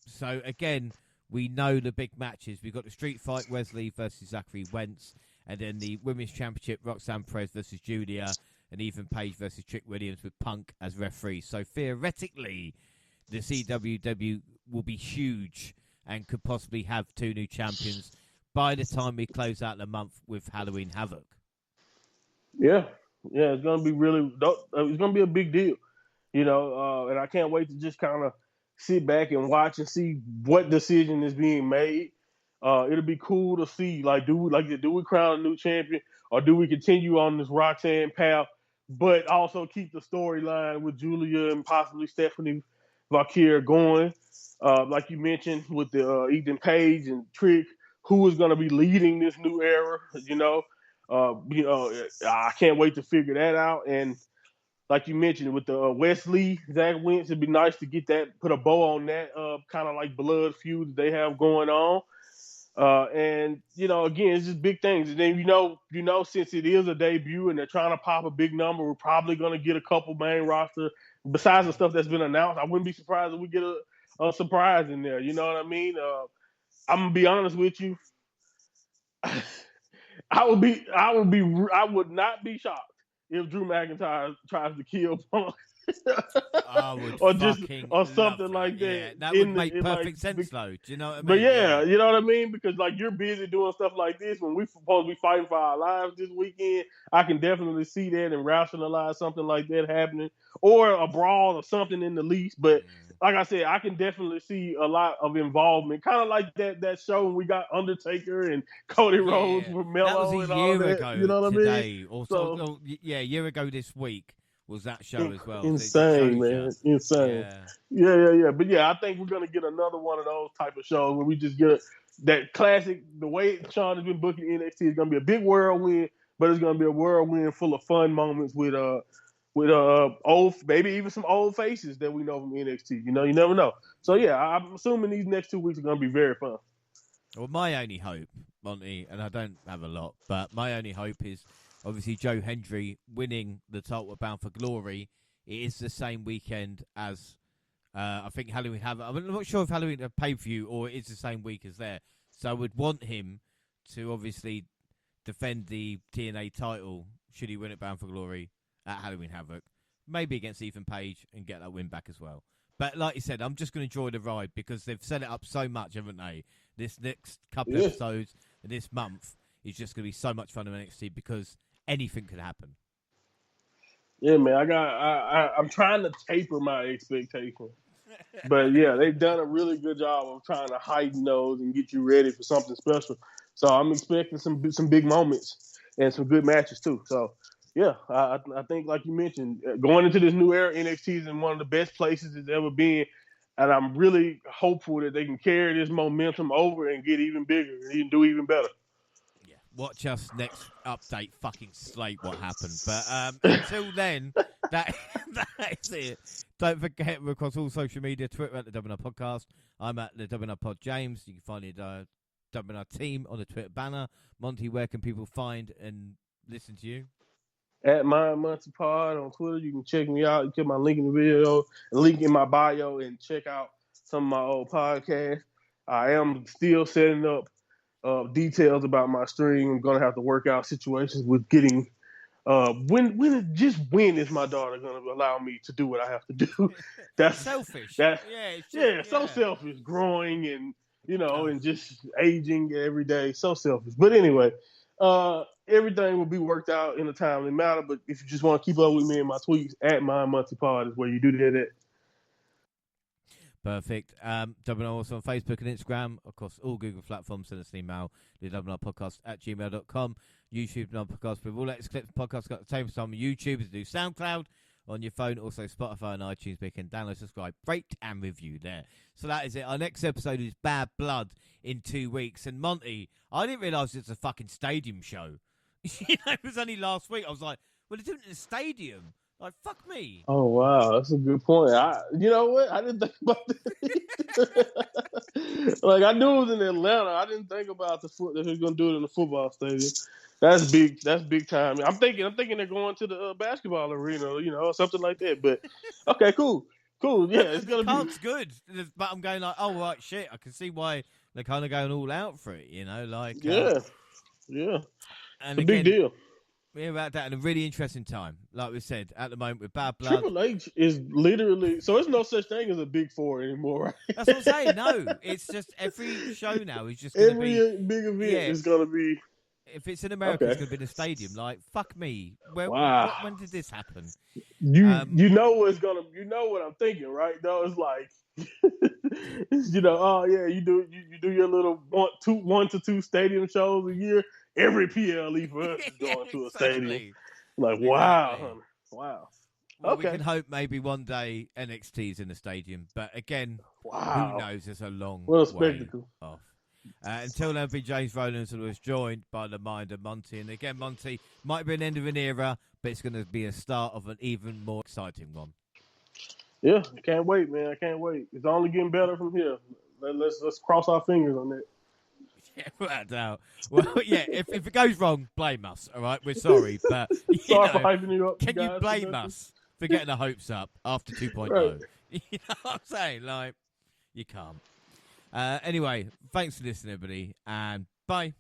So again, we know the big matches. We've got the street fight, Wesley versus Zachary Wentz, and then the Women's Championship, Roxanne Perez versus Julia, and Ethan Page versus Trick Williams with Punk as referee. So theoretically, the CWW will be huge and could possibly have 2 new champions by the time we close out the month with Halloween Havoc. Yeah, it's gonna be it's gonna be a big deal, and I can't wait to just kind of sit back and watch and see what decision is being made. It'll be cool to see, do we crown a new champion, or do we continue on this Roxanne path, but also keep the storyline with Julia and possibly Stephanie Valkyria going, like you mentioned with the Ethan Page and Trick, who is going to be leading this new era. I can't wait to figure that out. And like you mentioned with the Wesley, Zach Wentz, it'd be nice to get that, put a bow on that kind of like blood feud that they have going on. And again, it's just big things. And then since it is a debut and they're trying to pop a big number, we're probably going to get a couple main roster besides the stuff that's been announced. I wouldn't be surprised if we get a surprise in there. You know what I mean? I'm gonna be honest with you. I would not be shocked if Drew McIntyre tries to kill Punk. or something like that. Yeah, that would make perfect sense, though. Do you know what I mean? But yeah, you know what I mean? Because you're busy doing stuff like this when we're supposed to be fighting for our lives this weekend. I can definitely see that and rationalize something like that happening, or a brawl or something in the least. But like I said, I can definitely see a lot of involvement, kind of like that show when we got Undertaker and Cody Rhodes with Melo. That was a year ago. You know what I mean? Also, a year ago this week was that show as well. Insane, man. Insane. Yeah. But yeah, I think we're going to get another one of those type of shows where we just get that classic, the way Sean has been booking NXT is going to be a big whirlwind, but it's going to be a whirlwind full of fun moments with old, maybe even some old faces that we know from NXT. You never know. So yeah, I'm assuming these next 2 weeks are going to be very fun. Well, my only hope, Monty, and I don't have a lot, but my only hope is obviously Joe Hendry winning the title Bound for Glory. It is the same weekend as I think Halloween Havoc. I'm not sure if Halloween a pay-per-view or it's the same week as there. So I would want him to obviously defend the TNA title should he win it Bound for Glory at Halloween Havoc. Maybe against Ethan Page and get that win back as well. But like you said, I'm just going to enjoy the ride because they've set it up so much, haven't they? This next couple of episodes and this month is just going to be so much fun in NXT because anything could happen. Yeah, man. I'm trying to taper my expectations, but yeah, they've done a really good job of trying to heighten those and get you ready for something special. So I'm expecting some big moments and some good matches too. So yeah, I think like you mentioned, going into this new era, NXT is in one of the best places it's ever been. And I'm really hopeful that they can carry this momentum over and get even bigger and even do even better. Yeah, watch us next update. Fucking slate what happened. But until then, that is it. Don't forget we're across all social media. Twitter at the WNR Podcast. I'm at the WNR Pod James. You can find the WNR team on the Twitter banner. Monty, where can people find and listen to you? At Monty Pod on Twitter, you can check me out. You get my link in the video, link in my bio, and check out some of my old podcasts. I am still setting up details about my stream. I'm gonna have to work out situations with getting when is my daughter gonna allow me to do what I have to do? That's selfish. So selfish, growing and and just aging every day. So selfish. But anyway, everything will be worked out in a timely manner. But if you just want to keep up with me and my tweets, at Monty Pod is where you do that at. Perfect. WNR also on Facebook and Instagram. Of course, all Google platforms. Send us an email. The WNR Podcast at gmail.com. YouTube WNR Podcast. With all X Clips podcasts got the same time on YouTube as do SoundCloud on your phone. Also Spotify and iTunes. We can download, subscribe, rate, and review there. So that is it. Our next episode is Bad Blood in 2 weeks. And Monty, I didn't realise it's a fucking stadium show. It was only last week. I was like, well, they're doing it in a stadium. Like, fuck me. Oh, wow. That's a good point. You know what? I didn't think about that. Like, I knew it was in Atlanta. I didn't think about that he was going to do it in the football stadium. That's big. That's big time. I'm thinking they're going to the basketball arena, or something like that. But, okay, cool. Yeah, it's going to be. It's good. But I'm going like, oh, right, shit. I can see why they're kind of going all out for it, like. Yeah. And it's a big deal. We're about that in a really interesting time. Like we said, at the moment with Bad Blood. Triple H is literally... So there's no such thing as a Big Four anymore, right? That's what I'm saying. No. It's just every show now is just going to be... Every big event is going to be... If it's in America, it's going to be in a stadium. Like, fuck me. Wow. When did this happen? You know what's going to... You know what I'm thinking, right? Though it's like... oh, yeah, you do your little 1 to 2 stadium shows a year. Every PLE for us is going to a stadium. Like, wow, honey. Wow. Well, we can hope maybe one day NXT's in the stadium. But again, who knows? It's a long way off. Until then, be James Rowlands, who was joined by the mind of Monty. And again, Monty might be an end of an era, but it's going to be a start of an even more exciting one. Yeah, I can't wait, man. I can't wait. It's only getting better from here. Let's cross our fingers on that. Yeah, without doubt. Well, yeah, if it goes wrong, blame us, all right? We're sorry, but sorry for hyping you up. Can you blame us for getting the hopes up after 2.0? Right. You know what I'm saying? Like, you can't. Anyway, thanks for listening, everybody, and bye.